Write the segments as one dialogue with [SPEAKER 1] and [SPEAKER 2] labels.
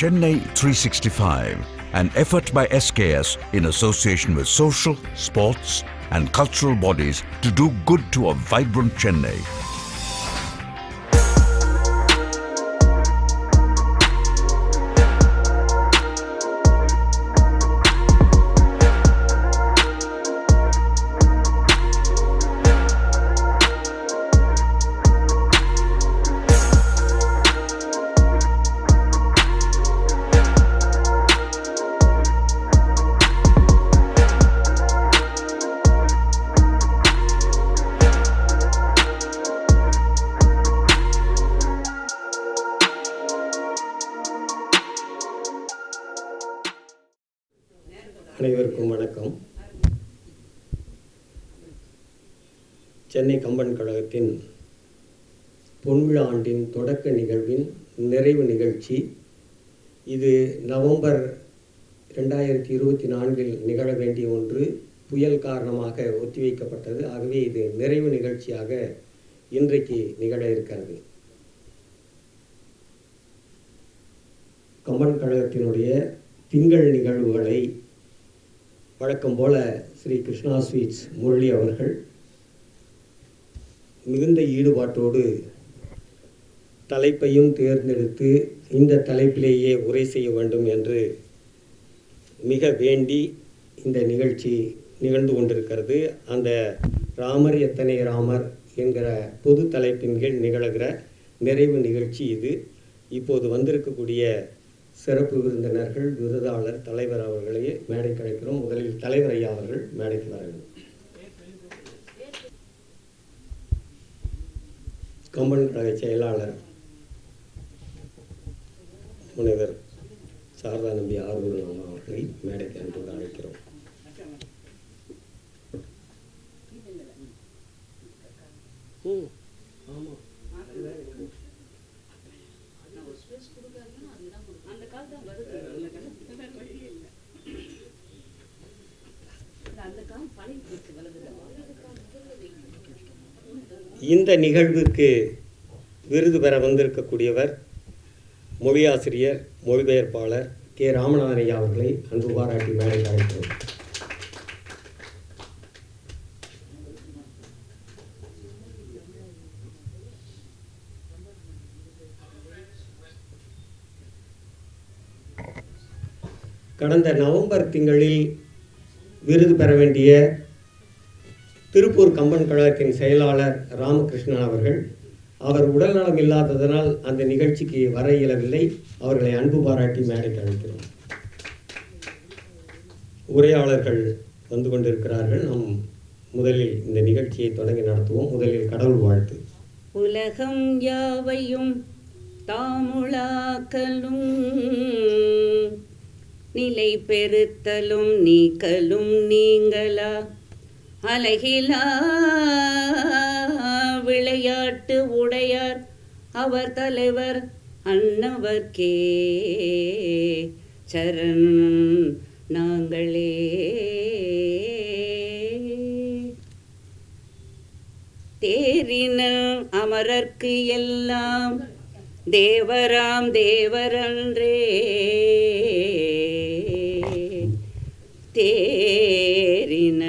[SPEAKER 1] Chennai 365, an effort by SKS in association with social, sports and cultural bodies to do good to a vibrant Chennai.
[SPEAKER 2] அனைவருக்கும் வணக்கம். சென்னை கம்பன் கழகத்தின் பொன்விழா ஆண்டின் தொடக்க நிகழ்வின் நிறைவு நிகழ்ச்சி இது நவம்பர் 2024 நிகழ வேண்டிய ஒன்று புயல் காரணமாக ஒத்திவைக்கப்பட்டது. ஆகவே இது நிறைவு நிகழ்ச்சியாக இன்றைக்கு நிகழ இருக்கிறது. கம்பன் கழகத்தினுடைய திங்கள் நிகழ்வுகளை வழக்கம் போல ஸ்ரீ கிருஷ்ணா ஸ்வீட்ஸ் முரளி அவர்கள் மிகுந்த ஈடுபாட்டோடு தலைப்பையும் தேர்ந்தெடுத்து இந்த தலைப்பிலேயே உரை செய்ய வேண்டும் என்று மிக வேண்டி இந்த நிகழ்ச்சி நிகழ்ந்து கொண்டிருக்கிறது. அந்த ராமர் எத்தனை ராமர் என்கிற பொது தலைப்பின் கீழ் நிகழ்கிற நிறைவு நிகழ்ச்சி இது. இப்போது வந்திருக்கக்கூடிய சிறப்பு விருந்தினர்கள், விருதாளர், தலைவர் அவர்களையே மேடைக்கு அழைக்கிறோம். முதலில் தலைவர் ஐயா அவர்கள் மேடைக்கு வர வேண்டும். கம்பன் கழக செயலாளர் முனைவர் சாரதா நம்பி ஆரூரம் அவர்களை மேடைக்கு அன்போடு அழைக்கிறோம். இந்த நிகழ்வுக்கு விருது பெற வந்திருக்கக்கூடியவர் மொழியாசிரியர், மொழிபெயர்ப்பாளர் கே. ராமநாதன் ஐயா அவர்களை அன்பு பாராட்டி மேடைக்கு அழைக்கிறோம். கடந்த நவம்பர் திங்களில் விருது பெற வேண்டிய திருப்பூர் கம்பன் கழகத்தின் செயலாளர் ராமகிருஷ்ணன் அவர்கள் அவர் உடல்நலம் இல்லாததனால் அந்த நிகழ்ச்சிக்கு வர இயலவில்லை. அவர்களை அன்பு பாராட்டி மேடைக்கு அழைக்கிறோம். உரையாளர்கள் வந்து கொண்டிருக்கிறார்கள். நாம் முதலில் இந்த நிகழ்ச்சியை தொடங்கி நடத்துவோம். முதலில் கடவுள் வாழ்த்து.
[SPEAKER 3] உலகம் யாவையும் தாமுளாக்கலும் நிலை பெறுத்தலும் நீக்கலும் நீங்களா அழகிலா விளையாட்டு உடையார் அவர் தலைவர் அன்னவர்க்கே சரண் நாங்களே. தேரினல் அமரர்க்கு எல்லாம் தேவராம் தேவரன்றே தேரின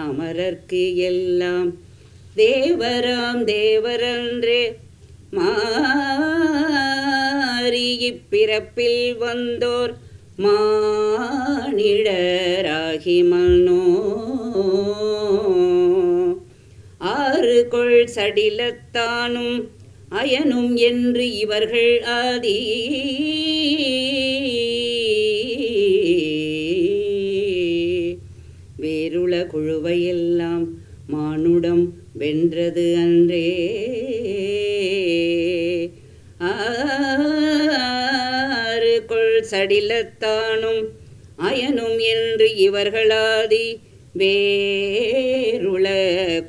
[SPEAKER 3] அமரர்க்கு எல்லாம் தேவராம் தேவரன்றே மாறி இப்பிறப்பில் வந்தோர் மானிடராகி மனோ ஆறு கொள் சடிலத்தானும் அயனும் என்று இவர்கள் ஆதி வேருள குழுவையெல்லாம் மானுடம் வென்றது அன்றே ஆறு கொள் சடிலத்தானும் அயனும் என்று இவர்களாதி வேருள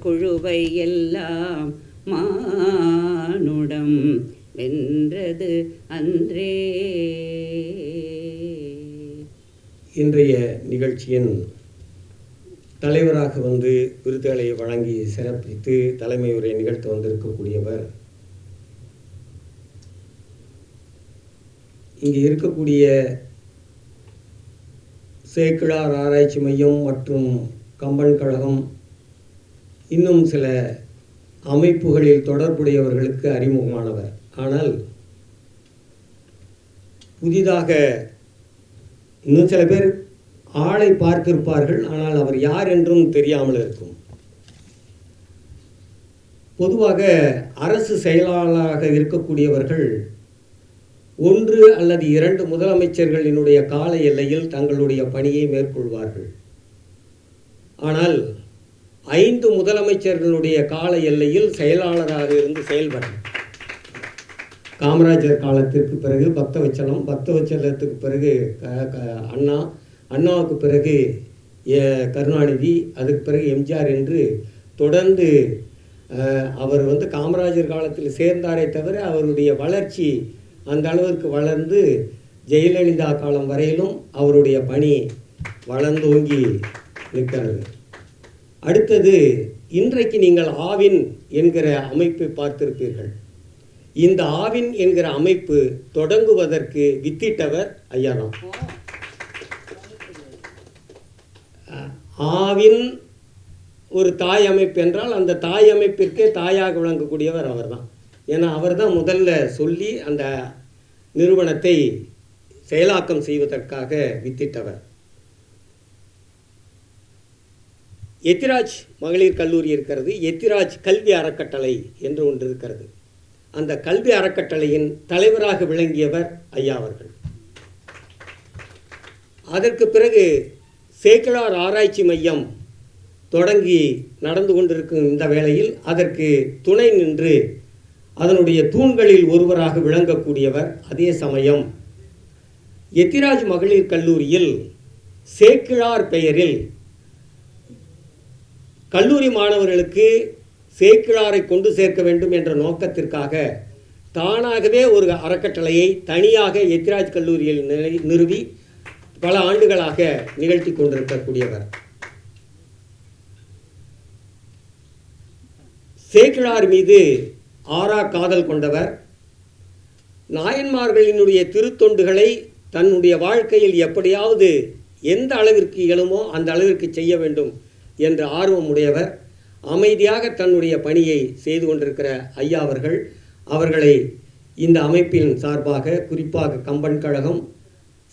[SPEAKER 3] குழுவை எல்லாம் மானுடம் வென்றது அன்றே.
[SPEAKER 2] இன்றைய நிகழ்ச்சியின் தலைவராக வந்து விருதுகளை வழங்கி சிறப்பித்து தலைமை உரை நிகழ்த்த வந்திருக்கக்கூடியவர் இங்கே இருக்கக்கூடிய சேக்கிழார் ஆராய்ச்சி மையம் மற்றும் கம்பன் கழகம் இன்னும் சில அமைப்புகளில் தொடர்புடையவர்களுக்கு அறிமுகமானவர். ஆனால் புதிதாக இன்னும் சில பேர் ஆளை பார்த்திருப்பார்கள், ஆனால் அவர் யார் என்றும் தெரியாமல் இருக்கும். பொதுவாக அரசு செயலாளராக இருக்கக்கூடியவர்கள் 1 அல்லது 2 முதலமைச்சர்களினுடைய கால எல்லையில் தங்களுடைய பணியை மேற்கொள்வார்கள். ஆனால் 5 முதலமைச்சர்களுடைய கால எல்லையில் செயலாளராக இருந்து செயல்படும். காமராஜர் காலத்திற்கு பிறகு பக்தவச்சலம், பக்தவச்சலத்துக்கு பிறகு அண்ணாவுக்கு பிறகு கருணாநிதி, அதுக்கு பிறகு எம்ஜிஆர் என்று தொடர்ந்து அவர் காமராஜர் காலத்தில் சேர்ந்தாரே தவிர அவருடைய வளர்ச்சி அந்த அளவிற்கு வளர்ந்து ஜெயலலிதா காலம் வரையிலும் அவருடைய பணி வளர்ந்தோங்கி நிற்கிறது. அடுத்தது, இன்றைக்கு நீங்கள் ஆவின் என்கிற அமைப்பை பார்த்திருப்பீர்கள். இந்த ஆவின் என்கிற அமைப்பு தொடங்குவதற்கு வித்திட்டவர் ஐயா தான். ஆவின் ஒரு தாய் அமைப்பு என்றால் அந்த தாய் அமைப்பிற்கே தாயாக விளங்கக்கூடியவர் அவர் தான். ஏன்னா அவர் தான் முதல்ல சொல்லி அந்த நிறுவனத்தை செயலாக்கம் செய்வதற்காக வித்திட்டவர். எத்திராஜ் மகளிர் கல்லூரி இருக்கிறது. எத்திராஜ் கல்வி அறக்கட்டளை என்று ஒன்று இருக்கிறது. அந்த கல்வி அறக்கட்டளையின் தலைவராக விளங்கியவர் ஐயா அவர்கள். அதற்கு பிறகு சேக்கிழார் ஆராய்ச்சி மையம் தொடங்கி நடந்து கொண்டிருக்கும் இந்த வேளையில் அதற்கு துணை நின்று அதனுடைய தூண்களில் ஒருவராக விளங்கக்கூடியவர். அதே சமயம் எத்திராஜ் மகளிர் கல்லூரியில் சேக்கிழார் பெயரில் கல்லூரி மாணவர்களுக்கு சேக்கிழாரை கொண்டு சேர்க்க வேண்டும் என்ற நோக்கத்திற்காக தானாகவே ஒரு அறக்கட்டளையை தனியாக எத்திராஜ் கல்லூரியில் நிறுவி பல ஆண்டுகளாக நிகழ்த்தி கொண்டிருக்கக்கூடியவர். சேக்கிழார் மீது ஆறா காதல் கொண்டவர். நாயன்மார்களினுடைய திருத்தொண்டுகளை தன்னுடைய வாழ்க்கையில் எப்படியாவது எந்த அளவிற்கு இயலுமோ அந்த அளவிற்கு செய்ய வேண்டும் என்ற ஆர்வம் உடையவர். அமைதியாக தன்னுடைய பணியை செய்து கொண்டிருக்கிற ஐயா அவர்களை இந்த அமைப்பின் சார்பாக, குறிப்பாக கம்பன் கழகம்,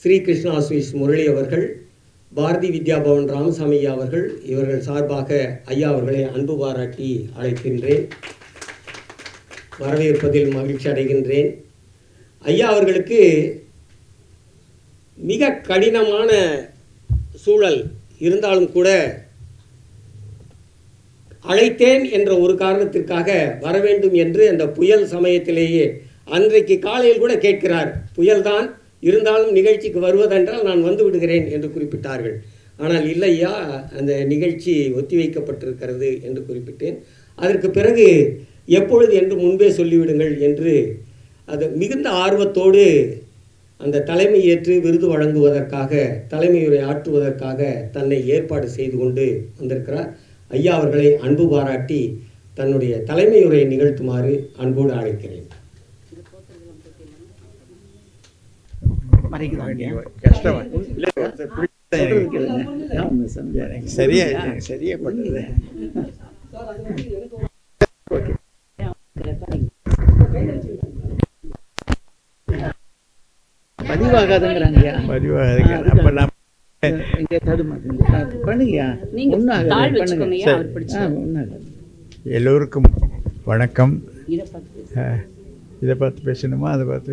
[SPEAKER 2] ஸ்ரீ கிருஷ்ணா ஸ்வீஸ் முரளி அவர்கள், பாரதி வித்யா பவன் ராமசாமி ஐயா அவர்கள், இவர்கள் சார்பாக ஐயா அவர்களை அன்பு பாராட்டி அழைக்கின்றேன். வரவேற்பதில் மகிழ்ச்சி அடைகின்றேன். ஐயா அவர்களுக்கு மிக கடினமான சூழல் இருந்தாலும் கூட அழைத்தேன் என்ற ஒரு காரணத்திற்காக வர வேண்டும் என்று அந்த புயல் சமயத்திலேயே அன்றைக்கு காலையில் கூட கேட்கிறார். புயல்தான் இருந்தாலும் நிகழ்ச்சிக்கு வருவதென்றால் நான் வந்து விடுகிறேன் என்று குறிப்பிட்டார்கள். ஆனால் இல்லையா, அந்த நிகழ்ச்சி ஒத்திவைக்கப்பட்டிருக்கிறது என்று குறிப்பிட்டேன். அதற்கு பிறகு எப்பொழுது என்று முன்பே சொல்லிவிடுங்கள் என்று அது மிகுந்த ஆர்வத்தோடு அந்த தலைமை ஏற்று விருது வழங்குவதற்காக, தலைமையுரை ஆற்றுவதற்காக தன்னை ஏற்பாடு செய்து கொண்டு வந்திருக்கிறார். ஐயா அவர்களை அன்பு பாராட்டி தன்னுடைய தலைமையுரையை நிகழ்த்துமாறு அன்போடு அழைக்கிறேன்.
[SPEAKER 4] சரியா பண்ணுது. பதிவாகாதுங்கிறாங்க. அப்ப நான் எல்லோருக்கும் வணக்கம். இதை பார்த்து பேசணுமா, அதை பார்த்து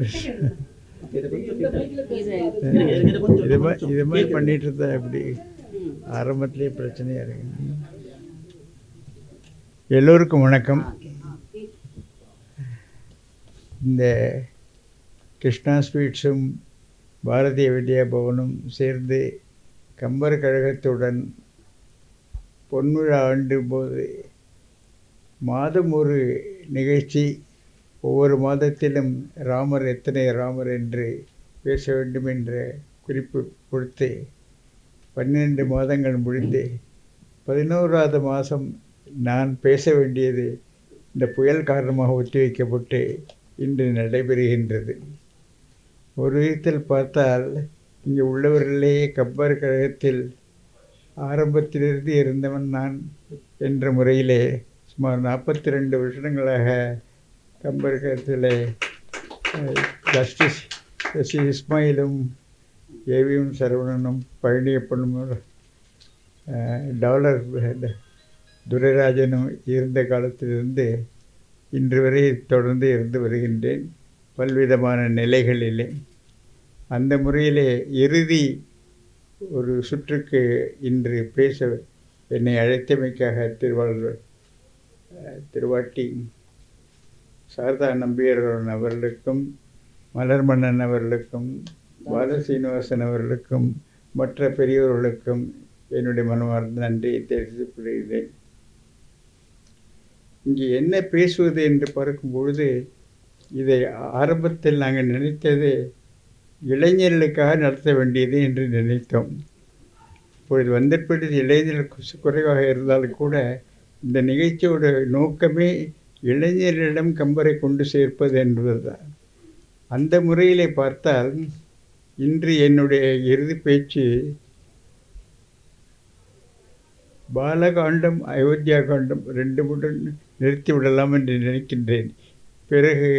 [SPEAKER 4] இது மாதிரி பண்ணிட்டு இருந்தா எப்படி ஆரம்பத்திலே பிரச்சனையா இருக்கு. எல்லோருக்கும் வணக்கம். இந்த கிருஷ்ணா ஸ்வீட்ஸும் பாரதிய வித்யா பவனும் சேர்ந்து கம்பர் கழகத்துடன் பொன்விழா ஆண்டு போது மாதம் ஒரு நிகழ்ச்சி, ஒவ்வொரு மாதத்திலும் ராமர் எத்தனை ராமர் என்று பேச வேண்டும் என்ற குறிப்பு கொடுத்து 12 மாதங்கள் முடிந்து 11வது மாதம் நான் பேச வேண்டியது இந்த புயல் காரணமாக ஒத்திவைக்கப்பட்டு இன்று நடைபெறுகின்றது. ஒரு விதத்தில் பார்த்தால் இங்கே உள்ளவர்களே கம்பர் கழகத்தில் ஆரம்பத்திலிருந்து இருந்தவன் நான் என்ற முறையிலே சுமார் 42 வருஷங்களாக கம்பர் கழகத்தில் ஜஸ்டிஸ் எஸ் இஸ்மாயிலும் ஏவிஎம் சரவணனும் பழனியப்பனும் டாலர் துரைராஜனும் இருந்த காலத்திலிருந்து இன்று வரை தொடர்ந்து இருந்து வருகின்றேன் பல்விதமான நிலைகளிலே. அந்த முறையிலே இறுதி ஒரு சுற்றுக்கு இன்று பேச என்னை அழைத்தமைக்காக திருவாட்டி சாரதா நம்பியாரன் அவர்களுக்கும் மலர்மன்னன் அவர்களுக்கும் பாலசீனிவாசன் அவர்களுக்கும் மற்ற பெரியோர்களுக்கும் என்னுடைய மனமார்ந்த நன்றியை தெரிவித்துக் கொள்கிறேன். இங்கே என்ன பேசுவது என்று பார்க்கும்பொழுது இதை ஆரம்பத்தில் நாங்கள் நினைத்தது இளைஞர்களுக்காக நடத்த வேண்டியது என்று நினைத்தோம். இப்பொழுது வந்திருப்பது இளைஞர்கள் குறைவாக இருந்தாலும் கூட இந்த நிகழ்ச்சியோட நோக்கமே இளைஞர்களிடம் கம்பரை கொண்டு சேர்ப்பது என்பதுதான். அந்த முறையிலே பார்த்தால் இன்று என்னுடைய இறுதி பேச்சு பாலகாண்டம் அயோத்தியா காண்டம் 2 முடன் நிறுத்திவிடலாம் என்று நினைக்கின்றேன். பிறகு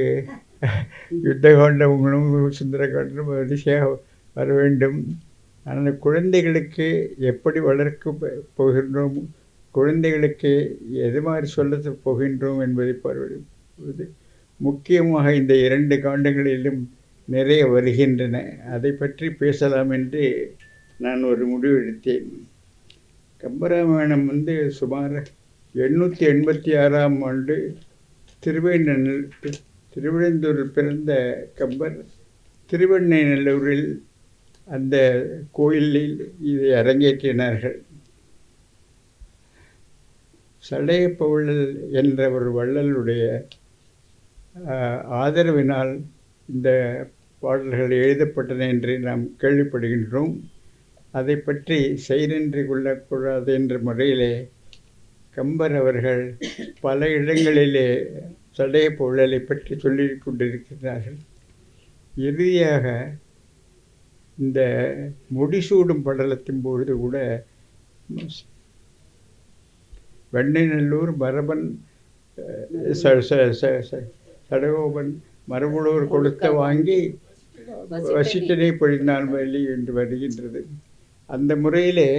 [SPEAKER 4] யுத்த காண்டங்களும் சுந்தர காண்டம் வரிசையாக வர வேண்டும். ஆனால் குழந்தைகளுக்கு எப்படி வளர்க்க போகின்றோம், குழந்தைகளுக்கு எது மாதிரி சொல்ல போகின்றோம் என்பதை பார்ப்பது முக்கியமாக இந்த 2 காண்டங்களிலும் நிறைய வருகின்றன. அதை பற்றி பேசலாம் என்று நான் ஒரு முடிவு எடுத்தேன். கம்பராமாயணம் சுமார் 886ஆம் ஆண்டு திருவெண்ணூரில் பிறந்த கம்பர் திருவெண்ணெய்நல்லூரில் அந்த கோயிலில் இதை அரங்கேற்றினார்கள். சடையப்பவள்ளல் என்ற ஒரு வள்ளலுடைய ஆதரவினால் இந்த பாடல்கள் எழுதப்பட்டன என்று நாம் கேள்விப்படுகின்றோம். அதை பற்றி செய்நன்றி கொள்ளக்கூடாது என்ற முறையிலே கம்பர் அவர்கள் பல இடங்களிலே சடையப்பவள்ளலை பற்றி சொல்லி கொண்டிருக்கிறார்கள். இறுதியாக இந்த முடிசூடும் படலத்தின் பொழுது கூட வெண்ணெய்நல்லூர் மரபன் சடகோபன் மரபுலோர் கொடுத்த வாங்கி வசிட்டனை பொழிந்தான் வழி என்று வருகின்றது. அந்த முறையிலே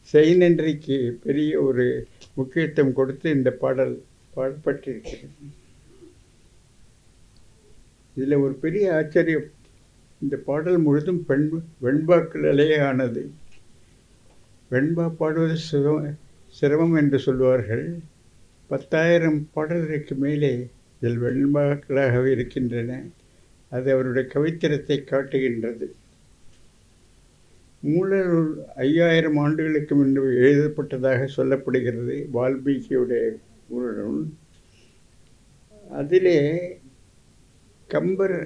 [SPEAKER 4] செய்நன்றிக்கு பெரிய ஒரு முக்கியத்துவம் கொடுத்து இந்த பாடல் பாடப்பட்டிருக்கிறது. இதில் ஒரு பெரிய ஆச்சரியம், இந்த பாடல் முழுதும் வெண்பாக்களாலே ஆனது. வெண்பா பாடுவது சிரமம் என்று சொல்வார்கள். 10,000 பாடல்களுக்கு மேலே இதில் வெண்பாக்களாகவே இருக்கின்றன. அது அவருடைய கவித்திரத்தை காட்டுகின்றது. மூலநூல் 5000 ஆண்டுகளுக்கு முன்பு எழுதப்பட்டதாக சொல்லப்படுகிறது, வால்மீகியுடைய மூலநூல். அதிலே கம்பர்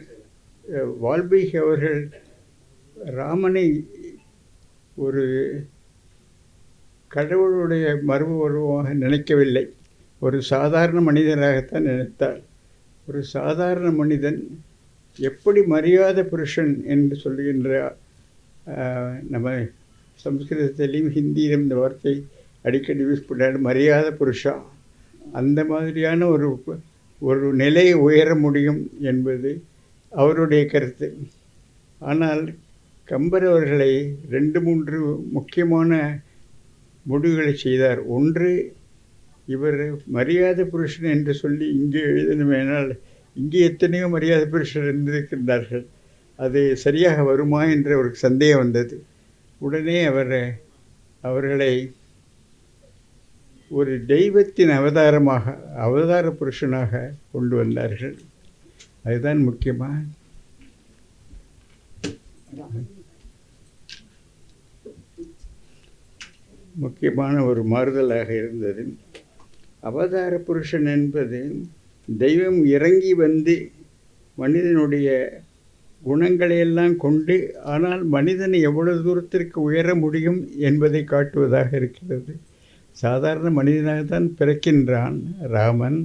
[SPEAKER 4] வால்மீகி அவர்கள் ராமனை ஒரு கடவுளுடைய மரபு உருவமாக நினைக்கவில்லை, ஒரு சாதாரண மனிதராகத்தான் நினைத்தார். ஒரு சாதாரண மனிதன் எப்படி மரியாதை புருஷன் என்று சொல்லுகின்ற, நம்ம சம்ஸ்கிருதத்திலையும் ஹிந்தியிலும் இந்த வார்த்தை அடிக்கடி யூஸ் பண்ணாரு, மரியாதை புருஷா. அந்த மாதிரியான ஒரு நிலையை உயர முடியும் என்பது அவருடைய கருத்து. ஆனால் கம்பர் அவர்களை 2-3 முக்கியமான முடிவுகளை செய்தார். ஒன்று, இவர் மரியாதை புருஷன் என்று சொல்லி இங்கே எழுதணுமேனால் இங்கே எத்தனையோ மரியாதை புருஷர் இருந்திருக்கின்றார்கள், அது சரியாக வருமா என்ற ஒரு சந்தேகம் வந்தது. உடனே அவர்களை ஒரு தெய்வத்தின் அவதார புருஷனாக கொண்டு வந்தார்கள். அதுதான் முக்கியமான ஒரு மாறுதலாக இருந்தது. அவதார புருஷன் என்பது தெய்வம் இறங்கி வந்து மனிதனுடைய குணங்களையெல்லாம் கொண்டு, ஆனால் மனிதனை எவ்வளவு தூரத்திற்கு உயர முடியும் என்பதை காட்டுவதாக இருக்கிறது. சாதாரண மனிதனாகத்தான் பிறக்கின்றான் ராமன்,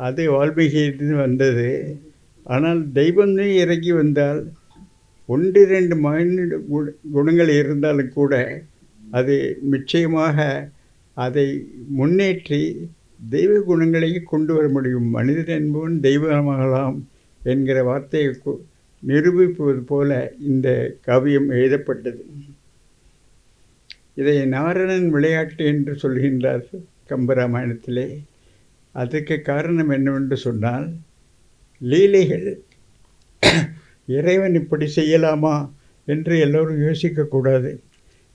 [SPEAKER 4] அது வால்மீகியிலிருந்து வந்தது. ஆனால் தெய்வமே இறங்கி வந்தால் 1-2 மானிட குணங்கள் இருந்தாலும் கூட அது நிச்சயமாக அதை முன்னேற்றி தெய்வ குணங்களையும் கொண்டு வர முடியும். மனிதன் என்பவன் தெய்வமாகலாம் என்கிற வார்த்தையை நிரூபிப்பது போல இந்த காவியம் எழுதப்பட்டது. இதை நாரணன் விளையாட்டு என்று சொல்கின்றார் கம்பராமாயணத்திலே. அதற்கு காரணம் என்னவென்று சொன்னால், லீலைகள் இறைவன் இப்படி செய்யலாமா என்று எல்லோரும் யோசிக்கக்கூடாது.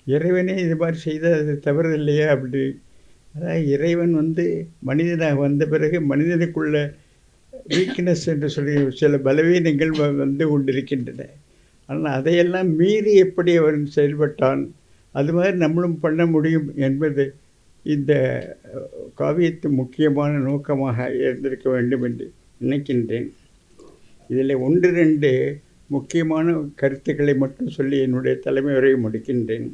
[SPEAKER 4] இறைவனே இது மாதிரி செய்தால் அது தவறு இல்லையா அப்படி. அதாவது இறைவன் மனிதனாக வந்த பிறகு மனிதனுக்குள்ள வீக்னஸ் என்று சொல்லி சில பலவீனங்கள் வந்து கொண்டிருக்கின்றன. ஆனால் அதையெல்லாம் மீறி எப்படி அவன் செயல்பட்டான், அது மாதிரி நம்மளும் பண்ண முடியும் என்பது இந்த காவியத்தின் முக்கியமான நோக்கமாக இருந்திருக்க வேண்டும் என்று நினைக்கின்றேன். இதில் 1-2 முக்கியமான கருத்துக்களை மட்டும் சொல்லி என்னுடைய தலைமை உரையை முடிக்கின்றேன்.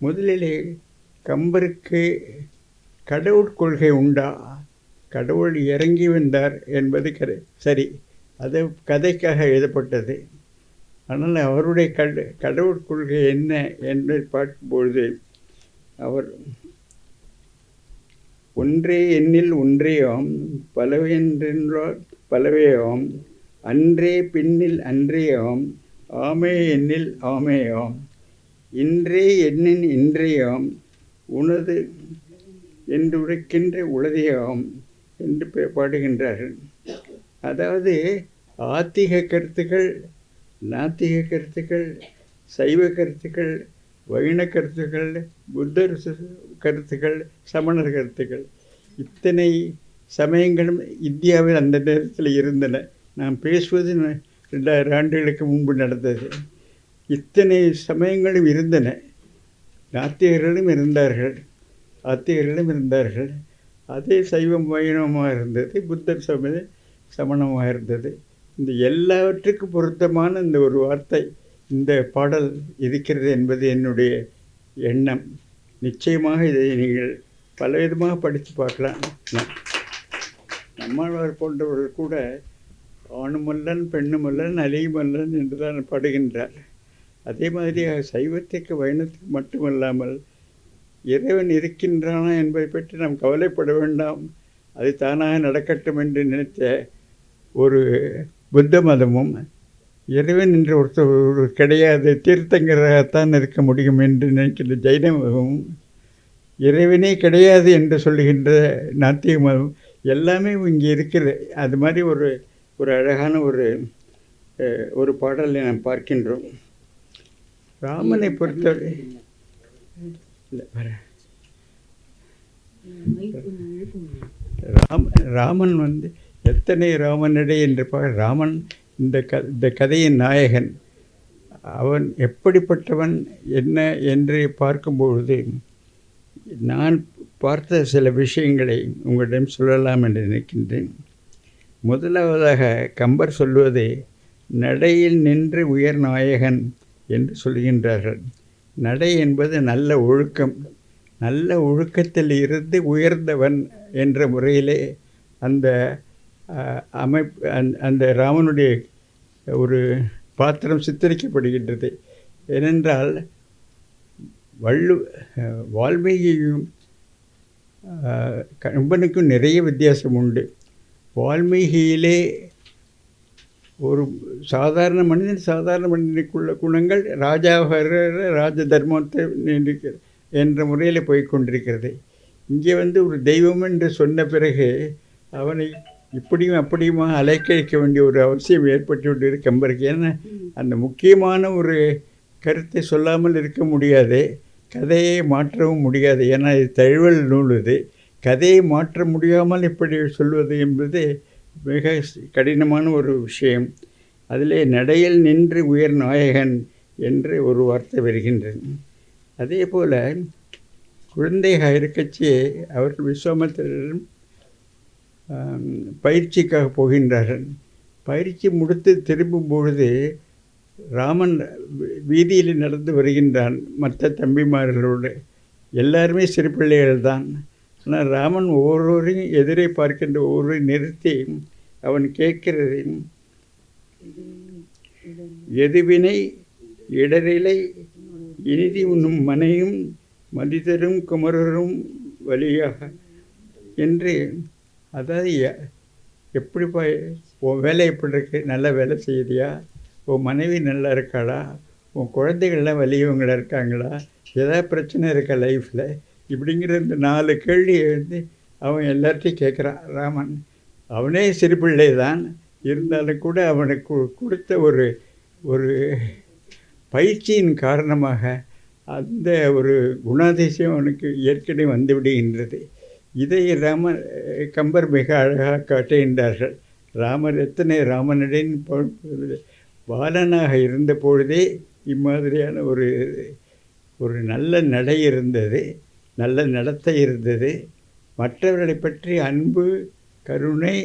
[SPEAKER 4] முதலிலே கம்பருக்கு கடவுள் கொள்கை உண்டா, கடவுள் இறங்கி வந்தார் என்பது சரி, அது கதைக்காக எழுதப்பட்டது. ஆனால் அவருடைய கடவுள் கொள்கை என்ன என்று பார்க்கும்பொழுது, அவர் ஒன்றே எண்ணில் ஒன்றேயாம், பலவென்றென்றால் பலவேயாம், அன்றே பின்னில் அன்றேயாம், ஆமே எண்ணில் ஆமேயாம், இன்றே எண்ணின் இன்றேயாம், உனது என்று உரைக்கின்ற உளதேயாம் என்று பாடுகின்றார்கள். அதாவது ஆத்திக கருத்துக்கள், நாத்திக கருத்துக்கள், சைவ கருத்துக்கள், வைண கருத்துக்கள், புத்தர் கருத்துக்கள், சமணர் கருத்துக்கள், இத்தனை சமயங்களும் இந்தியாவில் அந்த நேரத்தில் இருந்தன. நான் பேசுவது 2000 ஆண்டுகளுக்கு முன்பு நடந்தது. இத்தனை சமயங்களும் இருந்தன. நாத்திகர்களும் இருந்தார்கள், ஆத்திகர்களும் இருந்தார்கள். அதே சைவம் வைணவமாக இருந்தது, புத்தர் சமணமாக இருந்தது. இந்த எல்லாவற்றுக்கும் பொருத்தமான இந்த ஒரு வார்த்தை இந்த பாடல் இருக்கிறது என்பது என்னுடைய எண்ணம். நிச்சயமாக இதை நீங்கள் பலவிதமாக படித்து பார்க்கலாம். நம்மாழ்வார் போன்றவர்கள் கூட ஆணுமல்லன் பெண்ணுமல்லன் அலியுமல்லன் என்று தான் பாடுகின்றார். அதே மாதிரி சைவத்துக்கு வைணத்துக்கு மட்டுமல்லாமல் இறைவன் இருக்கின்றானா என்பதை பற்றி நாம் கவலைப்பட வேண்டாம், அது தானாக நடக்கட்டும் என்று நினைத்த ஒரு புத்த மதமும், இறைவன் என்று ஒருத்தர் கிடையாது, தீர்த்தங்கராகத்தான் இருக்க முடியும் என்று நினைக்கின்ற ஜைன மதமும், இறைவனே கிடையாது என்று சொல்லுகின்ற நாத்திக மதம் எல்லாமே இங்கே இருக்கிறது. அது மாதிரி ஒரு அழகான ஒரு பாடலை நாம் பார்க்கின்றோம். ராமனை பொறுத்தவரை ராமன் எத்தனை ராமனடை என்று ராமன் இந்த கதையின் நாயகன். அவன் எப்படிப்பட்டவன் என்ன என்று பார்க்கும்பொழுது நான் பார்த்த சில விஷயங்களை உங்களிடம் சொல்லலாம் என்று நினைக்கின்றேன். முதலாவதாக கம்பர் சொல்வது நடையில் நின்று உயர் நாயகன் என்று சொல்கின்றார்கள். நடை என்பது நல்ல ஒழுக்கம். நல்ல ஒழுக்கத்தில் இருந்து உயர்ந்தவன் என்ற முறையிலே அந்த அந்த ராமனுடைய ஒரு பாத்திரம் சித்தரிக்கப்படுகின்றது. ஏனென்றால் வால்மீகியும் கம்பனுக்கும் நிறைய வித்தியாசம் உண்டு. வால்மீகியிலே ஒரு சாதாரண மனிதனுக்குள்ள குணங்கள் ராஜாவாக ராஜ தர்மத்தை என்ற முறையில் போய்கொண்டிருக்கிறது. இங்கே ஒரு தெய்வம் என்று சொன்ன பிறகு அவனை இப்படியும் அப்படியுமா அலைக்கழிக்க வேண்டிய ஒரு அவசியம் ஏற்பட்டு கொண்டு கம்பருக்கு. ஏன்னா அந்த முக்கியமான ஒரு கருத்தை சொல்லாமல் இருக்க முடியாது, கதையை மாற்றவும் முடியாது. ஏன்னா இது தழுவல் நூல். இது கதையை மாற்ற முடியாமல் இப்படி சொல்வது என்பது மிக கடினமான ஒரு விஷயம். அதிலே நடையில் நின்று உயர் நாயகன் என்று ஒரு வார்த்தை வருகின்றது. அதே போல் குழந்தையாக இருக்கச்சே அவர்கள் விஸ்வாமித்திரரும் பயிற்சிக்காக போகின்றார்கள். பயிற்சி முடித்து திரும்பும் பொழுது ராமன் வீதியில் நடந்து வருகின்றான் மற்ற தம்பிமார்களோடு. எல்லாருமே சிறு பிள்ளைகள் தான். ஆனால் ராமன் ஒவ்வொருவரையும் எதிரே பார்க்கின்ற ஒவ்வொருவரையும் நிறுத்தி அவன் கேட்கிறது, எதுவினை இடரிலை இனிதி உண்ணும் மனையும் மதிதரும் குமரரும் வழியாக என்று. அதாவது எப்படிப்பா உன் வேலை எப்படி இருக்கு, நல்ல வேலை செய்யறியா, உன் மனைவி நல்லா இருக்காளா, உன் குழந்தைகள்லாம் வலியவங்களா இருக்காங்களா, ஏதாவது பிரச்சனை இருக்கா லைஃப்பில், இப்படிங்கிற இந்த 4 கேள்வியை வந்து அவன் எல்லார்ட்டையும் கேட்குறான். ராமன் அவனே சிறுபிள்ளை தான், இருந்தாலும் கூட அவனுக்கு கொடுத்த ஒரு பயிற்சியின் காரணமாக அந்த ஒரு குணாதிசயம் அவனுக்கு ஏற்கனவே வந்துவிடுகின்றது. இதை கம்பர் மிக அழகாக காட்டுகின்றார்கள். ராமர் எத்தனை ராமனுடன் பாலனாக இருந்த பொழுதே இம்மாதிரியான ஒரு நல்ல நடை இருந்தது, நல்ல நடத்தை இருந்தது. மற்றவர்களை பற்றி அன்பு, கருணை,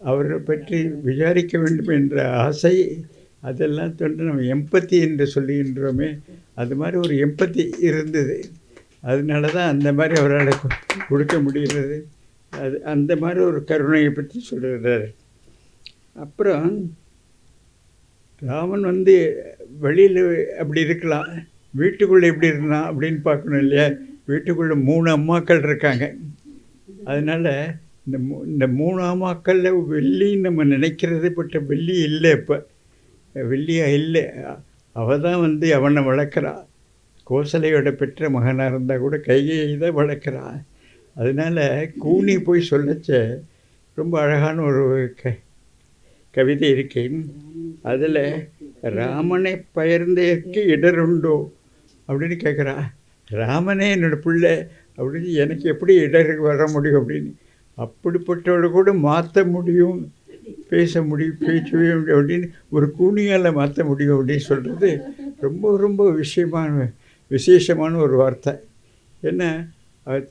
[SPEAKER 4] அவர்களை பற்றி விசாரிக்க வேண்டும் என்ற ஆசை, அதெல்லாம் தொன்று நம்ம எம்பத்தி என்று சொல்லுகின்றோமே, அது மாதிரி ஒரு எம்பத்தி இருந்தது. அதனால தான் அந்த மாதிரி அவரால் கொடுக்க முடிகிறது. அது அந்த மாதிரி ஒரு கருணையை பற்றி சொல்கிறார். அப்புறம் ராமன் வந்து வெளியில் அப்படி இருக்கலாம், வீட்டுக்குள்ளே எப்படி இருந்தான் அப்படின்னு பார்க்கணும் இல்லையா. வீட்டுக்குள்ளே 3 அம்மாக்கள் இருக்காங்க. அதனால் இந்த 3 அம்மாக்களில் வெள்ளி நம்ம நினைக்கிறது பட்ட வெள்ளி இல்லை. இப்போ வெள்ளியாக இல்லை. அவள் தான் வந்து அவனை வளர்க்குறா. கோசலையோட பெற்ற மகனாக இருந்தால் கூட கைகையை தான் வளர்க்குறான். அதனால் கூனி போய் சொல்லச்ச ரொம்ப அழகான ஒரு கவிதை இருக்கு. அதில் ராமனை பெயர்ந்ததற்கு இடருண்டோ அப்படின்னு கேட்குறா. ராமனே என்னோடய பிள்ளை அப்படின்னு எனக்கு எப்படி இடருக்கு வர முடியும் அப்படின்னு. அப்படிப்பட்டவரை கூட மாற்ற முடியும், பேச முடியும், பேசவே முடியும் அப்படின்னு ஒரு கூனியால் மாற்ற முடியும் அப்படின்னு சொல்கிறது ரொம்ப ரொம்ப விசேஷமான ஒரு வார்த்தை. ஏன்னா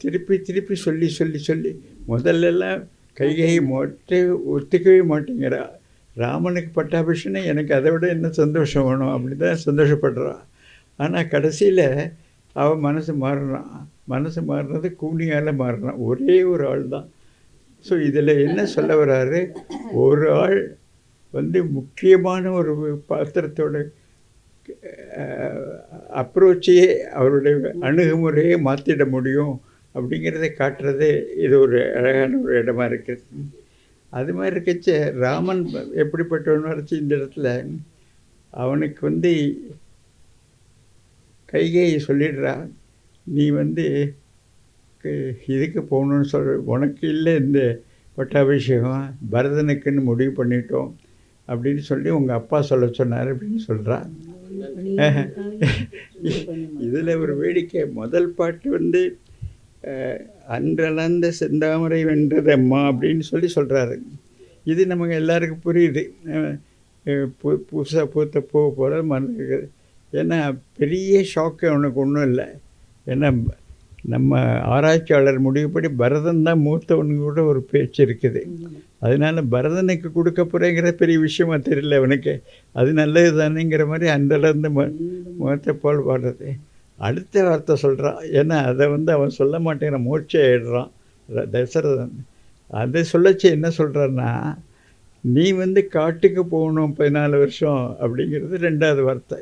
[SPEAKER 4] திருப்பி திருப்பி சொல்லி சொல்லி சொல்லி முதல்லலாம் கைகையை ஒத்துக்கவே மாட்டேங்கிறா. ராமனுக்கு பட்டாபிஷேகம் எனக்கு அதை விட என்ன சந்தோஷம் வேணும் அப்படி தான் சந்தோஷப்படுறான். ஆனால் கடைசியில் அவன் மனசு மாறுறான். மனசு மாறுறது கூனியால் மாறுறான். ஒரே ஒரு ஆள் தான். ஸோ இதில் என்ன சொல்ல வர்றாரு, ஒரு ஆள் வந்து முக்கியமான ஒரு பாத்திரத்தோட அப்ரோச்சையே, அவருடைய அணுகுமுறையை மாற்றிட முடியும் அப்படிங்கிறத காட்டுறது இது ஒரு அழகான ஒரு இடமா இருக்குது. அது மாதிரி இருக்கச்ச ராமன் எப்படிப்பட்டவன் வரைச்சி இந்த இடத்துல அவனுக்கு வந்து கைகையை சொல்லிடுறா, நீ வந்து இதுக்கு போகணுன்னு உனக்கு இல்லை இந்த பட்டாபிஷேகம், பரதனுக்குன்னு முடிவு பண்ணிட்டோம் அப்படின்னு சொல்லி உங்கள் அப்பா சொல்ல சொன்னார் அப்படின்னு சொல்கிறான். இதில் ஒரு வேடிக்கை, முதல் பாட்டு வந்து அன்றளந்த செந்தாமரை வென்றது அம்மா அப்படின்னு சொல்கிறாரு. இது நமக்கு எல்லாருக்கும் புரியுது. புதுசாக பூத்த பூ போல மறந்துருக்குது. ஏன்னா பெரிய ஷாக்கு அவனுக்கு ஒன்றும் இல்லை. ஏன்னா நம்ம ஆராய்ச்சியாளர் முடிவுப்படி பரதன் தான் மூத்தவனுக்கு கூட ஒரு பேச்சு இருக்குது. அதனால் பரதனுக்கு கொடுக்க போகிறேங்கிற பெரிய விஷயமா தெரியல அவனுக்கு. அது நல்லது தானேங்கிற மாதிரி அந்தளர்ந்து முகத்தை போல் பாடுறது. அடுத்த வார்த்தை சொல்கிறான். ஏன்னா அதை வந்து அவன் சொல்ல மாட்டேங்கிற மூர்ச்சை ஆயிடுறான் தசரதன். அதை சொல்லச்சு என்ன சொல்கிறான்னா, நீ வந்து காட்டுக்கு போகணும் 14 வருஷம் அப்படிங்கிறது 2வது வார்த்தை.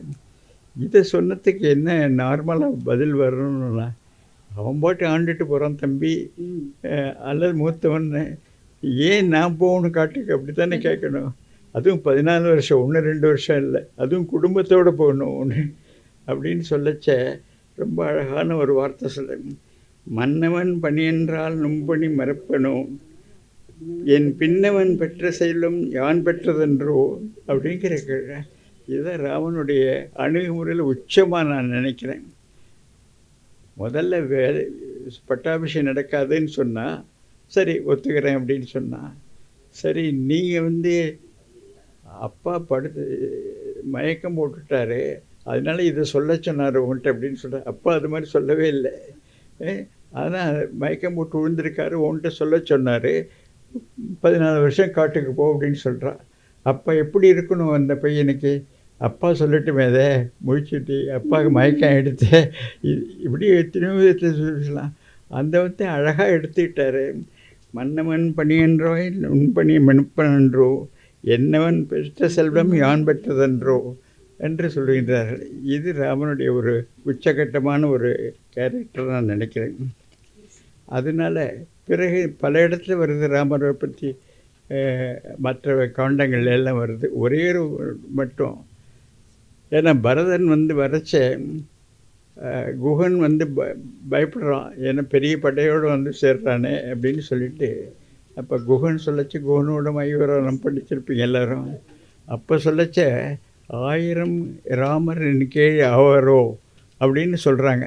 [SPEAKER 4] இதை சொன்னதுக்கு என்ன நார்மலாக பதில் வரணும்னா, அவன் பாட்டு ஆண்டுட்டு போகிறான் தம்பி அல்லது மூத்தவன், ஏன் நான் போகணும் காட்டுக்கு அப்படி தானே கேட்கணும். அதுவும் 14 வருஷம், 1-2 வருஷம் இல்லை, அதுவும் குடும்பத்தோடு போகணும் ஒன்று அப்படின்னு சொல்லச்ச ரொம்ப அழகான ஒரு வார்த்தை சொல்ல. மன்னவன் பணி என்றால் நும்பணி மறப்பனும், என் பின்னவன் பெற்ற செயலும் யான் பெற்றதென்றோ அப்படிங்கிற கேள்வி. இதுதான் ராமனுடைய அணுகுமுறையில் உச்சமாக நான் நினைக்கிறேன். முதல்ல பட்டாபிஷேகம் நடக்காதுன்னு சொன்னால் சரி ஒத்துக்கிறேன் அப்படின்னு சொன்னால், சரி நீங்கள் வந்து அப்பா மயக்கம் போட்டுட்டாரு அதனால் இதை சொல்ல சொன்னார் உன்கிட்ட அப்படின்னு சொல்கிறார். அப்பா அது மாதிரி சொல்லவே இல்லை. ஆனால் மயக்கம் போட்டு விழுந்திருக்காரு, உன்கிட்ட சொல்ல சொன்னார், 14 வருஷம் காட்டுக்கு போ அப்படின்னு சொல்கிறான். அப்போ எப்படி இருக்கணும் அந்த பையனுக்கு? அப்பா சொல்லட்டுமே அதை முடிச்சுட்டு அப்பாவுக்கு மயக்கம் எடுத்து இப்படி எத்தனையோ விதத்தில் சொல்லலாம். அந்த வந்து அழகாக எடுத்துக்கிட்டார். மன்னவன் பணியன்றோ உன் பணி மெனுப்பனன்றோ, என்னவன் பெற்ற செல்வம் யான் பெற்றதென்றோ என்று சொல்கின்றார்கள். இது ராமனுடைய ஒரு உச்சகட்டமான ஒரு கேரக்டர் நான் நினைக்கிறேன். அதனால் பிறகு பல இடத்துல வருது ராமரை பற்றி, மற்ற காண்டங்கள் எல்லாம் வருது. ஒரே ஒரு மட்டும், ஏன்னா பரதன் வரைச்ச குகன் பயப்படுறான், ஏன்னா பெரிய படையோடு சேர்றானே அப்படின்னு சொல்லிட்டு. அப்போ குகன் சொல்லச்சு, குகனோட மைவரம் படிச்சிருப்பீங்க எல்லோரும். அப்போ சொல்லச்ச 1000 ராமர் என் கீழ் ஆவாரோ அப்படின்னு சொல்கிறாங்க.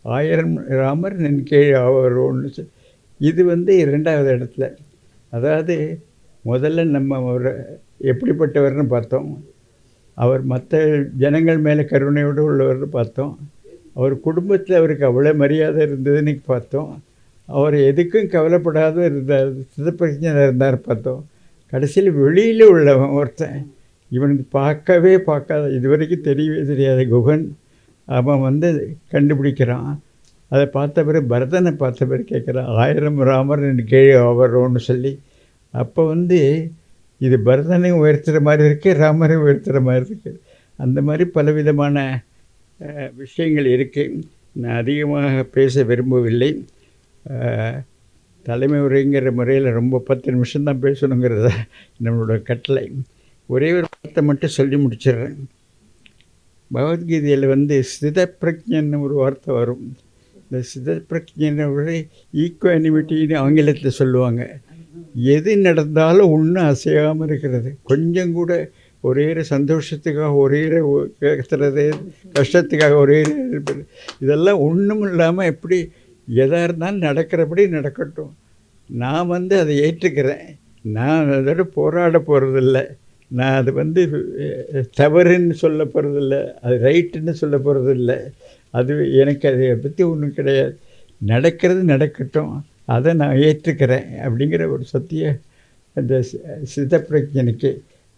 [SPEAKER 4] 1000 ராமர் என் கீழ் ஆவாரோன்னு. இது 2வது இடத்துல. அதாவது முதல்ல நம்ம ஒரு எப்படிப்பட்டவர்னு பார்த்தோம், அவர் மற்ற ஜனங்கள் மேலே கருணையோடு உள்ளவர்னு பார்த்தோம், அவர் குடும்பத்தில் அவருக்கு அவ்வளோ மரியாதை இருந்ததுன்னு பார்த்தோம், அவர் எதுக்கும் கவலைப்படாத இருந்தார், சிதப்பிரஜனாக இருந்தார் பார்த்தோம். கடைசியில் வெளியில் உள்ளவன் ஒருத்தன், இவனுக்கு பார்க்காத இதுவரைக்கும் தெரியவே தெரியாத குகன், அவன் கண்டுபிடிக்கிறான். அதை பார்த்த பிறகு பரதனை பார்த்த பிறகு கேட்குறான், 1000 ராமர் என் கீழே ஆவரோன்னு சொல்லி. அப்போ இது பரதனையும் உயர்த்துகிற மாதிரி இருக்குது, ராமரையும் உயர்த்துகிற மாதிரி இருக்குது. அந்த மாதிரி பலவிதமான விஷயங்கள் இருக்குது. நான் அதிகமாக பேச விரும்பவில்லை. தலைமை உரைங்கிற முறையில் ரொம்ப 10 நிமிஷம்தான் பேசணுங்கிறத நம்மளோட கட்டளை. ஒரே ஒரு வார்த்தை மட்டும் சொல்லி முடிச்சிடுறேன். பகவத்கீதையில் சிதப்பிரஜன்னு ஒரு வார்த்தை வரும். இந்த சிதப்பிரஜனை ஈக்குவானிமிட்டின்னு ஆங்கிலத்தில் சொல்லுவாங்க. எது நடந்தாலும் ஒன்றும் அசையாமல் இருக்கிறது, கொஞ்சம் கூட ஒரே சந்தோஷத்துக்காக ஒரே கேட்குறது, கஷ்டத்துக்காக ஒரே இருப்பது, இதெல்லாம் ஒன்றும் இல்லாமல் எப்படி எதாக இருந்தாலும் நடக்கிறபடி நடக்கட்டும். நான் அதை ஏற்றுக்கிறேன். நான் அதோட போராட போகிறதில்ல. நான் அது தவறுன்னு சொல்ல போகிறதில்ல, அது ரைட்டுன்னு சொல்ல போகிறதில்ல. அது எனக்கு அதை பற்றி ஒன்றும் கிடையாது. நடக்கிறது நடக்கட்டும், அதை நான் ஏற்றுக்கிறேன் அப்படிங்கிற ஒரு சத்திய அந்த சிதப்பிரஜனுக்கு.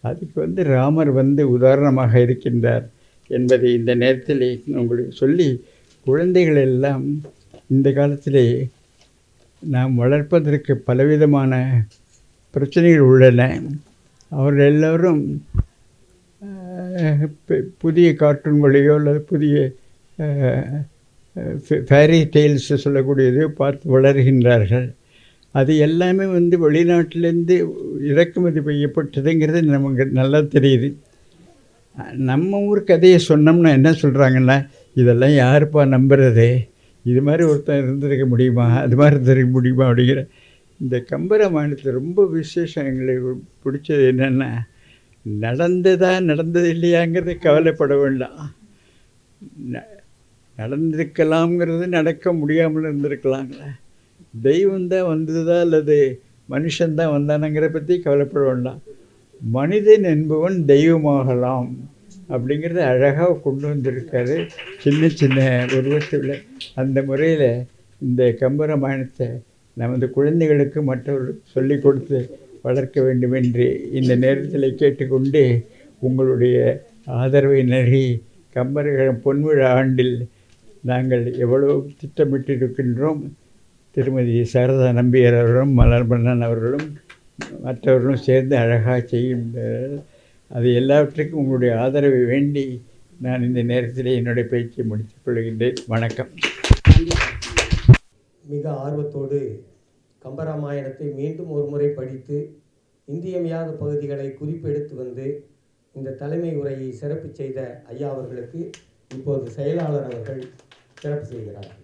[SPEAKER 4] அதுக்கு ராமர் உதாரணமாக இருக்கின்றார் என்பதை இந்த நேரத்தில் உங்களுக்கு சொல்லி, குழந்தைகள் எல்லாம் இந்த காலத்திலே நாம் வளர்ப்பதற்கு பலவிதமான பிரச்சனைகள் உள்ளன. அவர்கள் எல்லோரும் புதிய கார்ட்டூன்களையோ அல்லது புதிய ஃபேரி டெய்ல்ஸ் சொல்லக்கூடியதையோ பார்த்து வளர்கின்றார்கள். அது எல்லாமே வெளிநாட்டிலேருந்து இறக்குமதி செய்யப்பட்டதுங்கிறது நமக்கு நல்லா தெரியுது. நம்ம ஊர் கதையை சொன்னோம்னா என்ன சொல்கிறாங்கன்னா, இதெல்லாம் யாருப்பா நம்புறது, இது மாதிரி ஒருத்தன் இருந்திருக்க முடியுமா, அது மாதிரி இருந்திருக்க முடியுமா அப்படிங்கிற. இந்த கம்பராமாயணத்தில் ரொம்ப விசேஷம் எங்களுக்கு பிடிச்சது என்னென்னா, நடந்தது இல்லையாங்கிறது கவலைப்பட வேண்டாம். நடந்திருக்கலாம்ங்கிறது நடக்க முடியாமல் இருந்திருக்கலாங்களே. தெய்வந்தான் வந்ததா அல்லது மனுஷன்தான் வந்தானுங்கிற பற்றி கவலைப்பட வேண்டாம். மனிதன் என்பவன் தெய்வமாகலாம் அப்படிங்கிறத அழகாக கொண்டு வந்திருக்காரு சின்ன சின்ன உருவத்தில். அந்த முறையில் இந்த கம்பராமாயணத்தை நமது குழந்தைகளுக்கு மற்றவர்களுக்கு சொல்லிக் கொடுத்து வளர்க்க வேண்டும் என்று இந்த நேரத்தில் கேட்டுக்கொண்டு, உங்களுடைய ஆதரவை நல்கி கம்பராமாயணம் பொன்விழா ஆண்டில் நாங்கள் எவ்வளோ திட்டமிட்டிருக்கின்றோம். திருமதி சாரதா நம்பியார் அவர்களும் மலர்மன்னன் அவர்களும் மற்றவர்களும் சேர்ந்து அழகாக செய்கின்றார்கள். அது எல்லாவற்றுக்கும் உங்களுடைய ஆதரவை வேண்டி நான் இந்த நேரத்தில் என்னுடைய பேச்சை முடித்துக் கொள்கின்றேன். வணக்கம்.
[SPEAKER 2] மிக ஆர்வத்தோடு கம்பராமாயணத்தை மீண்டும் ஒரு முறை படித்து இன்றியமையாத பகுதிகளை குறிப்பெடுத்து இந்த தலைமை உரையை சிறப்பு செய்த ஐயா அவர்களுக்கு இப்போது செயலாளர் அவர்கள் சிறப்பு செய்கிறார்கள்.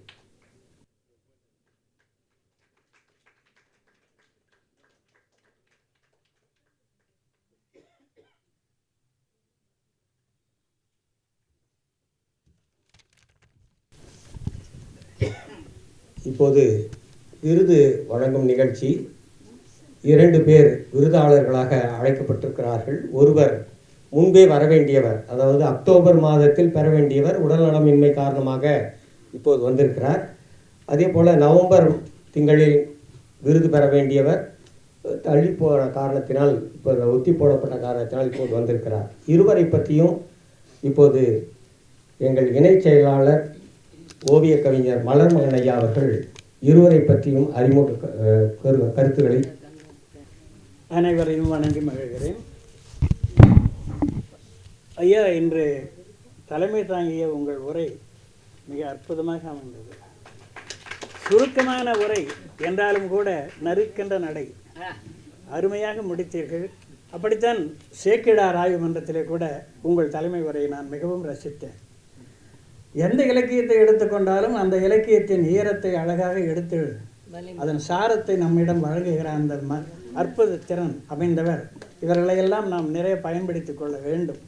[SPEAKER 2] இப்போது விருது வழங்கும் நிகழ்ச்சி. 2 பேர் விருதாளர்களாக அழைக்கப்பட்டிருக்கிறார்கள். ஒருவர் முன்பே வரவேண்டியவர், அதாவது அக்டோபர் மாதத்தில் பெற வேண்டியவர் உடல்நலமின்மை காரணமாக இப்போது வந்திருக்கிறார். அதே போல் நவம்பர் திங்களில் விருது பெற வேண்டியவர் தள்ளி போன காரணத்தினால், இப்போ ஒத்தி போடப்பட்ட காரணத்தினால் இப்போது வந்திருக்கிறார். இருவரை பற்றியும் இப்போது எங்கள் இணை செயலாளர் ஓவிய கவிஞர் மலர்மகன் ஐயா அவர்கள் இருவரை பற்றியும் அறிமுக கருத்துக்களை.
[SPEAKER 5] அனைவரையும் வணங்கி மகிழ்கிறேன். ஐயா, இன்று தலைமை தாங்கிய உங்கள் உரை மிக அற்புதமாக அமைந்தது. சுருக்கமான உரை என்றாலும் கூட நறுக்கின்ற நடை அருமையாக முடித்தீர்கள். அப்படித்தான் சேக்கிழார் ஆய்வு மன்றத்திலே கூட உங்கள் தலைமை உரையை நான் மிகவும் ரசித்தேன். எந்த இலக்கியத்தை எடுத்துக்கொண்டாலும் அந்த இலக்கியத்தின் ஈரத்தை அழகாக எடுத்து அதன் சாரத்தை நம்மிடம் வழங்குகிற அந்த அற்புத திறன் அமைந்தவர். இவர்களையெல்லாம் நாம் நிறைய பயன்படுத்தி கொள்ள வேண்டும்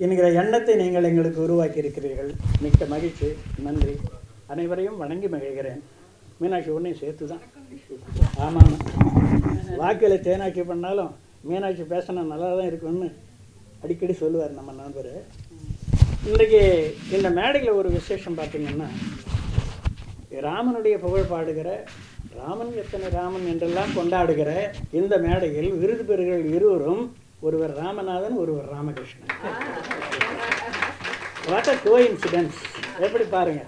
[SPEAKER 5] என்கிற எண்ணத்தை நீங்கள் எங்களுக்கு உருவாக்கி இருக்கிறீர்கள். மிக்க மகிழ்ச்சி, நன்றி. அனைவரையும் வணங்கி மகிழ்கிறேன். மீனாட்சி ஒன்றையும் சேர்த்து தான். ஆமாம், வாக்கில் தேனாட்சி பண்ணாலும் மீனாட்சி பேசினா நல்லா தான் இருக்குன்னு அடிக்கடி சொல்லுவார் நம்ம நண்பர். இன்றைக்கு இந்த மேடையில் ஒரு விசேஷம் பார்த்திங்கன்னா, ராமனுடைய புகழ் பாடுகிற, ராமன் எத்தனை ராமன் என்றெல்லாம் கொண்டாடுகிற இந்த மேடையில் விருது பெறுகிற இருவரும், ஒருவர் ராமநாதன், ஒருவர் ராமகிருஷ்ணன். What a coincidence! எப்படி பாருங்க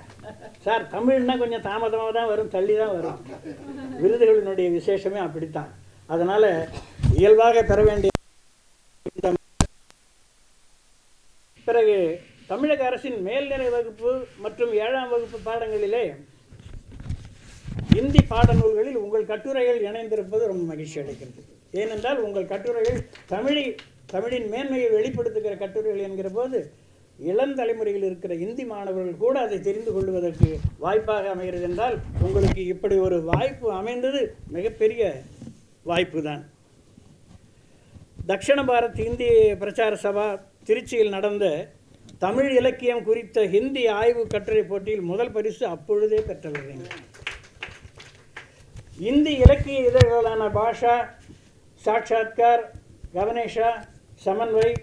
[SPEAKER 5] சார், தமிழ்னா கொஞ்சம் தாமதமாக தான் வரும், தள்ளி தான் வரும். விருதுகளினுடைய விசேஷமே அப்படித்தான். அதனால் இயல்பாக பெற வேண்டிய பிறகு தமிழக அரசின் மேல்நிலை வகுப்பு மற்றும் 7ஆம் வகுப்பு பாடங்களிலே இந்தி பாடநூல்களில் உங்கள் கட்டுரைகள் இணைந்திருப்பது ரொம்ப மகிழ்ச்சி அளிக்கிறது. ஏனென்றால் உங்கள் கட்டுரைகள் தமிழின் மேன்மையை வெளிப்படுத்துகிற கட்டுரைகள் என்கிற போது இளந்தலைமுறையில் இருக்கிற இந்தி மாணவர்கள் கூட அதை தெரிந்து கொள்வதற்கு வாய்ப்பாக அமைகிறது. என்றால் உங்களுக்கு இப்படி ஒரு வாய்ப்பு அமைந்தது மிகப்பெரிய வாய்ப்பு தான். தக்ஷண பாரத் இந்தி பிரச்சார சபா திருச்சியில் நடந்த தமிழ் இலக்கியம் குறித்த ஹிந்தி ஆய்வு கட்டுரை போட்டியில் முதல் பரிசு அப்பொழுதே பெற்றவர்கள். இந்தி இலக்கிய இதழ்களான பாஷா, சாட்சாத்கார், கவனேஷா, சமன்வய்,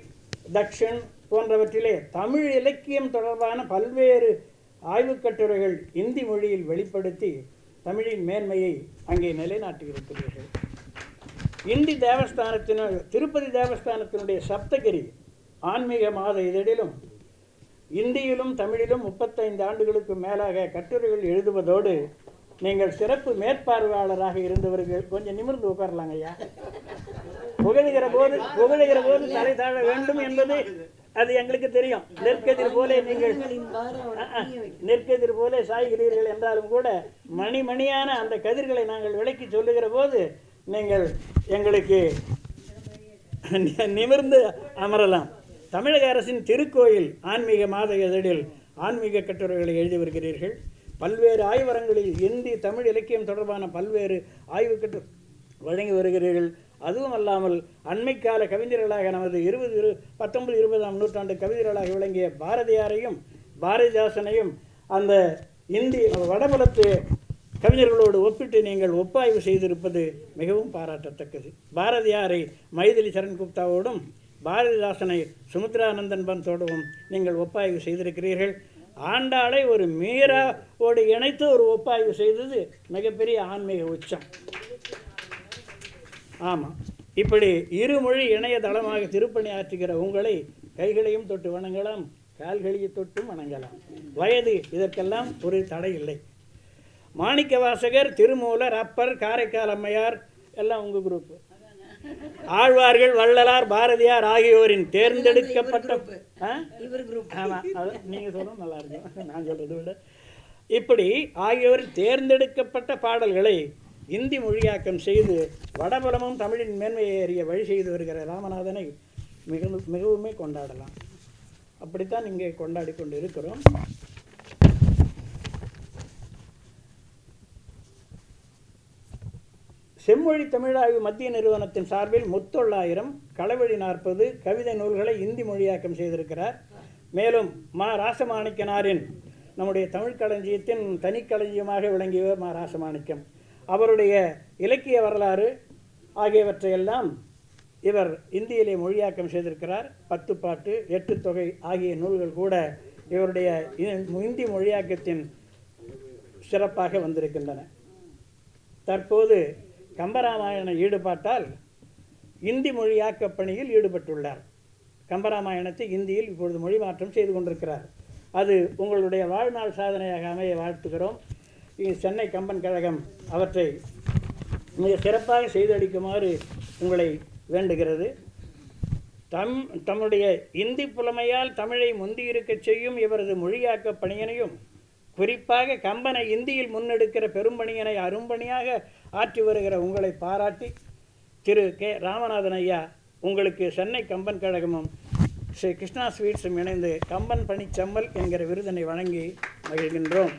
[SPEAKER 5] தக்ஷன் போன்றவற்றிலே தமிழ் இலக்கியம் தொடர்பான பல்வேறு ஆய்வுக் கட்டுரைகள் இந்தி மொழியில் வெளிப்படுத்தி தமிழின் மேன்மையை அங்கே நிலைநாட்டியிருக்கிறீர்கள். இந்தி திருப்பதி தேவஸ்தானத்தினுடைய சப்தகிரி ஆன்மீக மாத இதழிலும் இந்தியிலும் தமிழிலும் 35 ஆண்டுகளுக்கு மேலாக கட்டுரைகள் எழுதுவதோடு நீங்கள் சிறப்பு மேற்பார்வையாளராக இருந்தவர்கள். கொஞ்சம் நிமிர்ந்து உட்காரலாங்க ஐயா. புகழுகிற போது தலை தாழ வேண்டும் என்பது அது எங்களுக்கு தெரியும். நெற்கதிர் போல நீங்கள் நெற்கதிர் போல சாய்கிறீர்கள் என்றாலும் கூட மணியான அந்த கதிர்களை நாங்கள் விளக்கி சொல்லுகிற போது நீங்கள் எங்களுக்கு நிமிர்ந்து அமரலாம். தமிழக அரசின் திருக்கோயில் ஆன்மீக மாத இதழில் ஆன்மீக கட்டுரைகளை எழுதி வருகிறீர்கள். பல்வேறு ஆய்வரங்களில் இந்தி தமிழ் இலக்கியம் தொடர்பான பல்வேறு ஆய்வு கட்டுரை வழங்கி வருகிறீர்கள். அதுவும் அல்லாமல் அண்மைக்கால கவிஞர்களாக நமது 19-20ஆம் நூற்றாண்டு கவிஞர்களாக விளங்கிய பாரதியாரையும் பாரதிதாசனையும் அந்த இந்தி வடபுலத்து கவிஞர்களோடு ஒப்பிட்டு நீங்கள் ஒப்பாய்வு செய்திருப்பது மிகவும் பாராட்டத்தக்கது. பாரதியாரை மைதிலி சரண்குப்தாவோடும் பாரதிதாசனை சுமித்ரானந்தன் பந்தோடவும் நீங்கள் ஒப்பாய்வு செய்திருக்கிறீர்கள். ஆண்டாளை ஒரு மீராவோடு இணைத்து ஒரு ஒப்பாய்வு செய்தது மிகப்பெரிய ஆன்மீக உச்சம். ஆமாம், இப்படி இருமொழி இணையதளமாக திருப்பணி ஆற்றுகிற உங்களை கைகளையும் தொட்டு வணங்கலாம், கால்களையும் தொட்டும் வணங்கலாம். வயது இதற்கெல்லாம் ஒரு தடை இல்லை. மாணிக்க வாசகர், திருமூலர், அப்பர், காரைக்கால் அம்மையார் எல்லாம் உங்கள் குரூப்பு. ஆழ்வார்கள், வள்ளலார், பாரதியார் ஆகியோரின் தேர்ந்தெடுக்கப்பட்ட ஆமாம், நீங்கள் சொல்லணும் நல்லா இருக்கும், நான் சொல்கிறத விட. இப்படி ஆகியோரின் தேர்ந்தெடுக்கப்பட்ட பாடல்களை இந்தி மொழியாக்கம் செய்து வடபுலமும் தமிழின் மேன்மையை அறிய வழி செய்து வருகிற ராமநாதனை மிகவுமே கொண்டாடலாம். அப்படித்தான் இங்கே கொண்டாடி கொண்டு இருக்கிறோம். செம்மொழி தமிழாய்வு மத்திய நிறுவனத்தின் சார்பில் முத்தொள்ளாயிரம், களவழி 40 கவிதை நூல்களை இந்தி மொழியாக்கம் செய்திருக்கிறார். மேலும் ராசமாணிக்கனாரின் நம்முடைய தமிழ் களஞ்சியத்தின் தனிக்களஞ்சியமாக விளங்கிய ராசமாணிக்கம் அவருடைய இலக்கிய வரலாறு ஆகியவற்றையெல்லாம் இவர் இந்தியிலே மொழியாக்கம் செய்திருக்கிறார். 10 பாட்டு, 8 தொகை ஆகிய நூல்கள் கூட இவருடைய இந்தி மொழியாக்கத்தின் சிறப்பாக வந்திருக்கின்றன. தற்போது கம்பராமாயண ஈடுபாட்டால் இந்தி மொழியாக்கப் பணியில் ஈடுபட்டுள்ளார். கம்பராமாயணத்தை இந்தியில் இப்பொழுது மொழி மாற்றம் செய்து கொண்டிருக்கிறார். அது உங்களுடைய வாழ்நாள் சாதனையாக அமைய வாழ்த்துகிறோம். சென்னை கம்பன் கழகம் அவற்றை மிக சிறப்பாக செய்தளிக்குமாறு உங்களை வேண்டுகிறது. தம்முடைய இந்தி புலமையால் தமிழை முந்தியிருக்கச் செய்யும் இவரது மொழியாக்க பணியினையும் குறிப்பாக கம்பனை இந்தியில் முன்னெடுக்கிற பெரும்பணியினை அரும்பணியாக ஆற்றி வருகிற உங்களை பாராட்டி திரு கே ராமநாதன் ஐயா உங்களுக்கு சென்னை கம்பன் கழகமும் ஸ்ரீ கிருஷ்ணா ஸ்வீட்ஸும் இணைந்து கம்பன் பணிச்செம்மல் என்கிற விருதினை வழங்கி மகிழ்கின்றோம்.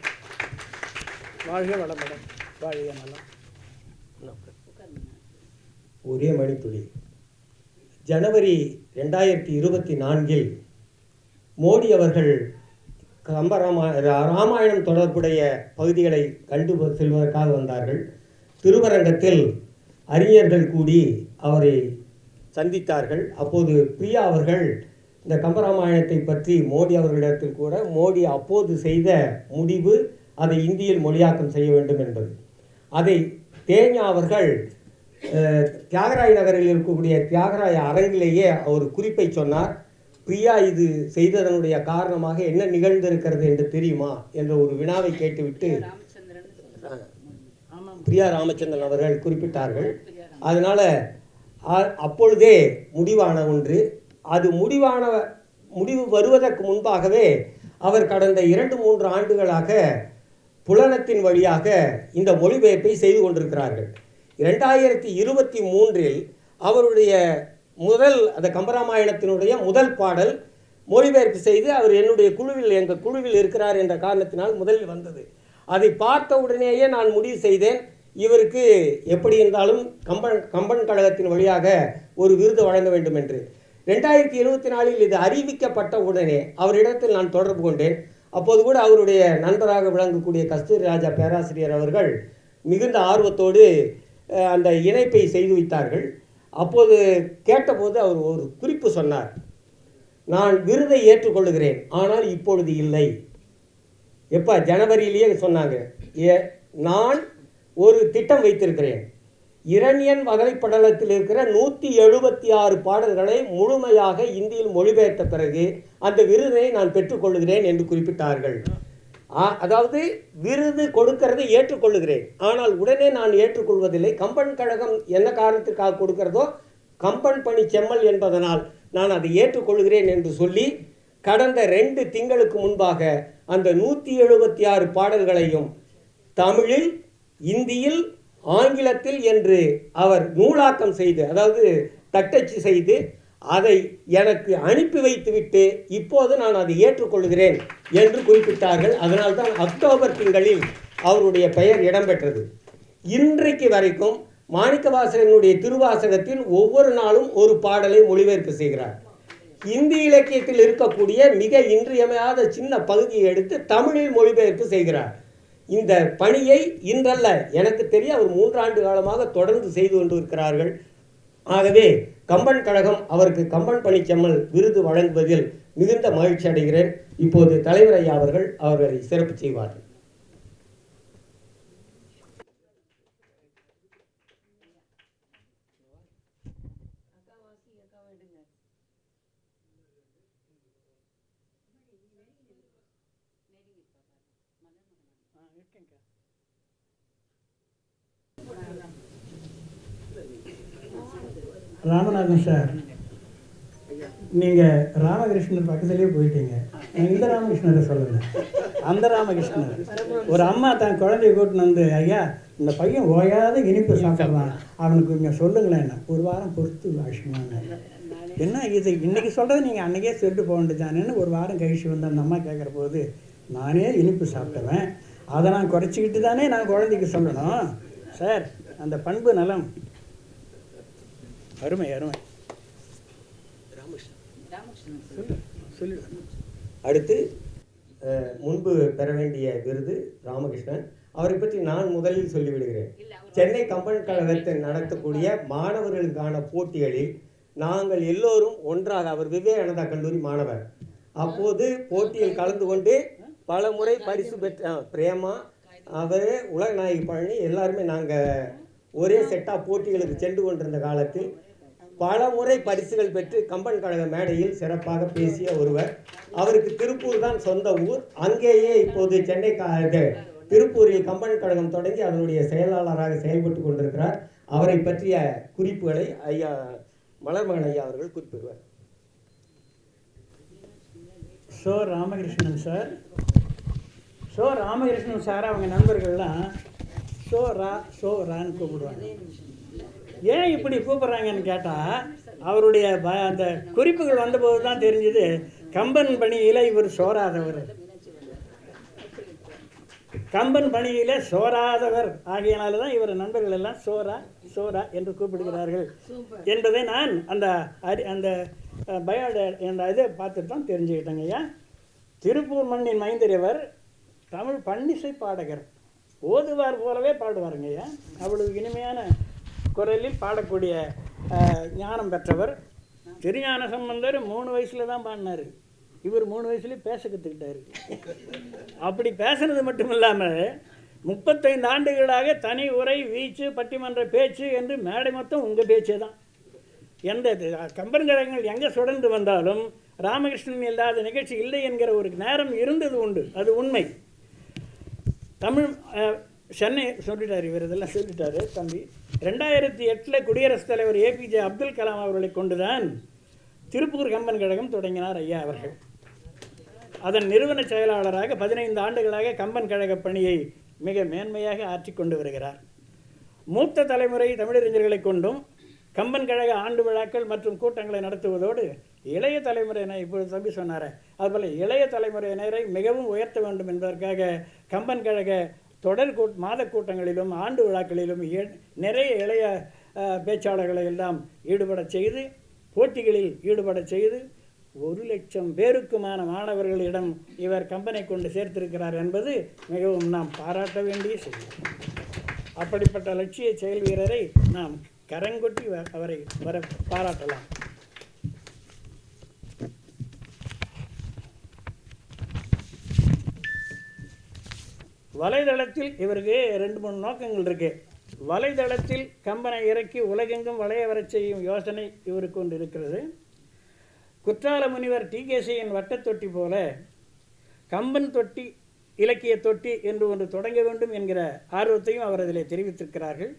[SPEAKER 5] வாழ்க வளமுடன், வாழ்க நலம்.
[SPEAKER 2] ஒரே மணித்துளி. ஜனவரி 2024 மோடி அவர்கள் ராமாயணம் தொடர்புடைய பகுதிகளை கண்டு செல்வதற்காக வந்தார்கள். திருவரங்கத்தில் அறிஞர்கள் கூடி அவரை சந்தித்தார்கள். அப்போது பிரியா அவர்கள் இந்த கம்பராமாயணத்தை பற்றி மோடி அவர்களிடத்தில் கூட மோடி அப்போது செய்த முடிவு அதை இந்தியில் மொழியாக்கம் செய்ய வேண்டும் என்பது. அதை தேஞா அவர்கள் தியாகராய நகரில் இருக்கக்கூடிய தியாகராய அரங்கிலேயே ஒரு குறிப்பை சொன்னார். பிரியா இது செய்ததனுடைய காரணமாக என்ன நிகழ்ந்திருக்கிறது என்று தெரியுமா என்ற ஒரு வினாவை கேட்டுவிட்டு பிரியா ராமச்சந்திரன் அவர்கள் குறிப்பிட்டார்கள். அதனால் அப்பொழுதே முடிவான ஒன்று. அது முடிவு வருவதற்கு முன்பாகவே அவர் கடந்த 2-3 ஆண்டுகளாக புலனத்தின் வழியாக இந்த மொழிபெயர்ப்பை செய்து கொண்டிருக்கிறார்கள். 2023 அவருடைய அந்த கம்பராமாயணத்தினுடைய முதல் பாடல் மொழிபெயர்ப்பு செய்து அவர் எங்கள் குழுவில் இருக்கிறார் என்ற காரணத்தினால் முதலில் வந்தது. அதை பார்த்த உடனேயே நான் முடிவு செய்தேன், இவருக்கு எப்படி இருந்தாலும் கம்பன் கழகத்தின் வழியாக ஒரு விருது வழங்க வேண்டும் என்று. 2024 இது அறிவிக்கப்பட்ட உடனே அவரிடத்தில் நான் தொடர்பு கொண்டேன். அப்போது கூட அவருடைய நண்பராக விளங்கக்கூடிய கஸ்தூரி ராஜா பேராசிரியர் அவர்கள் மிகுந்த ஆர்வத்தோடு அந்த இணைப்பை செய்து வைத்தார்கள். அப்போது கேட்டபோது அவர் ஒரு குறிப்பு சொன்னார். நான் விருதை ஏற்றுக்கொள்ளுகிறேன், ஆனால் இப்பொழுது இல்லை. எப்போ ஜனவரியிலேயே சொன்னாங்க. நான் ஒரு திட்டம் வைத்திருக்கிறேன். இரணியன் வகைப்படலத்தில் இருக்கிற 176 பாடல்களை முழுமையாக இந்தியில் மொழிபெயர்த்த பிறகு அந்த விருதை நான் பெற்றுக்கொள்கிறேன் என்று குறிப்பிட்டார்கள். அதாவது விருது கொடுக்கிறதை ஏற்றுக்கொள்ளுகிறேன், ஆனால் உடனே நான் ஏற்றுக்கொள்வதில்லை. கம்பன் கழகம் என்ன காரணத்திற்காக கொடுக்கிறதோ கம்பன் பணி செம்மல் என்பதனால் நான் அதை ஏற்றுக்கொள்கிறேன் என்று சொல்லி கடந்த 2 திங்களுக்கு முன்பாக அந்த 176 பாடல்களையும் தமிழில், இந்தியில், ஆங்கிலத்தில் என்று அவர் நூலாக்கம் செய்து, அதாவது தட்டச்சு செய்து அதை எனக்கு அனுப்பி வைத்துவிட்டு இப்போது நான் அதை ஏற்றுக்கொள்கிறேன் என்று குறிப்பிட்டார்கள். அதனால்தான் அக்டோபர் திங்களில் அவருடைய பெயர் இடம்பெற்றது. இன்றைக்கு வரைக்கும் மாணிக்கவாசகனுடைய திருவாசகத்தில் ஒவ்வொரு நாளும் ஒரு பாடலை மொழிபெயர்ப்பு செய்கிறார். இந்தி இலக்கியத்தில் இருக்கக்கூடிய மிக இன்றியமையாத சின்ன பகுதியை எடுத்து தமிழில் மொழிபெயர்ப்பு செய்கிறார். இந்த பணியை இன்றல்ல, எனக்கு தெரிய அவர் 3 ஆண்டு காலமாக தொடர்ந்து செய்து கொண்டு இருக்கிறார்கள். ஆகவே கம்பன் கழகம் அவருக்கு கம்பன் பணிச்செம்மல் விருது வழங்குவதில் மிகுந்த மகிழ்ச்சி அடைகிறேன். இப்போது தலைவர் ஐயா அவர்கள் அவர்களை சிறப்பு செய்வார்கள்.
[SPEAKER 5] ராமநாதன் சார், நீங்கள் ராமகிருஷ்ணர் பக்கத்துலேயே போயிட்டீங்க. இந்த ராமகிருஷ்ணரை சொல்லலை, அந்த ராமகிருஷ்ணர். ஒரு அம்மா தன் குழந்தைய கூட்டின்னு வந்து, ஐயா இந்த பையன் ஓயாத இனிப்பு சாப்பிட்றான், அவனுக்கு இங்கே சொல்லுங்களேன். ஒரு வாரம் பொறுத்து ஆஷிமாங்க. என்ன இது இன்றைக்கி சொல்கிறது நீங்கள் அன்றைக்கே சொல்லிட்டு போக வேண்டியதானேன்னு ஒரு வாரம் கழிச்சு வந்து அந்த அம்மா கேட்குற போது, நானே இனிப்பு சாப்பிட்டவன், அதை நான் குறைச்சிக்கிட்டு தானே நான் குழந்தைக்கு சொல்லணும். சார் அந்த பண்பு நலம் அருமை அருமை.
[SPEAKER 2] அடுத்து முன்பு பெற வேண்டிய விருது ராமகிருஷ்ணன். அவரை பற்றி நான் முதலில் சொல்லிவிடுகிறேன். சென்னை கம்பன் கழகத்தை நடத்தக்கூடிய மாணவர்களுக்கான போட்டிகளில் நாங்கள் எல்லோரும் ஒன்றாக, அவர் விவேகானந்தா கல்லூரி மாணவர், அப்போது போட்டியில் கலந்து கொண்டு பல முறை பரிசு பெற்ற பிரேமா, அவர், உலகநாயகி பழனி, எல்லாருமே நாங்கள் ஒரே செட்டாக போட்டிகளுக்கு சென்று கொண்டிருந்த காலத்தில் பல முறை பரிசுகள் பெற்று கம்பன் கழக மேடையில் சிறப்பாக பேசிய ஒருவர். அவருக்கு திருப்பூர் தான் சொந்த ஊர். அங்கேயே இப்போது சென்னை திருப்பூரில் கம்பன் கழகம் தொடங்கி அதனுடைய செயலாளராக செயல்பட்டு கொண்டிருக்கிறார். அவரை பற்றிய குறிப்புகளை ஐயா மலர்மகன் ஐயா அவர்கள் குறிப்பிடுவார்.
[SPEAKER 5] ராமகிருஷ்ணன் சார். ராமகிருஷ்ணன் சார் அவங்க நண்பர்கள்லாம் ரான்னு கூப்பிடுவாங்க. ஏன் இப்படி கூப்பிட்றாங்கன்னு கேட்டால் அவருடைய அந்த குறிப்புகள் வந்தபோது தான் தெரிஞ்சுது கம்பன் பணியில் இவர் சோறாதவர், கம்பன் பணியிலே சோறாதவர் ஆகியனால தான் இவர் நண்பர்கள் எல்லாம் சோரா என்று கூப்பிடுகிறார்கள் என்பதை நான் அந்த அந்த அந்த இதை பார்த்துட்டு தான் தெரிஞ்சுக்கிட்டேங்க. ஐயா, திருப்பூர் மண்ணின் மைந்தறிவர், தமிழ் பன்னிசை பாடகர், ஓதுவார் போலவே பாடுவாருங்க. ஐயா, அவ்வளவு இனிமையான குரலில் பாடக்கூடிய ஞானம் பெற்றவர். திருஞான சம்பந்தர் 3 வயசில் தான் பாடினார். இவர் 3 வயசுலேயே பேச கற்றுக்கிட்டார். அப்படி பேசுனது மட்டும் இல்லாமல் 35 ஆண்டுகளாக தனி உரை, வீச்சு, பட்டிமன்ற பேச்சு என்று மேடை மொத்தம் உங்கள் பேச்சே தான். எந்த கம்பன் கழகங்கள் எங்கே சுடர்ந்து வந்தாலும் ராமகிருஷ்ணன் இல்லாத நிகழ்ச்சி இல்லை என்கிற ஒரு நேரம் இருந்தது உண்டு. அது உண்மை. தமிழ் சென்னை சொல்லிட்டார், இவர் இதெல்லாம் சொல்லிட்டார் தம்பி. 2008 குடியரசுத் தலைவர் APJ அப்துல் கலாம் அவர்களை கொண்டுதான் திருப்பூர் கம்பன் கழகம் தொடங்கினார் ஐயா அவர்கள். அதன் நிறுவன செயலாளராக 15 ஆண்டுகளாக கம்பன் கழக பணியை மிக மேன்மையாக ஆற்றி கொண்டு வருகிறார். மூத்த தலைமுறை தமிழறிஞர்களை கொண்டும் கம்பன் கழக ஆண்டு விழாக்கள் மற்றும் கூட்டங்களை நடத்துவதோடு இளைய தலைமுறையினர், இப்பொழுது தம்பி சொன்னார், அதுபோல் இளைய தலைமுறையினரை மிகவும் உயர்த்த வேண்டும் என்பதற்காக கம்பன் கழக தொடர் மாத கூட்டங்களிலும் ஆண்டு விழாக்களிலும் நிறைய இளைய பேச்சாளர்களை எல்லாம் ஈடுபட செய்து, போட்டிகளில் ஈடுபட செய்து 1,00,000 பேருக்குமான மாணவர்களிடம் இவர் கம்பனை கொண்டு சேர்த்திருக்கிறார் என்பது மிகவும் நாம் பாராட்ட வேண்டிய செய்தி. அப்படிப்பட்ட லட்சிய செயல் வீரரை நாம் கரங்கொட்டி அவரை பாராட்டலாம். வலைதளத்தில் இவருக்கு 2-3 நோக்கங்கள் இருக்கு. வலைதளத்தில் கம்பனை இறக்கி உலகெங்கும் வளைய வரச் செய்யும் யோசனை இவருக்கு கொண்டு இருக்கிறது. குற்றால முனிவர் TKCயின் வட்டத்தொட்டி போல கம்பன் தொட்டி, இலக்கிய தொட்டி என்று ஒன்று தொடங்க வேண்டும் என்கிற ஆர்வத்தையும் அவர் அதில் தெரிவித்திருக்கிறார்கள்.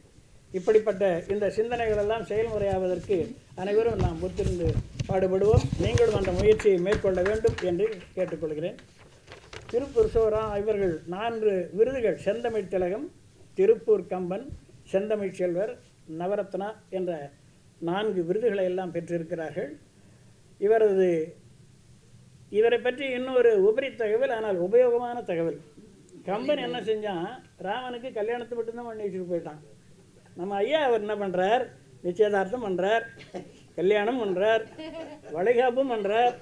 [SPEAKER 5] இப்படிப்பட்ட இந்த சிந்தனைகளெல்லாம் செயல்முறையாவதற்கு அனைவரும் நாம் ஒத்திருந்து பாடுபடுவோம். நீங்களும் அந்த முயற்சியை மேற்கொள்ள வேண்டும் என்று கேட்டுக்கொள்கிறேன். திருப்பூர் சோரா இவர்கள் 4 விருதுகள், செந்தமிழ் திலகம், திருப்பூர் கம்பன், செந்தமிழ் செல்வர், நவரத்னா என்ற 4 விருதுகளை எல்லாம் பெற்றிருக்கிறார்கள். இவரை பற்றி இன்னொரு உபரி தகவல், ஆனால் உபயோகமான தகவல். கம்பன் என்ன செஞ்சான், ராமனுக்கு கல்யாணத்தை மட்டும்தான் பண்ணி வச்சுட்டு போயிட்டான். நம்ம ஐயா அவர் என்ன பண்ணுறார், நிச்சயதார்த்தம் பண்ணுறார், கல்யாணம் பண்ணுறார், வளைகாப்பும் பண்ணுறார்,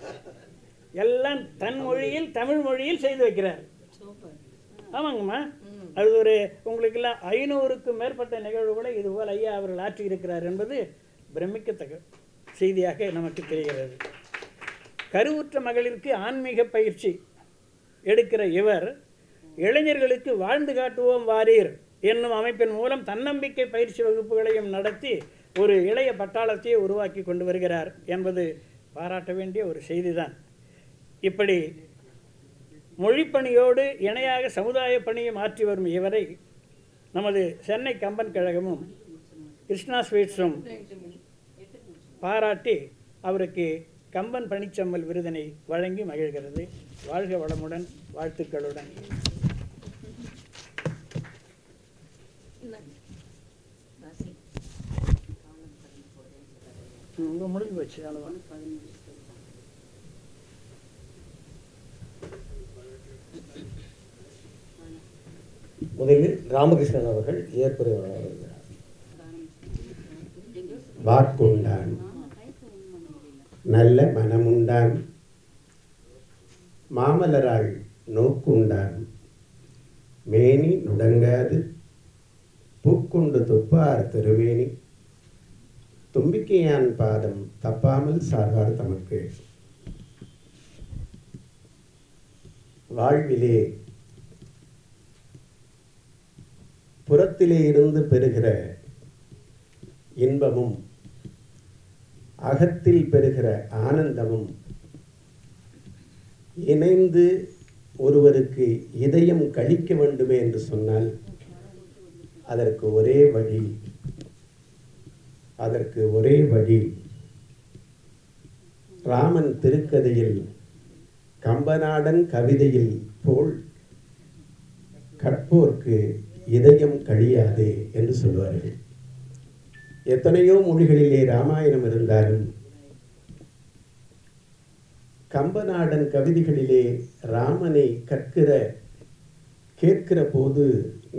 [SPEAKER 5] எல்லாம் தன் மொழியில், தமிழ் மொழியில் செய்து வைக்கிறார். ஆமாங்கம்மா, அது ஒரு உங்களுக்கெல்லாம் 500க்கும் மேற்பட்ட நிகழ்வுகளை இதுபோல் ஐயா அவர்கள் ஆற்றி இருக்கிறார் என்பது பிரமிக்கத்தக்க செய்தியாக நமக்கு தெரிகிறது. கருவுற்ற மகளிருக்கு ஆன்மீக பயிற்சி எடுக்கிற இவர் இளைஞர்களுக்கு வாழ்ந்து காட்டுவோம் வாரீர் என்னும் அமைப்பின் மூலம் தன்னம்பிக்கை பயிற்சி வகுப்புகளையும் நடத்தி ஒரு இளைய பட்டாளத்தையே உருவாக்கி கொண்டு வருகிறார் என்பது பாராட்ட வேண்டிய ஒரு செய்திதான். இப்படி மொழிப்பணியோடு இணையாக சமுதாய பணியை மாற்றி வரும் இவரை நமது சென்னை கம்பன் கழகமும் கிருஷ்ணா ஸ்வீட்ஸும் பாராட்டி அவருக்கு கம்பன் பணிச்செம்மல் விருதினை வழங்கி மகிழ்கிறது. வாழ்க வளமுடன், வாழ்த்துக்களுடன். முடிஞ்சு போச்சு.
[SPEAKER 2] முதலில் ராமகிருஷ்ணன் அவர்கள் ஏற்புரை வழங்குகிறார்.
[SPEAKER 6] வாக்குண்டான், நல்ல மனமுண்டான், மாமலராள் நோக்குண்டான், மேனி நுடங்காது பூக்குண்டு துப்பார் திருமேனி, தும்பிக்கையான் பாதம் தப்பாமல் சார்வார் தமக்கு. வாழ்விலே புறத்திலே இருந்து பெறுகிற இன்பமும் அகத்தில் பெறுகிற ஆனந்தமும் இணைந்து ஒருவருக்கு இதயம் கழிக்க வேண்டுமே என்று சொன்னால் அதற்கு ஒரே வழி ராமன் திருக்கதையில் கம்பநாடன் கவிதையில் போல் கற்போர்க்கு இதயம் கழியாதே என்று சொல்வார்கள். எத்தனையோ மொழிகளிலே ராமாயணம் இருந்தாலும் கம்பநாடன் கவிதைகளிலே ராமனை கேட்கிற போது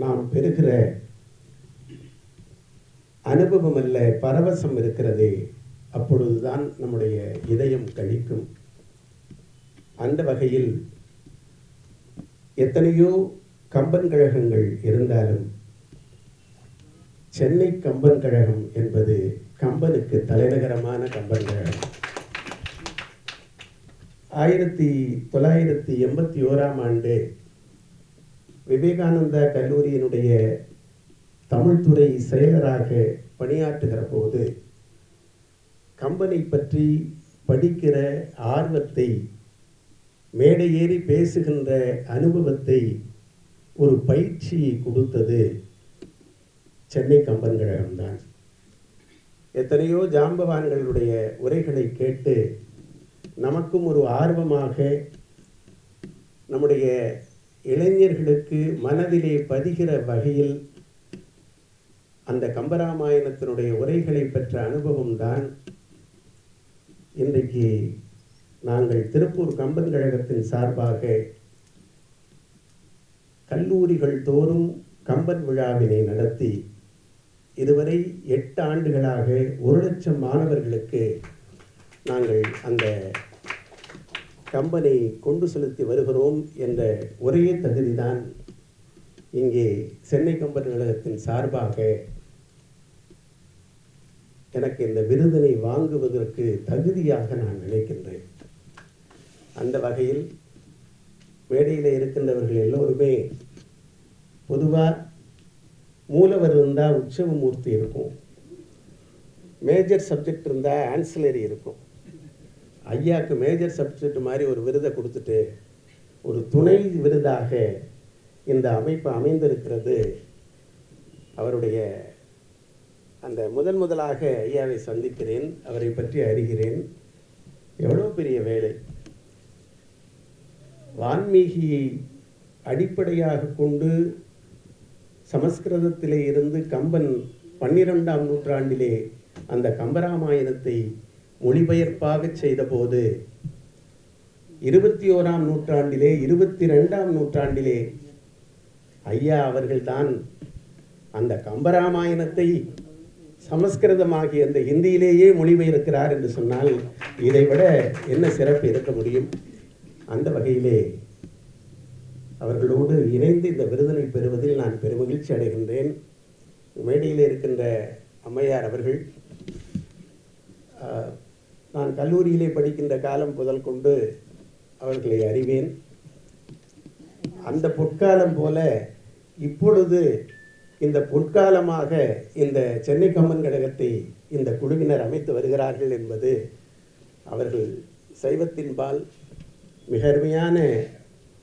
[SPEAKER 6] நாம் பெறுகிற அனுபவம் அல்ல, பரவசம் இருக்கிறதே, அப்பொழுதுதான் நம்முடைய இதயம் கழிக்கும். அந்த வகையில் எத்தனையோ கம்பன் கழகங்கள் இருந்தாலும் சென்னை கம்பன் கழகம் என்பது கம்பனுக்கு தலைநகரமான கம்பன் கழகம். 1981ஆம் ஆண்டு விவேகானந்தா கல்லூரியினுடைய தமிழ்துறை செயலராக பணியாற்றுகிற போது கம்பனை பற்றி படிக்கிற ஆர்வத்தை, மேடை ஏறி பேசுகின்ற அனுபவத்தை, ஒரு பயிற்சியை கொடுத்தது சென்னை கம்பன் கழகம்தான். எத்தனையோ ஜாம்பவான்களுடைய உரைகளை கேட்டு நமக்கும் ஒரு ஆர்வமாக நம்முடைய இளைஞர்களுக்கு மனதிலே பதிகிற வகையில் அந்த கம்பராமாயணத்தினுடைய உரைகளை பெற்ற அனுபவம்தான் இன்றைக்கு நாங்கள் திருப்பூர் கம்பன் கழகத்தின் சார்பாக கல்லூரிகள் தோறும் கம்பன் விழாவினை நடத்தி இதுவரை 8 ஆண்டுகளாக 1,00,000 மாணவர்களுக்கு நாங்கள் அந்த கம்பனை கொண்டு செலுத்தி வருகிறோம் என்ற ஒரே தகுதிதான் இங்கே சென்னை கம்பன் கழகத்தின் சார்பாக எனக்கு இந்த விருதினை வாங்குவதற்கு தகுதியாக நான் நினைக்கின்றேன். அந்த வகையில் மேடையில் இருக்கின்றவர்கள் எல்லோருமே பொதுவாக மூலவர் இருந்தால் உற்சவமூர்த்தி இருக்கும், மேஜர் சப்ஜெக்ட் இருந்தால் ஆன்சிலரி இருக்கும். ஐயாவுக்கு மேஜர் சப்ஜெக்ட் மாதிரி ஒரு விருதை கொடுத்துட்டு ஒரு துணை விருதாக இந்த அமைப்பு அமைந்திருக்கிறது. அவருடைய அந்த முதலாக ஐயாவை சந்திக்கிறேன், அவரை பற்றி அறிகிறேன். எவ்வளோ பெரிய வேலை! வான்மீகியை அடிப்படையாக கொண்டு சமஸ்கிருதத்திலே இருந்து கம்பன் 12ஆம் நூற்றாண்டிலே அந்த கம்பராமாயணத்தை மொழிபெயர்ப்பாக செய்தபோது 21ஆம் நூற்றாண்டிலே 22ஆம் நூற்றாண்டிலே ஐயா அவர்கள்தான் அந்த கம்பராமாயணத்தை சமஸ்கிருதமாகிய அந்த ஹிந்தியிலேயே மொழிபெயர்க்கிறார் என்று சொன்னால் இதைவிட என்ன சிறப்பு இருக்க முடியும்? அந்த வகையிலே அவர்களோடு இணைந்து இந்த விருதினை பெறுவதில் நான் பெருமகிழ்ச்சி அடைகின்றேன். மேடையில் இருக்கின்ற அம்மையார் அவர்கள், நான் கல்லூரியிலே படிக்கின்ற காலம் முதல் கொண்டு அவர்களை அறிவேன். அந்த பொற்காலம் போல இப்பொழுது இந்த பொற்காலமாக இந்த சென்னை கம்பன் கழகத்தை இந்த குழுவினர் அமைத்து வருகிறார்கள் என்பது அவர்கள் சைவத்தின்பால் மிக அருமையான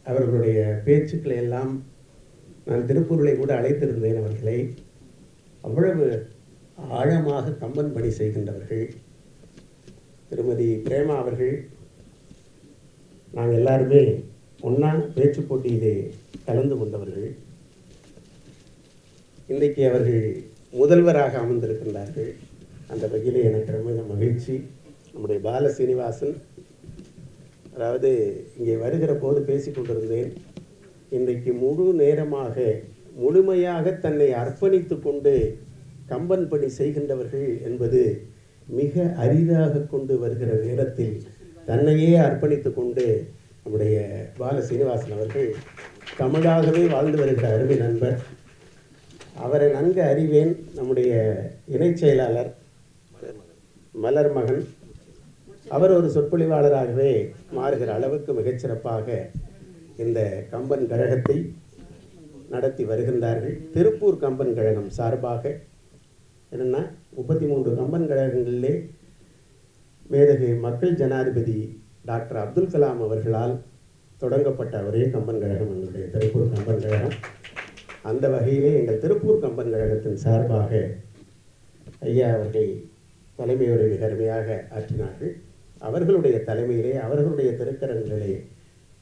[SPEAKER 6] அவர்களுடைய பேச்சுக்களை எல்லாம் நான் திருப்பூரிலே கூட அழைத்திருந்தேன். அவர்களை அவ்வளவு ஆழமாக கம்பன் பணி செய்கின்றவர்கள். திருமதி பிரேமா அவர்கள், நாங்கள் எல்லாருமே ஒன்றா பேச்சு போட்டியிலே கலந்து கொண்டவர்கள். இன்றைக்கு அவர்கள் முதல்வராக அமர்ந்திருக்கின்றார்கள். அந்த வகையிலே எனக்கு ரொம்ப மகிழ்ச்சி. நம்முடைய பால சீனிவாசன், அதாவது இங்கே வருகிற போது பேசி கொண்டிருந்தேன், இன்றைக்கு முழு நேரமாக முழுமையாக தன்னை அர்ப்பணித்து கொண்டு கம்பன் பணி செய்கின்றவர்கள் என்பது மிக அரிதாக கொண்டு வருகிற நேரத்தில் தன்னையே அர்ப்பணித்து கொண்டு நம்முடைய பால சீனிவாசன் அவர்கள் தமிழாகவே வாழ்ந்து வருகிற அருமை நண்பர். அவரை நன்கு அறிவேன். நம்முடைய இணைச் செயலாளர் மலர்மகன், அவர் ஒரு சொற்பொழிவாளராகவே மாறுகிற அளவுக்கு மிகச்சிறப்பாக இந்த கம்பன் கழகத்தை நடத்தி வருகின்றார்கள். திருப்பூர் கம்பன் கழகம் சார்பாக என்னென்னா 33 கம்பன் கழகங்களிலே மேதகு மக்கள் ஜனாதிபதி டாக்டர் அப்துல் கலாம் அவர்களால் தொடங்கப்பட்ட ஒரே கம்பன் கழகம் எங்களுடைய திருப்பூர் கம்பன் கழகம். அந்த வகையிலே எங்கள் திருப்பூர் கம்பன் கழகத்தின் சார்பாக ஐயா அவர்கள் தலைமையுரை மிக அருமையாக ஆற்றினார்கள். அவர்களுடைய தலைமையிலே அவர்களுடைய திருக்கரங்களிலே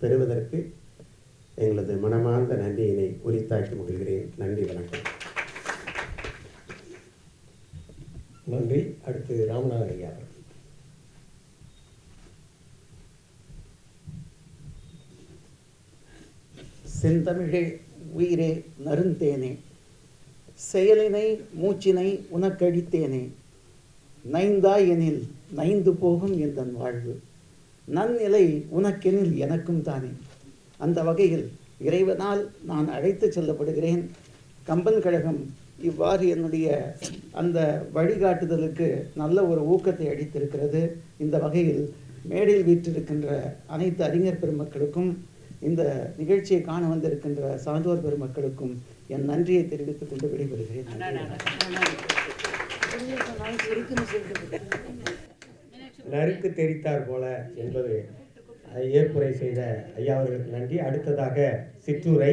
[SPEAKER 6] பெறுவதற்கு எங்களது மனமார்ந்த நன்றியினை உரித்தாக்கி மகிழ்கிறேன். நன்றி, வணக்கம்.
[SPEAKER 2] நன்றி. அடுத்து ராமநாதன் ஐயா.
[SPEAKER 7] செந்தமிழே உயிரே நருந்தேனே, செயலினை மூச்சினை உனக்கழித்தேனே, நைந்தாய் எனில் நைந்து போகும் எந்தன் வாழ்வு, நன்னிலை உனக்கெனில் எனக்கும் தானே. அந்த வகையில் இறைவனால் நான் அழைத்து செல்லப்படுகிறேன். கம்பன் கழகம் இவ்வாறு என்னுடைய அந்த வழிகாட்டுதலுக்கு நல்ல ஒரு ஊக்கத்தை அளித்திருக்கிறது. இந்த வகையில் மேடையில் வீற்றிருக்கின்ற அனைத்து அறிஞர் பெருமக்களுக்கும், இந்த நிகழ்ச்சியை காண வந்திருக்கின்ற சான்றோர் பெருமக்களுக்கும் என் நன்றியை தெரிவித்துக் கொண்டு விடைபெறுகிறேன்.
[SPEAKER 2] நறுக்கு தெரித்தார் போல என்பது ஏற்புரை செய்த ஐயா அவர்களுக்கு நன்றி. அடுத்ததாக சிற்றூரை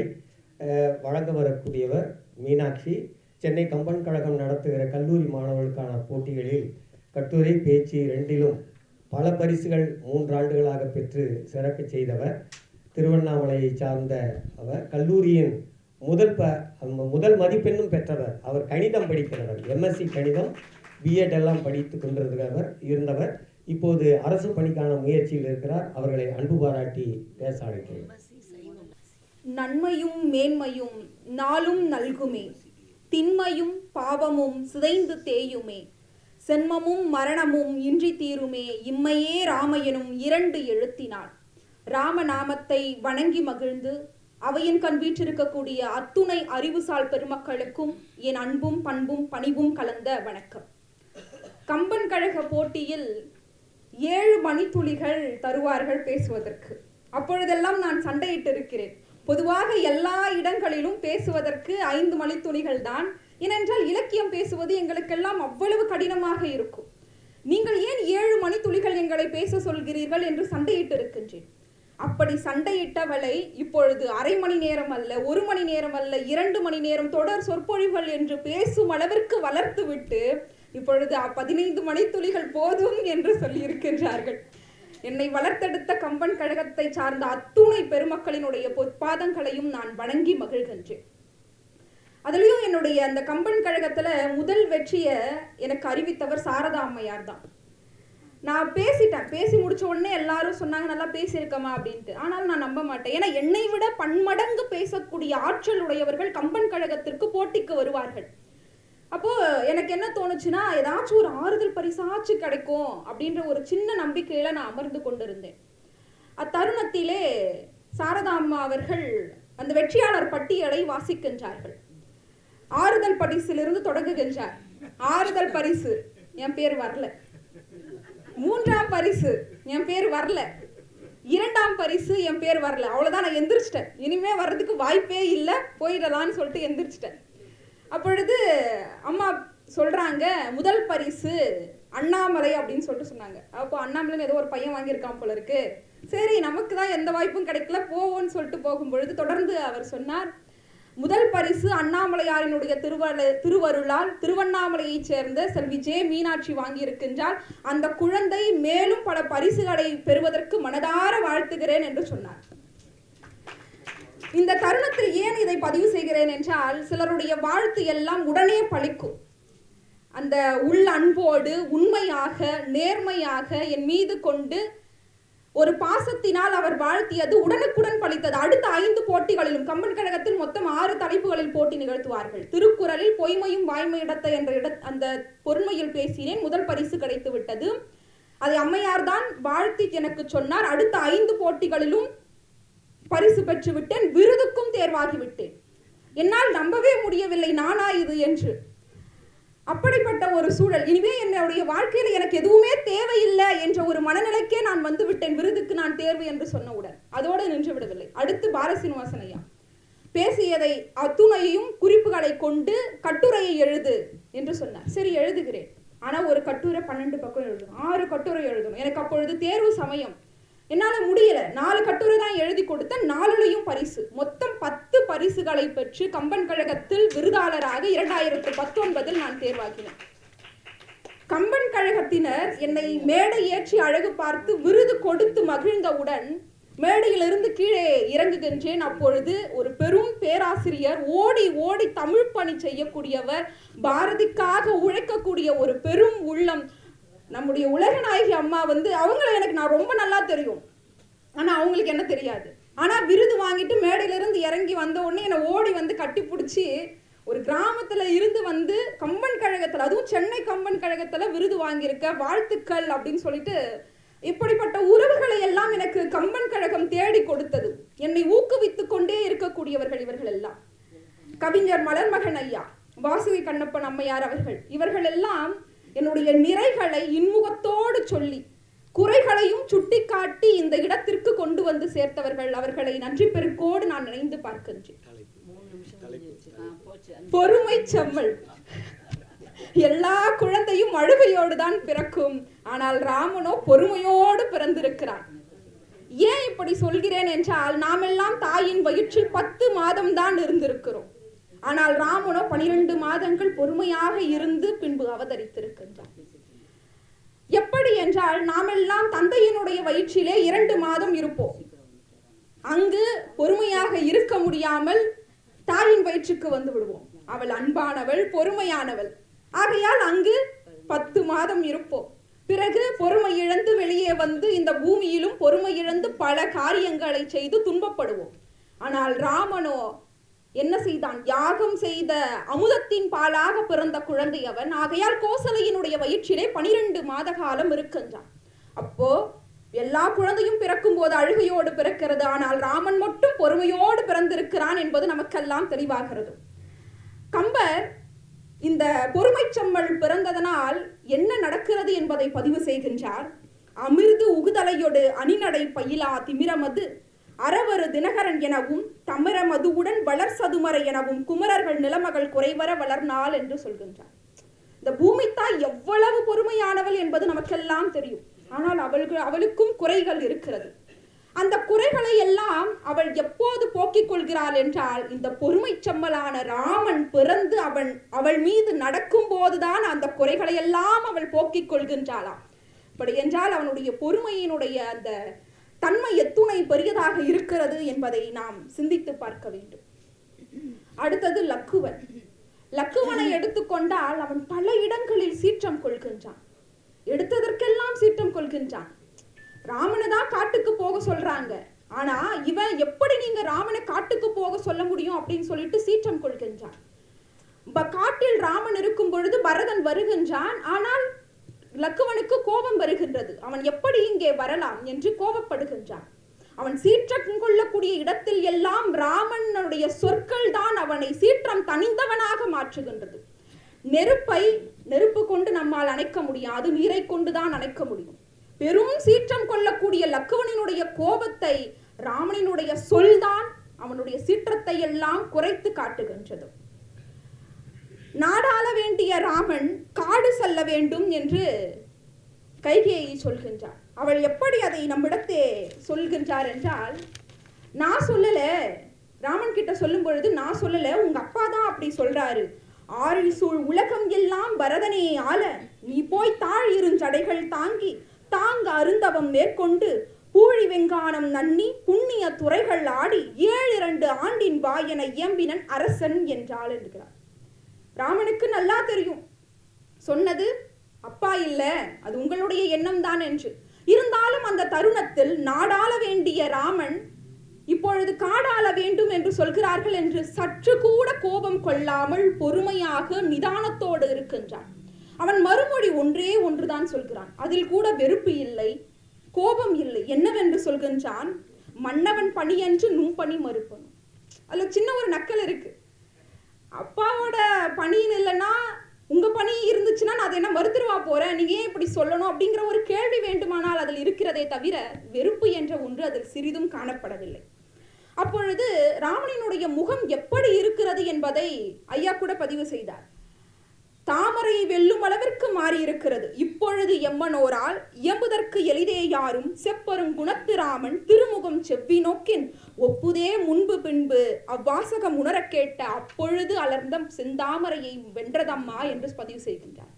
[SPEAKER 2] வழங்க வரக்கூடியவர் மீனாட்சி. சென்னை கம்பன் கழகம் நடத்துகிற கல்லூரி மாணவர்களுக்கான போட்டிகளில் கட்டுரை, பேச்சு இரண்டிலும் பல பரிசுகள் 3 ஆண்டுகளாக பெற்று சிறக்க செய்தவர். திருவண்ணாமலையை சார்ந்த அவர் கல்லூரியின் முதல் மதிப்பெண்ணும் பெற்றவர். அவர் கணிதம் படிக்கிறவர், எம்எஸ்சி கணிதம், பிஎட் எல்லாம் படித்து இருந்தவர். இப்போது அரசு பணிக்கான முயற்சியில் இருக்கிறார். அவர்களை அன்பு பாராட்டி பேச அழைக்கிறேன்.
[SPEAKER 8] நன்மையும் மேன்மையும் நாளும் நல்குமே, திண்மையும் பாவமும் சிதைந்து தேயுமே, சென்மமும் மரணமும் இன்றி தீருமே, இம்மையே ராமையனும் 2 எழுத்தினாள். ராமநாமத்தை வணங்கி மகிழ்ந்து அவையின் கண் வீற்றிருக்கக்கூடிய அத்துணை அறிவுசால் பெருமக்களுக்கும் என் அன்பும் பண்பும் பணிவும் கலந்த வணக்கம். கம்பன் கழக போட்டியில் 7 மணித்துளிகள் தருவார்கள் பேசுவதற்கு. அப்பொழுதெல்லாம் நான் சண்டையிட்டு இருக்கிறேன். பொதுவாக எல்லா இடங்களிலும் பேசுவதற்கு 5 மணித்துளிகள் தான். ஏனென்றால் இலக்கியம் பேசுவது எங்களுக்கெல்லாம் அவ்வளவு கடினமாக இருக்கும். நீங்கள் ஏன் 7 மணித்துளிகள் எங்களை பேச சொல்கிறீர்கள் என்று சண்டையிட்டு இருக்கின்றேன். அப்படி சண்டையிட்டவளை இப்பொழுது அரை மணி நேரம் அல்ல, 1 மணி நேரம் அல்ல, 2 மணி நேரம் தொடர் சொற்பொழிவுகள் என்று பேசும் அளவிற்கு வளர்த்து விட்டு இப்பொழுது 15 மணித்துளிகள் போதும் என்று சொல்லியிருக்கின்றார்கள். என்னை வளர்த்தெடுத்த கம்பன் கழகத்தை சார்ந்த அத்துணை பெருமக்களினுடைய பொற்பாதங்களையும் நான் வணங்கி மகிழ்கின்றேன். அதுலேயும் என்னுடைய அந்த கம்பன் கழகத்துல முதல் வெற்றியை எனக்கு அறிவித்தவர் சாரதா அம்மையார் தான். நான் பேசி முடிச்ச உடனே எல்லாரும் சொன்னாங்க நல்லா பேசியிருக்கமா அப்படின்ட்டு. ஆனால் நான் நம்ப மாட்டேன். ஏன்னா என்னை விட பன்மடங்கு பேசக்கூடிய ஆற்றல் உடையவர்கள் கம்பன் கழகத்திற்கு போட்டிக்கு வருவார்கள். அப்போ எனக்கு என்ன தோணுச்சுன்னா, ஏதாச்சும் ஒரு ஆறுதல் பரிசாச்சு கிடைக்கும் அப்படின்ற ஒரு சின்ன நம்பிக்கையில நான் அமர்ந்து கொண்டிருந்தேன். அத்தருணத்திலே சாரதா அம்மா அவர்கள் அந்த வெற்றியாளர் பட்டியலை வாசிக்கின்றார்கள். ஆறுதல் பரிசிலிருந்து தொடங்குகின்றார். ஆறுதல் பரிசு என் பேர் வரல, 3ஆம் பரிசு என் பேர் வரல, 2ஆம் பரிசு என் பேர் வரல. அவ்வளவுதான், நான் எந்திரிச்சிட்டேன். இனிமே வர்றதுக்கு வாய்ப்பே இல்லை, போயிடலான்னு சொல்லிட்டு எந்திரிச்சிட்டேன். அப்பொழுது அம்மா சொல்றாங்க, முதல் பரிசு அண்ணாமலை அப்படின்னு சொல்லிட்டு சொன்னாங்க. அப்போ அண்ணாமலைன்னு ஏதோ ஒரு பையன் வாங்கியிருக்கான் போல இருக்கு. சரி, நமக்கு தான் எந்த வாய்ப்பும் கிடைக்கல, போவோன்னு சொல்லிட்டு போகும்பொழுது தொடர்ந்து அவர் சொன்னார், முதல் பரிசு அண்ணாமலையாரினுடைய திருவருளால் திருவண்ணாமலையை சேர்ந்த செல்வி ஜே மீனாட்சி வாங்கியிருக்கின்றால் அந்த குழந்தை மேலும் பல பரிசுகளை பெறுவதற்கு மனதார வாழ்த்துகிறேன் என்று சொன்னார். இந்த தருணத்தில் ஏன் இதை பதிவு செய்கிறேன் என்றால், சிலருடைய வாழ்த்து எல்லாம் உடனே பலிக்கும். அந்த உள் அன்போடு உண்மையாக நேர்மையாக என் மீது கொண்டு ஒரு பாசத்தினால் அவர் வாழ்த்தியது உடனுக்குடன் பலித்தது. அடுத்த 5 போட்டிகளிலும் கம்பன் கழகத்தில் மொத்தம் 6 தலைப்புகளில் போட்டி நிகழ்த்துவார்கள். திருக்குறளில் பொய்மையும் வாய்மையிடத்த என்ற அந்த பொருண்மையில் பேசினேன். முதல் பரிசு கிடைத்து விட்டது. அதை அம்மையார் தான் வாழ்த்தி எனக்கு சொன்னார். அடுத்த 5 போட்டிகளிலும் பரிசு பெற்று விட்டேன். விருதுக்கும் தேர்வாகிவிட்டேன். என்னால் நம்பவே முடியவில்லை, நானா இது என்று. அப்படிப்பட்ட ஒரு சூழல். இனிமே என்னுடைய வாழ்க்கையில எனக்கு எதுவுமே தேவையில்லை என்ற ஒரு மனநிலைக்கே நான் வந்து விட்டேன். விருதுக்கு நான் தேர்வு என்று சொன்னவுடன் அதோடு நின்று விடவில்லை. அடுத்து பாலசீனிவாசன் ஐயா பேசியதை அத்துணையையும் குறிப்புகளை கொண்டு கட்டுரையை எழுது என்று சொன்னார். சரி, எழுதுகிறேன். ஆனா ஒரு கட்டுரை 12 பக்கம் எழுதணும், 6 கட்டுரை எழுதணும். எனக்கு அப்பொழுது தேர்வு சமயம், என்னால முடியல. 4 கட்டுரை தான் எழுதி கொடுத்த, 4லையும் பரிசு. மொத்தம் 10 பரிசுகளை பெற்று கம்பன் கழகத்தில் விருதாளராக 2019 நான் தேர்வாகினேன். கம்பன் கழகத்தினர் என்னை மேடை ஏற்றி அழகு பார்த்து விருது கொடுத்து மகிழ்ந்தவுடன் மேடையிலிருந்து கீழே இறங்குகின்றேன். அப்பொழுது ஒரு பெரும் பேராசிரியர், ஓடி ஓடி தமிழ் பணி செய்யக்கூடியவர், பாரதிக்காக உழைக்கக்கூடிய ஒரு பெரும் உள்ளம், நம்முடைய உலகநாயகி அம்மா அவங்கள எனக்கு நான் ரொம்ப நல்லா தெரியும், ஆனால் அவங்களுக்கு என்ன தெரியாது. ஆனால் விருது வாங்கிட்டு மேடையிலிருந்து இறங்கி வந்த உடனே என்னை ஓடி கட்டி பிடிச்சி, ஒரு கிராமத்தில் இருந்து கம்பன் கழகத்தில், அதுவும் சென்னை கம்பன் கழகத்தில் விருது வாங்கியிருக்க, வாழ்த்துக்கள் அப்படின்னு சொல்லிட்டு, இப்படிப்பட்ட உறவுகளை எல்லாம் எனக்கு கம்பன் கழகம் தேடி கொடுத்தது. என்னை ஊக்குவித்து கொண்டே இருக்கக்கூடியவர்கள் இவர்கள் எல்லாம். கவிஞர் மலர்மகன் ஐயா, வாசுகி கண்ணப்பன் அம்மையார் இவர்கள் எல்லாம் என்னுடைய நிறைகளை இன்முகத்தோடு சொல்லி குறைகளையும் சுட்டிக்காட்டி இந்த இடத்திற்கு கொண்டு வந்து சேர்த்தவர்கள். அவர்களை நன்றி பெருக்கோடு நான் நினைந்து பார்க்கின்றேன். பொறுமை செம்மல். எல்லா குழந்தையும் அழுகையோடு தான் பிறக்கும், ஆனால் ராமனோ பொறுமையோடு பிறந்திருக்கிறான். ஏன் இப்படி சொல்கிறேன் என்றால், நாமெல்லாம் தாயின் வயிற்றில் 10 மாதம் தான் இருந்திருக்கிறோம். ஆனால் ராமனோ 12 மாதங்கள் பொறுமையாக இருந்து பின்பு அவதரித்திருக்கின்றான். எப்படி என்றால், நாமெல்லாம் தந்தையினுடைய வயிற்றிலே 2 மாதம் இருப்போம். அங்கு பொறுமையாக இருக்க முடியாமல் தாயின் வயிற்றுக்கு வந்து விடுவோம். அவள் அன்பானவள், பொறுமையானவள். ஆகையால் அங்கு 10 மாதம் இருப்போம். பிறகு பொறுமை இழந்து வெளியே வந்து இந்த பூமியிலும் பொறுமை இழந்து பல காரியங்களை செய்து துன்பப்படுவோம். ஆனால் ராமனோ என்ன செய்தான்? யாகம் செய்த அமுதத்தின் பாலாக பிறந்த குழந்தை அவன். ஆகையால் கோசலையினுடைய வயிற்றிலே 12 மாத காலம் இருக்கின்றான். அப்போ எல்லா குழந்தையும் பிறக்கும் போது அழுகையோடு பிறக்கிறது, ஆனால் ராமன் மட்டும் பொறுமையோடு பிறந்திருக்கிறான் என்பது நமக்கெல்லாம் தெளிவாகிறது. கம்பர் இந்த பொறுமை செம்மல் பிறந்ததனால் என்ன நடக்கிறது என்பதை பதிவு செய்கின்றார். அமிர்து உகுதலையொடு அணிநடை பயிலா திமிரமது அறவரு தினகரன் எனவும் தமிரமதுவுடன் வளர் சதுமரை எனவும் குமரர்கள் நிலமகள் குறைவர வளர்நாள் என்று சொல்கின்றார். இந்த பூமித்தாய் எவ்வளவு பொறுமையானவள் என்பது நமக்கெல்லாம் தெரியும். ஆனால் அவளுக்கும் குறைகள் இருக்கிறது. அந்த குறைகளை எல்லாம் அவள் எப்போது போக்கிக் கொள்கிறாள் என்றால், இந்த பொறுமை செம்மலான ராமன் பிறந்து அவள் மீது நடக்கும் போதுதான் அந்த குறைகளை எல்லாம் அவள் போக்கிக் கொள்கின்றாளாம். அப்படி என்றால் அவனுடைய பொறுமையினுடைய அந்த தன்மை எத்துணை பெரியதாக இருக்கிறது என்பதை நாம் சிந்தித்து பார்க்க வேண்டும். அடுத்தது லக்குவன். லக்குவனை எடுத்துக்கொண்டால் அவன் பல இடங்களில் சீற்றம் கொள்கின்றான். எடுத்ததற்கெல்லாம் சீற்றம் கொள்கின்றான். ராமனை தான் காட்டுக்கு போக சொல்றாங்க, ஆனா இவன் எப்படி நீங்க ராமனை காட்டுக்கு போக சொல்ல முடியும் அப்படின்னு சொல்லிட்டு சீற்றம் கொள்கின்றான். காட்டில் ராமன் இருக்கும் பொழுது பரதன் வருகின்றான், ஆனால் லக்குவனுக்கு கோபம் வருகின்றது. அவன் எப்படி இங்கே வரலாம் என்று கோபப்படுகின்றான். அவன் சீற்றம் கொள்ளக்கூடிய இடத்தில் எல்லாம் ராமனுடைய சொற்கள் தான் அவனை சீற்றம் தணிந்தவனாக மாற்றுகின்றது. நெருப்பு கொண்டு நம்மால் அணைக்க முடியாது, நீரை கொண்டுதான் அணைக்க முடியும். பெரும் சீற்றம் கொள்ளக்கூடிய லக்குவனினுடைய கோபத்தை ராமனினுடைய சொல்தான் அவனுடைய சீற்றத்தை எல்லாம் குறைத்து காட்டுகின்றது. நாடாள வேண்டிய ராமன் காடு செல்ல வேண்டும் என்று கைகேயி சொல்கின்றார். அவள் எப்படி அதை நம்மிடத்தே சொல்கின்றார் என்றால், நான் சொல்லல, ராமன் கிட்ட சொல்லும் பொழுது நான் சொல்லல, உங்க அப்பா தான் அப்படி சொல்றாரு. ஆறில் சூழ் உலகம் எல்லாம் பரதனே ஆள, நீ போய் தாழ் இருஞ்சடைகள் தாங்கி தாங்க அருந்தவம் மேற்கொண்டு பூழி வெங்கானம் நன்னி புண்ணிய துறைகள் ஆடி 7 ஆண்டின் வாயென இயம்பினன் அரசன் என்றாள் என்கிறார். ராமனுக்கு நல்லா தெரியும், சொன்னது அப்பா இல்ல, அது உங்களுடைய எண்ணம் தான் என்று. இருந்தாலும் அந்த தருணத்தில் நாடாள வேண்டிய ராமன் இப்பொழுது காடாள வேண்டும் என்று சொல்கிறார்கள் என்று சற்று கூட கோபம் கொள்ளாமல் பொறுமையாக நிதானத்தோடு இருக்கின்றான். அவன் மறுமொழி ஒன்றுதான் சொல்கிறான். அதில் கூட வெறுப்பு இல்லை, கோபம் இல்லை. என்னவென்று சொல்கின்றான்? மன்னவன் பணி என்று நும் பணி மறுப்பனும். அதுல சின்ன ஒரு நக்கல் இருக்கு. அப்பாவோட பணின்னு இல்லைன்னா உங்க பணி இருந்துச்சுன்னா நான் அதை என்ன மறுத்துருவா போறேன், நீங்க ஏன் இப்படி சொல்லணும் அப்படிங்கிற ஒரு கேள்வி வேண்டுமானால் அதில் இருக்கிறதே தவிர வெறுப்பு என்ற ஒன்று அதில் சிறிதும் காணப்படவில்லை. அப்பொழுது ராமனினுடைய முகம் எப்படி இருக்கிறது என்பதை ஐயா கூட பதிவு செய்தார். தாமரை வெல்லும் அளவிற்கு மாறி இருக்கிறது. இப்பொழுது எம்மனோரால் இயம்புதற்கு எளிதே யாரும் செப்பரும் குணத்து ராமன் திருமுகம் செவ்வி நோக்கின் ஒப்புதே முன்பு பின்பு அவ்வாசகம் உணர கேட்ட அப்பொழுது அலர்ந்த செந்தாமரையை வென்றதம்மா என்று பதிவு செய்கின்றார்.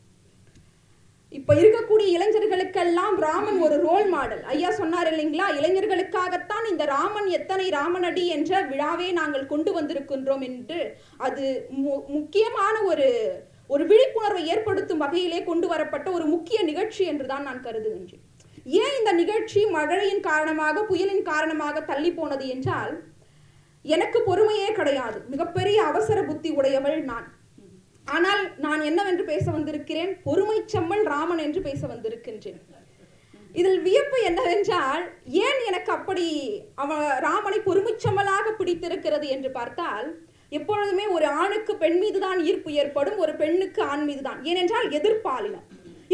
[SPEAKER 8] இப்ப இருக்கக்கூடிய இளைஞர்களுக்கெல்லாம் ராமன் ஒரு ரோல் மாடல். ஐயா சொன்னார் இல்லைங்களா, இளைஞர்களுக்காகத்தான் இந்த ராமன் எத்தனை ராமனடி என்ற விழாவே நாங்கள் கொண்டு வந்திருக்கின்றோம் என்று. அது முக்கியமான ஒரு விழிப்புணர்வை ஏற்படுத்தும் வகையிலே கொண்டு வரப்பட்ட ஒரு முக்கிய நிகழ்ச்சி என்றுதான் நான் கருதுகின்றேன். ஏன் இந்த நிகழ்ச்சி மழையின் காரணமாக, புயலின் காரணமாக தள்ளி போனது என்றால், எனக்கு பொறுமையே கிடையாது, மிகப்பெரிய அவசர புத்தி உடையவள் நான். ஆனால் நான் என்னவென்று பேச வந்திருக்கிறேன், பொறுமை செம்மல் ராமன் என்று பேச வந்திருக்கின்றேன். இதில் வியப்பு என்னவென்றால், ஏன் எனக்கு அப்படி ராமனை பொறுமைச்செம்மலாக பிடித்திருக்கிறது என்று பார்த்தால், எப்பொழுதுமே ஒரு ஆணுக்கு பெண் மீதுதான் ஈர்ப்பு ஏற்படும், ஒரு பெண்ணுக்கு ஆண் மீதுதான். ஏனென்றால் எதிர்பாலினம்.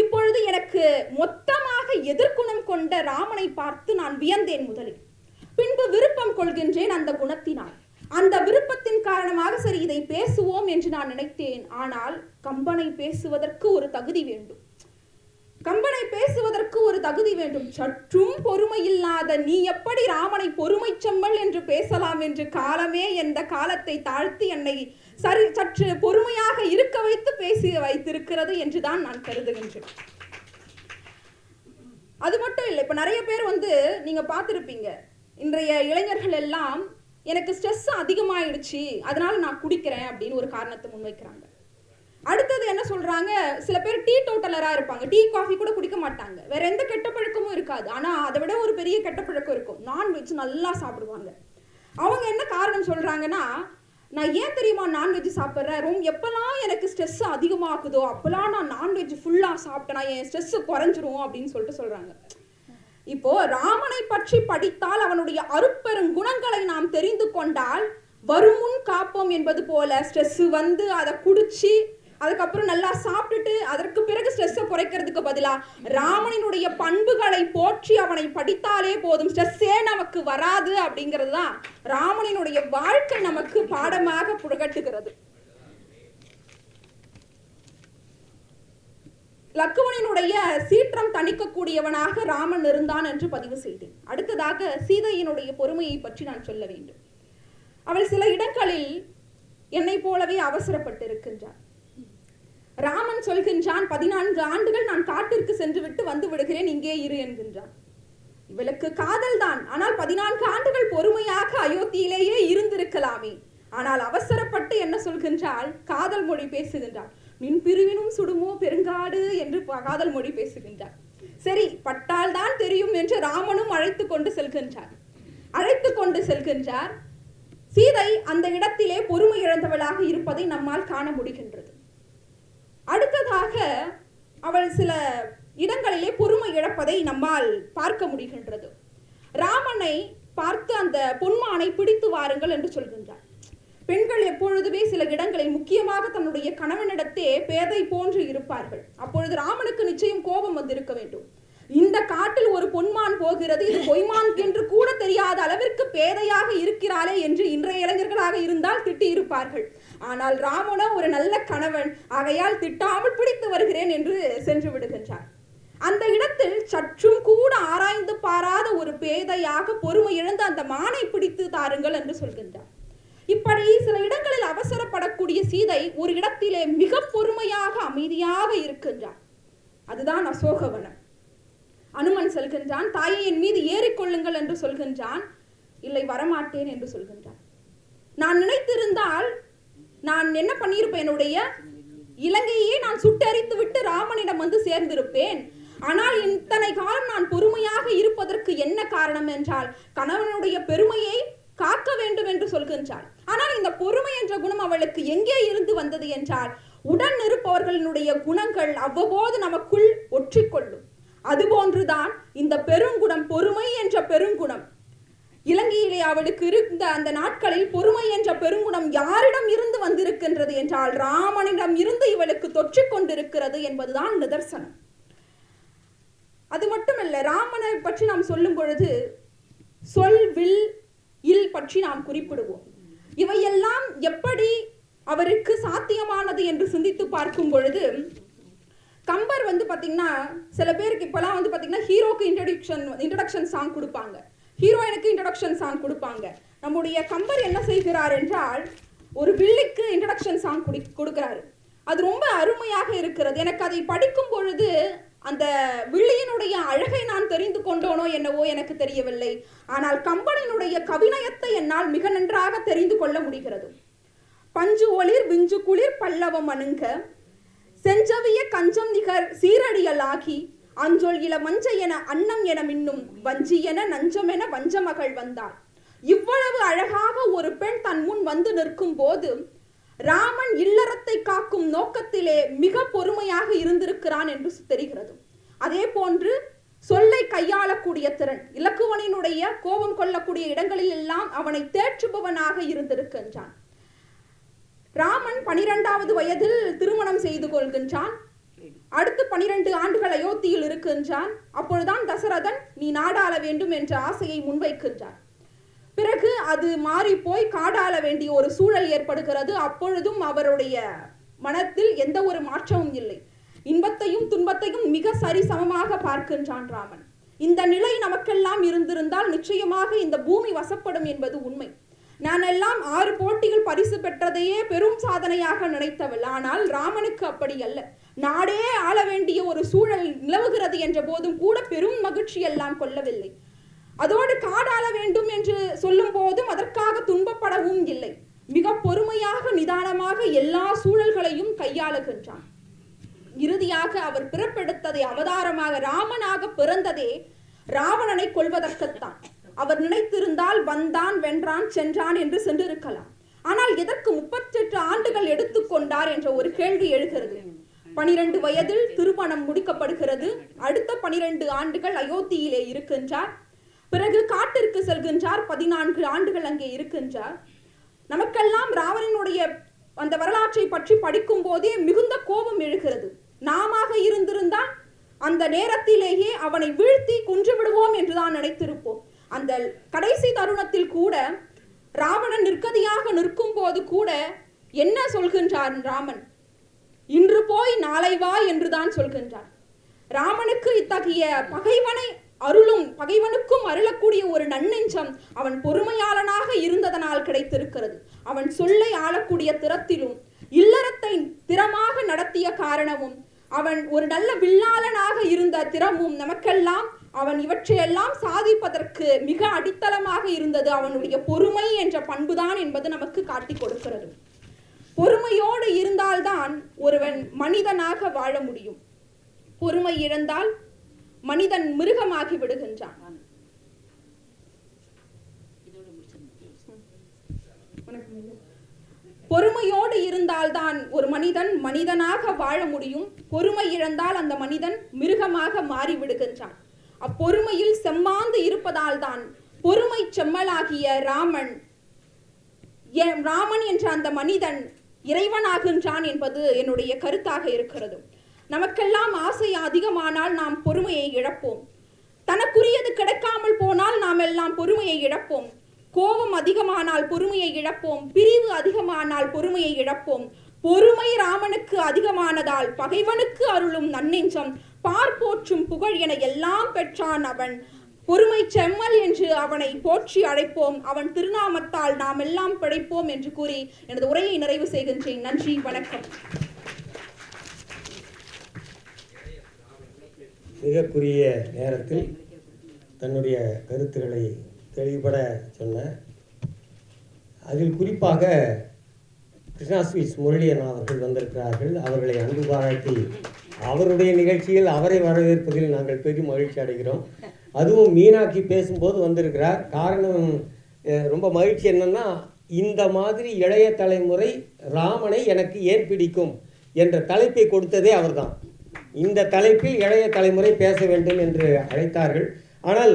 [SPEAKER 8] இப்பொழுது எனக்கு மொத்தமாக எதிர்குணம் கொண்ட ராமனை பார்த்து நான் வியந்தேன் முதலில். பின்பு விருப்பம் கொள்கின்றேன் அந்த குணத்தினால். அந்த விருப்பத்தின் காரணமாக சரி இதை பேசுவோம் என்று நான் நினைத்தேன். ஆனால் கம்பனை பேசுவதற்கு ஒரு தகுதி வேண்டும். கம்பனை பேசுவதற்கு ஒரு தகுதி வேண்டும். சற்றும் பொறுமை இல்லாத நீ எப்படி ராமனை பொறுமை செம்மல் என்று பேசலாம் என்று காலமே எந்த காலத்தை தாழ்த்தி என்னை சற்று பொறுமையாக இருக்க வைத்து பேசி வைத்திருக்கிறது என்றுதான் நான் கருதுகின்றேன். அது மட்டும் இல்லை, இப்ப நிறைய பேர் நீங்க பார்த்திருப்பீங்க, இன்றைய இளைஞர்கள் எல்லாம் எனக்கு ஸ்ட்ரெஸ் அதிகமாயிடுச்சு அதனால நான் குடிக்கிறேன் அப்படின்னு ஒரு காரணத்தை முன்வைக்கிறாங்க. அடுத்தது என்ன சொல்றாங்க, சில பேர் டீ டோட்டலரா இருப்பாங்க, டீ காஃபி கூட குடிக்க மாட்டாங்க, வேற எந்த கெட்ட பழக்கமும் இருக்காது, ஆனா அதை விட ஒரு பெரிய கெட்ட பழக்கம் இருக்கும், நான்வெஜ் நல்லா சாப்பிடுவாங்க. அவங்க என்ன காரணம் சொல்றாங்கன்னா, நான் ஏன் தெரியுமா நான்வெஜ் சாப்பிட்றேன், எப்பெல்லாம் எனக்கு ஸ்ட்ரெஸ் அதிகமாகுதோ அப்பெல்லாம் நான் நான்வெஜ் ஃபுல்லா சாப்பிட்டேன்னா என் ஸ்ட்ரெஸ் குறைஞ்சிரும் அப்படின்னு சொல்றாங்க. இப்போ ராமனை பற்றி படித்தால் அவனுடைய அருப்பெரும் குணங்களை நாம் தெரிந்து கொண்டால் வருமுன் காப்போம் என்பது போல ஸ்ட்ரெஸ் அதை குடிச்சு அதுக்கப்புறம் நல்லா சாப்பிட்டுட்டு அதற்கு பிறகு ஸ்ட்ரெஸ்ஸை குறைக்கிறதுக்கு பதிலா ராமனினுடைய பண்புகளை போற்றி அவனை படித்தாலே போதும், ஸ்ட்ரெஸ்ஸே நமக்கு வராது அப்படிங்கிறது தான் ராமனினுடைய வாழ்க்கை நமக்கு பாடமாக புகட்டுகிறது. லக்குவனினுடைய சீற்றம் தணிக்கக்கூடியவனாக ராமன் இருந்தான் என்று பதிவு செய்தேன். அடுத்ததாக சீதையினுடைய பொறுமையை பற்றி நான் சொல்ல வேண்டும். அவள் சில இடங்களில் என்னை போலவே அவசரப்பட்டிருக்கின்றார். ராமன் சொல்கின்றான், 14 ஆண்டுகள் நான் காட்டிற்கு சென்று விட்டு வந்து விடுகிறேன், இங்கே இரு என்கின்றான். இவளுக்கு காதல் தான், ஆனால் 14 ஆண்டுகள் பொறுமையாக அயோத்தியிலேயே இருந்திருக்கலாமே. ஆனால் அவசரப்பட்டு என்ன சொல்கின்றாள், காதல் மொழி பேசுகின்றாள். நின் பிரிவினும் சுடுமோ பெருங்காடு என்று காதல் மொழி பேசுகின்றார். சரி, பட்டால் தான் தெரியும் என்று ராமனும் அழைத்து கொண்டு செல்கின்றார். சீதை அந்த இடத்திலே பொறுமை இழந்தவளாக இருப்பதை நம்மால் காண முடிகின்றது. அடுத்ததாக அவள் சில இடங்களிலே பொறுமை இழப்பதை நம்மால் பார்க்க முடிகின்றது. ராமனை பார்த்து அந்த பொன்மானை பிடித்து வாருங்கள் என்று சொல்கின்றார். பெண்கள் எப்பொழுதுமே சில இடங்களில் முக்கியமாக தன்னுடைய கணவனிடத்தே பேதை போன்று இருப்பார்கள். அப்பொழுது ராமனுக்கு நிச்சயம் கோபம் வந்திருக்க வேண்டும். இந்த காட்டில் ஒரு பொன்மான் போகிறது, இது பொய்மான் என்று கூட தெரியாத அளவிற்கு பேதையாக இருக்கிறாளே என்று இன்றைய இளைஞர்களாக இருந்தால் திட்டி இருப்பார்கள். ஆனால் ராமனோ ஒரு நல்ல கணவன், ஆகையால் திட்டாமல் பிடித்து வருகிறேன் என்று சென்று விடுகின்றார். அந்த இடத்தில் சற்றும் கூட ஆராய்ந்து பாராத ஒரு பேதையாக பொறுமை இழந்து அந்த மானை பிடித்து தாருங்கள் என்று சொல்கின்றார். இப்படி சில இடங்களில் அவசரப்படக்கூடிய சீதை ஒரு இடத்திலே மிக பொறுமையாக அமைதியாக இருக்கின்றார். அதுதான் அசோகவனம். அனுமன் செல்கின்றான், தாயை என் மீது ஏறிக்கொள்ளுங்கள் என்று சொல்கின்றான். இல்லை, வரமாட்டேன் என்று சொல்கின்றான். நான் நினைத்திருந்தால் நான் என்ன பண்ணியிருப்பேன், என்னுடைய இலங்கையே நான் சுட்டெரித்து விட்டு ராமனிடம் சேர்ந்திருப்பேன். ஆனால் இத்தனை காலம் நான் பொறுமையாக இருப்பதற்கு என்ன காரணம் என்றால் கணவனுடைய பெருமையை காக்க வேண்டும் என்று சொல்கின்றாள். ஆனால் இந்த பொறுமை என்ற குணம் அவளுக்கு எங்கே இருந்து வந்தது என்றால் உடன் இருப்பவர்களினுடைய குணங்கள் அவ்வப்போது நமக்குள் ஒற்றிக்கொள்ளும். அதுபோன்றுதான் இந்த பெருங்குணம், பொறுமை என்ற பெருங்குணம் இலங்கையிலே அவளுக்கு இருந்த அந்த நாட்களில் பொறுமை என்ற பெருங்குணம் யாரிடம் இருந்து வந்திருக்கின்றது என்றால் ராமனிடம் இருந்து இவளுக்கு தொற்றிக் கொண்டிருக்கிறது என்பதுதான் நிதர்சனம். அது மட்டுமல்ல, ராமனை பற்றி நாம் சொல்லும் பொழுது சொல், வில், இல் பற்றி நாம் குறிப்பிடுவோம். இவையெல்லாம் எப்படி அவருக்கு சாத்தியமானது என்று சிந்தித்து பார்க்கும் பொழுது கம்பர் பாத்தீங்கன்னா சில பேருக்கு இப்பெல்லாம் பாத்தீங்கன்னா ஹீரோக்கு இன்ட்ரோடக்ஷன் சாங் கொடுப்பாங்க, ஹீரோயினுக்கு இன்ட்ரோடக்ஷன் சாங் கொடுப்பாங்க. நம்முடைய கம்பர் என்ன செய்கிறார் என்றால் ஒரு வில்லிக்கு இன்ட்ரோடக்ஷன் சாங் கொடுக்கிறாரு. அது ரொம்ப அருமையாக இருக்கிறது. எனக்கு அதை படிக்கும் பொழுது அந்த வில்லியினுடைய அழகை நான் தெரிந்து கொண்டோனோ என்னவோ எனக்கு தெரியவில்லை. ஆனால் கம்பனினுடைய கவிநயத்தை என்னால் மிக நன்றாக தெரிந்து கொள்ள முடிகிறது. பஞ்சு ஒளிர் விஞ்சு குளிர் பல்லவம் அணுங்க செஞ்சவிய கஞ்சம் நிகர் சீரடியலாகி அஞ்சொல் இள மஞ்ச என அன்னம் என மின்னும் வஞ்சி என நஞ்சம் என வஞ்சமகள் வந்தார். இவ்வளவு அழகாக ஒரு பெண் தன் முன் வந்து நிற்கும் போது ராமன் இல்லறத்தை காக்கும் நோக்கத்திலே மிக பொறுமையாக இருந்திருக்கிறான் என்று தெரிகிறது. அதே போன்று சொல்லை கையாளக்கூடிய திறன், இலக்குவனினுடைய கோபம் கொள்ளக்கூடிய இடங்களில் எல்லாம் அவனை தேற்றுபவனாக இருந்திருக்கின்றான். ராமன் 12வது வயதில் திருமணம் செய்து கொள்கின்றான். அடுத்து 12 ஆண்டுகள் அயோத்தியில் இருக்கின்றான். அப்பொழுதுதான் தசரதன் நீ நாடாள வேண்டும் என்ற ஆசையை முன்வைக்கின்றான். பிறகு அது மாறி போய் காடாள வேண்டிய ஒரு சூழல் ஏற்படுகிறது. அப்பொழுதும் அவருடைய மனத்தில் எந்த ஒரு மாற்றமும் இல்லை. இன்பத்தையும் துன்பத்தையும் மிக சரிசமமாக பார்க்கின்றான் ராமன். இந்த நிலை நமக்கெல்லாம் இருந்திருந்தால் நிச்சயமாக இந்த பூமி வசப்படும் என்பது உண்மை. நான் எல்லாம் 6 போட்டிகள் பரிசு பெற்றதையே பெரும் சாதனையாக நினைத்தவள். ஆனால் ராமனுக்கு அப்படி அல்ல. நாடே ஆள வேண்டிய ஒரு சூழல் நிலவுகிறது என்ற போதும் கூட பெரும் மகிழ்ச்சி எல்லாம் கொள்ளவில்லை. அதோடு காடாள வேண்டும் என்று சொல்லும் போதும் அதற்காக துன்பப்படவும் இல்லை. மிக பொறுமையாக நிதானமாக எல்லா சூழல்களையும் கையாளுகின்றான். இறுதியாக அவர் பிறப்பெடுத்ததை அவதாரமாக ராமனாக பிறந்ததே ராவணனை கொல்வதற்குத்தான். அவர் நினைத்திருந்தால் வந்தான் வென்றான் சென்றான் என்று சென்றிருக்கலாம். ஆனால் எதற்கு 38 ஆண்டுகள் எடுத்துக்கொண்டார் என்ற ஒரு கேள்வி எழுகிறது. 12 வயதில் திருமணம் முடிக்கப்படுகிறது. அடுத்த 12 ஆண்டுகள் அயோத்தியிலே இருக்கின்றார். பிறகு காட்டிற்கு செல்கின்றார். 14 ஆண்டுகள் அங்கே இருக்கின்றார். நமக்கெல்லாம் ராவணனுடைய அந்த வரலாற்றை பற்றி படிக்கும் போதே மிகுந்த கோபம் எழுகிறது. நாமாக இருந்திருந்தால் அந்த நேரத்திலேயே அவனை வீழ்த்தி கொன்று விடுவோம் என்றுதான் நினைத்திருப்போம். அந்த கடைசி தருணத்தில் கூட ராவணன் நிற்கதியாக நிற்கும் போது கூட என்ன சொல்கின்றார் ராமன்? இன்று போய் நாளை வா என்றுதான் சொல்கின்றார். ராமனுக்கு இத்தகைய பகைவனுக்கும் அருளக்கூடிய ஒரு நன்னெஞ்சம் அவன் பொறுமையாளனாக இருந்ததனால் கிடைத்திருக்கிறது. அவன் சொல்லை ஆளக்கூடிய திறத்திலும் இல்லறத்தை திறமாக நடத்திய காரணமும் அவன் ஒரு நல்ல வில்லாளனாக இருந்த திறமும் நமக்கெல்லாம் அவன் இவற்றையெல்லாம் சாதிப்பதற்கு மிக அடித்தளமாக இருந்தது அவனுடைய பொறுமை என்ற பண்புதான் என்பது நமக்கு காட்டி கொடுக்கிறது. பொறுமையோடு இருந்தால்தான் ஒருவன் மனிதனாக வாழ முடியும். பொறுமை இழந்தால் மனிதன் மிருகமாகி விடுகின்றான். பொறுமையோடு இருந்தால்தான் ஒரு மனிதன் மனிதனாக வாழ முடியும். பொறுமை இழந்தால் அந்த மனிதன் மிருகமாக மாறி விடுகின்றான். அப்பொறுமையில் செம்மாந்து இருப்பதால் தான் பொறுமை செம்மலாகிய ராமன் என்ற அந்த மனிதன் இறைவனாகின்றான் என்பது என்னுடைய கருத்தாக இருக்கிறது. நமக்கெல்லாம் ஆசை அதிகமானால் நாம் பொறுமையை இழப்போம். தனக்குரியது கிடைக்காமல் போனால் நாம் எல்லாம் பொறுமையை இழப்போம். கோபம் அதிகமானால் பொறுமையை இழப்போம். பிரிவு அதிகமானால் பொறுமையை இழப்போம். பொறுமை ராமனுக்கு அதிகமானதால் பகைவனுக்கு அருளும் நன்னெஞ்சம் பார்ப்போற்றும் புகழ் என எல்லாம் பெற்றான் அவன். பொறுமை செம்மல் என்று அவனை போற்றி அழைப்போம். அவன் திருநாமத்தால் நாம் எல்லாம் பிழைப்போம் என்று கூறி எனது உரையை நிறைவு செய்கின்றேன். நன்றி, வணக்கம்.
[SPEAKER 2] மிக குறுகிய நேரத்தில் தன்னுடைய கருத்துக்களை தெளிவுபட சொன்ன, அதில் குறிப்பாக கிருஷ்ணா ஸ்வீட்ஸ் முரளியன் அவர்கள் வந்திருக்கிறார்கள். அவர்களை அன்பு பாராட்டி அவருடைய நிகழ்ச்சியில் அவரை வரவேற்பதில் நாங்கள் பெரும் மகிழ்ச்சி அடைகிறோம். அதுவும் மீனாட்சி பேசும்போது வந்திருக்கிறார். காரணம் ரொம்ப மகிழ்ச்சி என்னன்னா, இந்த மாதிரி இளைய தலைமுறை ராமனை எனக்கு ஏன் பிடிக்கும் என்ற தலைப்பை கொடுத்ததே அவர்தான். இந்த தலைப்பில் இளைய தலைமுறை பேச வேண்டும் என்று அழைத்தார்கள். ஆனால்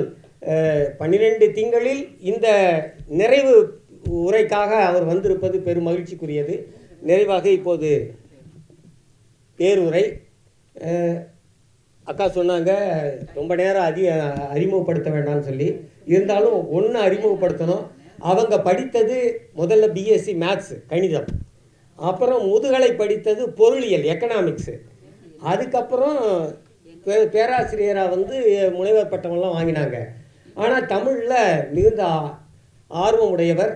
[SPEAKER 2] 12 திங்களில் இந்த நிறைவு உரைக்காக அவர் வந்திருப்பது பெரும் மகிழ்ச்சிக்குரியது. நிறைவாக இப்போது பேருரை. அக்கா சொன்னாங்க ரொம்ப நேரம் அறிமுகப்படுத்த வேண்டாம்னு சொல்லி. இருந்தாலும் ஒன்று அறிமுகப்படுத்தணும். அவங்க படித்தது முதல்ல பிஎஸ்சி மேத்ஸ் கணிதம், அப்புறம் முதுகலை படித்தது பொருளியல் எக்கனாமிக்ஸு, அதுக்கப்புறம் பேராசிரியராக முனைவர் பட்டமெல்லாம் வாங்கினாங்க. ஆனால் தமிழில் மிகுந்த ஆர்வம் உடையவர்.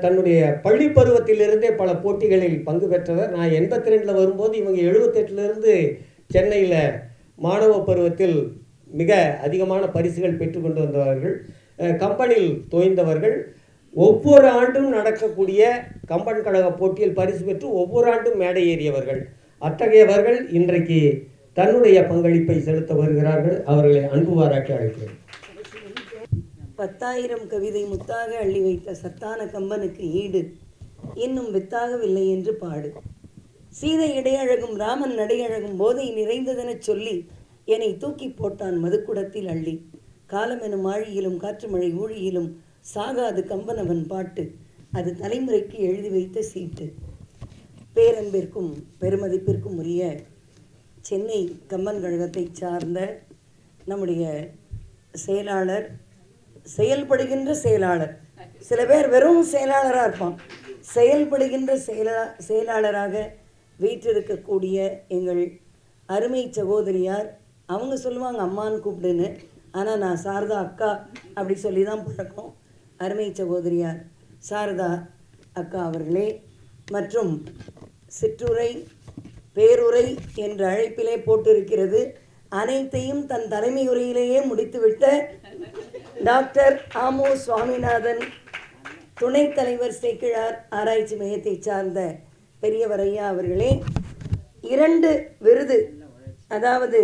[SPEAKER 2] தன்னுடைய பள்ளி பருவத்திலிருந்தே பல போட்டிகளில் பங்கு பெற்றவர். நான் 82 வரும்போது இவங்க 78 சென்னையில் மாணவ பருவத்தில் மிக அதிகமான பரிசுகள் பெற்றுக்கொண்டு வந்தவர்கள், கம்பனில் தோய்ந்தவர்கள், ஒவ்வொரு ஆண்டும் நடக்கக்கூடிய கம்பன் கழக போட்டியில் பரிசு பெற்று ஒவ்வொரு ஆண்டும் மேடை ஏறியவர்கள். அத்தகையவர்கள் இன்றைக்கு தன்னுடைய பங்களிப்பை செலுத்த வருகிறார்கள். அவர்களை அன்பு பாராட்டி அழைக்கிறேன்.
[SPEAKER 9] 10,000 கவிதை முத்தாக அள்ளி வைத்த சத்தான கம்பனுக்கு ஈடு இன்னும் வித்தாகவில்லை என்று பாடு. சீதை இடையழகும் ராமன் நடையழகும் போதை நிறைந்ததெனச் சொல்லி என்னை தூக்கி போட்டான் மதுக்குடத்தில் அள்ளி. காலம் எனும் ஆழியிலும் காற்று மழை ஊழியிலும் சாகாது கம்பனவன் பாட்டு, அது தலைமுறைக்கு எழுதி வைத்த சீட்டு. பேரன்பிற்கும் பெருமதிப்பிற்கும் உரிய சென்னை கம்பன் கழகத்தை சார்ந்த நம்முடைய செயலாளர், செயல்படுகின்ற செயலாளர், சில பேர் வெறும் செயலாளராக இருப்பான், செயல்படுகின்ற செயலாளராக வீற்றிருக்கக்கூடிய எங்கள் அருமை சகோதரியார். அவங்க சொல்லுவாங்க அம்மான்னு கூப்பிடுன்னு, ஆனால் நான் சாரதா அக்கா அப்படி சொல்லி தான் பழக்கம். அருமை சகோதரியார் சாரதா அக்கா அவர்களே, மற்றும் சிற்றுரை பேருரை என்ற அழைப்பிலே போட்டிருக்கிறது, அனைத்தையும் தன் தலைமை உரையிலேயே முடித்துவிட்ட டாக்டர் ஆமோ சுவாமிநாதன், துணைத் தலைவர் சேக்கிழார் ஆராய்ச்சி மையத்தை சார்ந்த பெரியவர் ஐயா அவர்களே, 2 விருது, அதாவது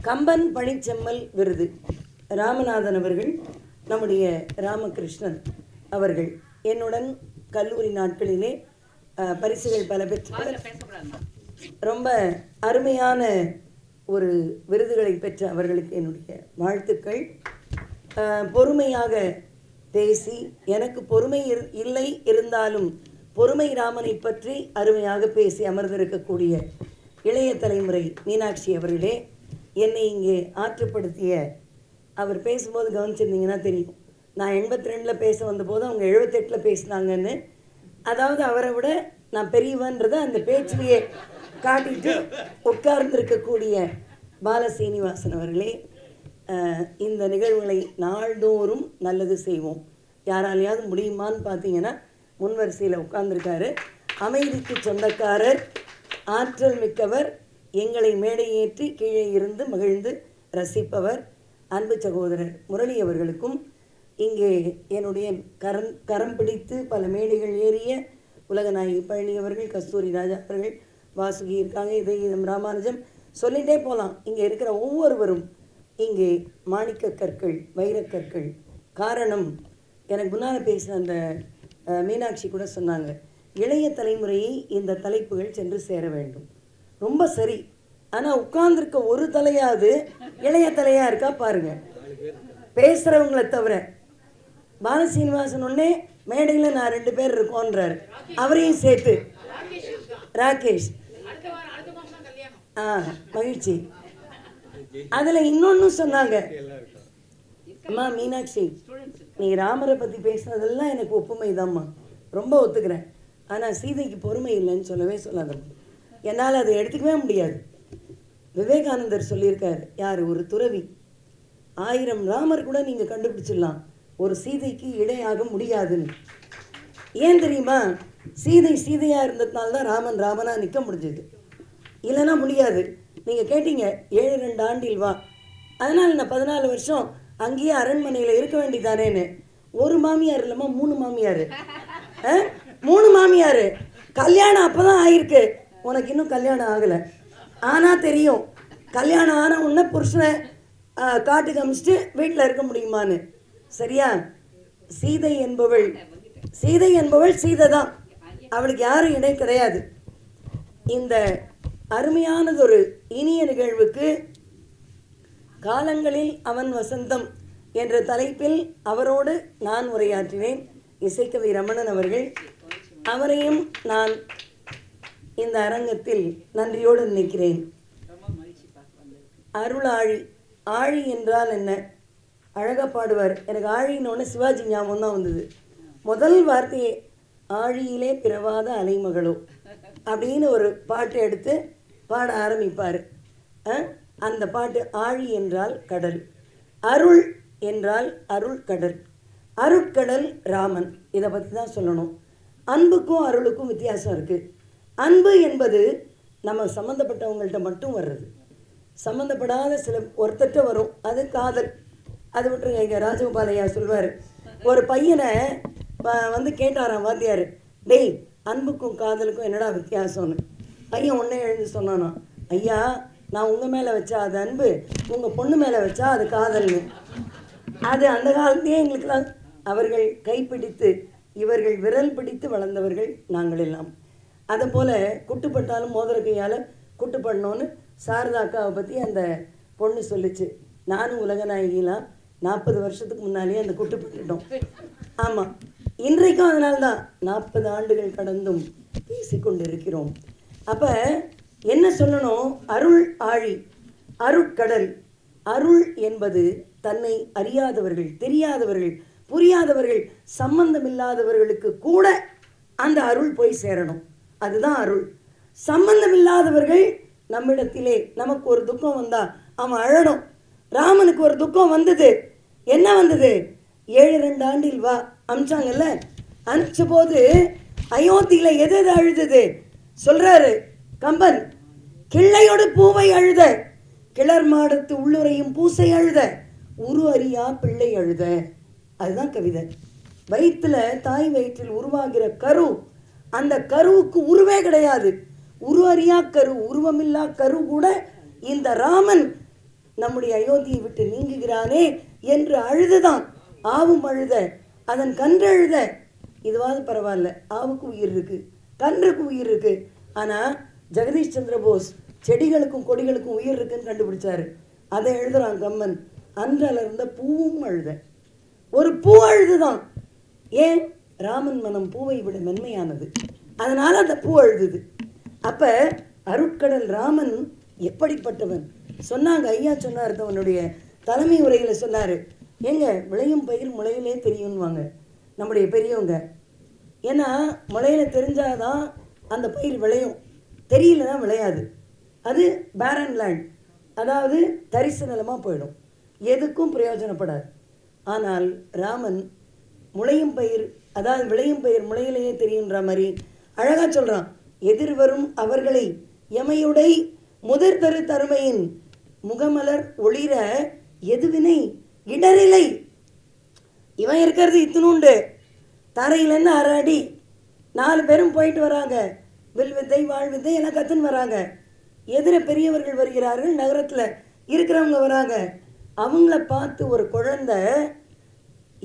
[SPEAKER 9] கம்பன் பணிச்செம்மல் விருது ராமநாதன் அவர்கள், நம்முடைய ராமகிருஷ்ணன் அவர்கள் என்னுடன் கல்லூரி நாட்களிலே பரிசுகள் பல பெற்ற ரொம்ப அருமையான ஒரு விருதுகளை பெற்ற அவர்களுக்கு என்னுடைய வாழ்த்துக்கள். பொறுமையாக பேசி, எனக்கு பொறுமை இல்லை இருந்தாலும் பொறுமை ராமனை பற்றி அருமையாக பேசி அமர்ந்திருக்கக்கூடிய இளைய தலைமுறை மீனாட்சி அவர்களே, என்னை இங்கே ஆற்றுப்படுத்திய, அவர் பேசும்போது கவனிச்சிருந்தீங்கன்னா தெரியும், நான் 82 பேச வந்தபோது அவங்க 78 பேசினாங்கன்னு. அதாவது அவரை விட நான் பெரியவன்றதை அந்த பேச்சிலேயே காட்டிட்டு உட்கார்ந்திருக்கக்கூடிய பாலசீனிவாசன் அவர்களே, இந்த நிகழ்வுகளை நாள்தோறும் நல்லது செய்வோம். யாராலையாவது முடியுமான்னு பார்த்தீங்கன்னா முன்வரிசையில் உட்கார்ந்துருக்காரு. அமைதிக்கு சொந்தக்காரர், ஆற்றல் மிக்கவர், எங்களை மேடையேற்றி கீழே இருந்து மகிழ்ந்து ரசிப்பவர் அன்பு சகோதரர் முரளி அவர்களுக்கும், இங்கே என்னுடைய கரம் பிடித்து பல மேடைகள் ஏறிய உலகநாயகி பழனி அவர்கள், கஸ்தூரி ராஜா அவர்கள், வாசுகி இருக்காங்க, இதயம் ராமானுஜம், சொல்லிகிட்டே போகலாம். இங்கே இருக்கிற ஒவ்வொருவரும் இங்கே மாணிக்க கற்கள், வைரக்கற்கள். காரணம், எனக்கு முன்னால் பேசின அந்த மீனாட்சி கூட சொன்னாங்க, இளைய தலைமுறையை இந்த தலைப்புகள் சென்று சேர வேண்டும். ரொம்ப சரி, ஆனால் உட்கார்ந்துருக்க ஒரு தலையாவது இளைய தலையாக இருக்கா பாருங்கள், பேசுகிறவங்கள தவிர. பாலசீனிவாசன் ஒன்னே மேடையில் நான் 2 பேர் இருக்கோன்றார், அவரையும் சேர்த்து. ராகேஷ், மகிழ்ச்சி. அதில் இன்னொன்று சொன்னாங்க, அம்மா மீனாட்சி, நீ ராமரை பற்றி பேசுனதெல்லாம் எனக்கு ஒப்புமை தான்மா, ரொம்ப ஒத்துக்கிறேன், ஆனால் சீதைக்கு பொறுமை இல்லைன்னு சொல்லவே சொல்லாதம்மா. என்னால் அதை எடுத்துக்கவே முடியாது. விவேகானந்தர் சொல்லியிருக்கார், யார் ஒரு துறவி, 1000 ராமர் கூட நீங்கள் கண்டுபிடிச்சிடலாம், ஒரு சீதைக்கு இடையாக முடியாதுன்னு. ஏன் தெரியுமா? சீதை சீதையாக இருந்ததுனால தான் ராமன் ராமனாக நிற்க முடிஞ்சது, இல்லைன்னா முடியாது. நீங்கள் கேட்டீங்க 7-2 ஆண்டில் வா, அதனால் நான் 14 வருஷம் அங்கேயே அரண்மனையில் இருக்க வேண்டியதானேன்னு. ஒரு மாமியார் இல்லைம்மா, 3 மாமியார். 3 மாமியார். கல்யாணம் அப்போ தான் ஆகிருக்கு, உனக்கு இன்னும் கல்யாணம் ஆகலை. ஆனால் தெரியும், கல்யாணம் ஆன உடனே புருஷனை காட்டு காமிச்சிட்டு வீட்டில் இருக்க முடியுமான்னு. சரியா? சீதை என்பவள் சீதை தான், அவளுக்கு யாரும் இடை கிடையாது. இந்த அருமையானதொரு இனிய நிகழ்வுக்கு காலங்களில் அவன் வசந்தம் என்ற தலைப்பில் அவரோடு நான் உரையாற்றினேன். இசைக்கவி ரமணன் அவர்கள், அவரையும் நான் இந்த அரங்கத்தில் நன்றியோடு நினைக்கிறேன். அருளாழி, ஆழி என்றால் என்ன? அழகாக பாடுவார். எனக்கு ஆழின்னொன்று சிவாஜி ஞாபகம் தான் வந்தது. முதல் வார்த்தையே ஆழியிலே பிறவாத அலைமகளோ அப்படின்னு ஒரு பாட்டு எடுத்து பாட ஆரம்பிப்பார். அந்த பாட்டு, ஆழி என்றால் கடல், அருள் என்றால் அருள் கடல், அருட்கடல் ராமன். இதை பற்றி தான் சொல்லணும். அன்புக்கும் அருளுக்கும் வித்தியாசம் இருக்குது. அன்பு என்பது நம்ம சம்மந்தப்பட்டவங்கள்ட்ட மட்டும் வர்றது. சம்மந்தப்படாத சில ஒருத்தட்ட வரும், அது காதல். அது விட்டுருங்க. இங்கே ராஜகோபாலையா சொல்வார், ஒரு பையனை வந்து கேட்டாராம் வாத்தியார், டேய் அன்புக்கும் காதலுக்கும் என்னடா வித்தியாசம்னு. பையன் ஒன்றே எழுந்து சொன்னானா, ஐயா நான் உங்கள் மேலே வச்சா அது அன்பு, உங்கள் பொண்ணு மேலே வச்சா அது காதல்னு. அது அந்த காலத்தையே எங்களுக்கெல்லாம் அவர்கள் கைப்பிடித்து இவர்கள் விரல் பிடித்து வளர்ந்தவர்கள் நாங்கள் எல்லாம். அதை போல் குட்டுப்பட்டாலும் மோதிர கையால் குட்டுப்படணும்னு சாரதா அக்காவை பற்றி அந்த பொண்ணு சொல்லிச்சு. நானும் உலகநாயகிலாம் 40 வருஷத்துக்கு முன்னாலேயே அந்த குட்டுப்பட்டுட்டோம். ஆமாம், இன்றைக்கும் அதனால்தான் 40 ஆண்டுகள் கடந்தும் பேசிக்கொண்டு இருக்கிறோம். அப்போ என்ன சொல்லணும், அருள் ஆழி, அருட்கடல். அருள் என்பது தன்னை அறியாதவர்கள், தெரியாதவர்கள், புரியாதவர்கள், சம்பந்தமில்லாதவர்களுக்கு கூட அந்த அருள் போய் சேரணும். அதுதான் அருள். சம்பந்தமில்லாதவர்கள் நம்மிடத்திலே, நமக்கு ஒரு துக்கம் வந்தால் அவன் அழணும். ராமனுக்கு ஒரு துக்கம் வந்தது, என்ன வந்தது, 7 ஆண்டில் வா அமிச்சாங்கல்ல, அனுப்பிச்ச போது அயோத்தியில் எது எது அழுதது சொல்கிறாரு கம்பன். கிள்ளையோடு பூவை அழுத, கிளர் மாடத்து உள்ளுரையும் பூசை அழுத, உரு அறியா பிள்ளை அழுத. அதுதான் கவிதை. வயிற்றில், தாய் வயிற்றில் உருவாகிற கரு, அந்த கருவுக்கு உருவே கிடையாது. உரு அறியா கரு, உருவமில்லா கரு கூட இந்த ராமன் நம்முடைய அயோத்தியை விட்டு நீங்குகிறானே என்று அழுதுதான். ஆவும் அழுத, அதன் கன்று அழுத. இதுவாது பரவாயில்ல, ஆவுக்கு உயிர் இருக்குது, கன்றுக்கு உயிர் இருக்குது. ஆனால் ஜெகதீஷ் சந்திர போஸ் செடிகளுக்கும் கொடிகளுக்கும் உயிர் இருக்குன்னு கண்டுபிடிச்சாரு. அதை எழுதுறான் கம்மன். அன்றில் இருந்த பூவும் அழுத. ஒரு பூ அழுதுதான். ஏன், ராமன் மனம் பூவை விட மென்மையானது, அதனால் அந்த பூ அழுதுது. அப்போ அருட்கடல் ராமன் எப்படிப்பட்டவன் சொன்னாங்க. ஐயா சொன்னார், அவனுடைய தலைமை உரையில் சொன்னார், ஏங்க விளையும் பயிர் முளையிலே தெரியும்வாங்க நம்முடைய பெரியவங்க. ஏன்னா முளையில் தெரிஞ்சாதான் அந்த பயிர் விளையும், தெரியலன்னா விளையாது. அது பேரன் லேண்ட், அதாவது தரிசு நிலமாக போயிடும், எதுக்கும் பிரயோஜனப்படாது. ஆனால் ராமன் முளையும் பயிர், அதாவது விளையும் பயிர் முளையிலேயே தெரியுன்ற மாதிரி அழகாக சொல்கிறான். எதிர்வரும் அவர்களை எமையுடை முதிர் தரு தருமையின் முகமலர் ஒளிர எதுவினை இடரில்லை. இவன் இருக்கிறது இத்தினுண்டு, தரையிலேருந்து 6 அடி, 4 பேரும் போயிட்டு வராங்க, வில் வித்தை வாழ் வித்தை எல்லாம் கற்றுன்னு வராங்க. எதிர பெரியவர்கள் வருகிறார்கள், நகரத்தில் இருக்கிறவங்க வராங்க. அவங்கள பார்த்து ஒரு குழந்தை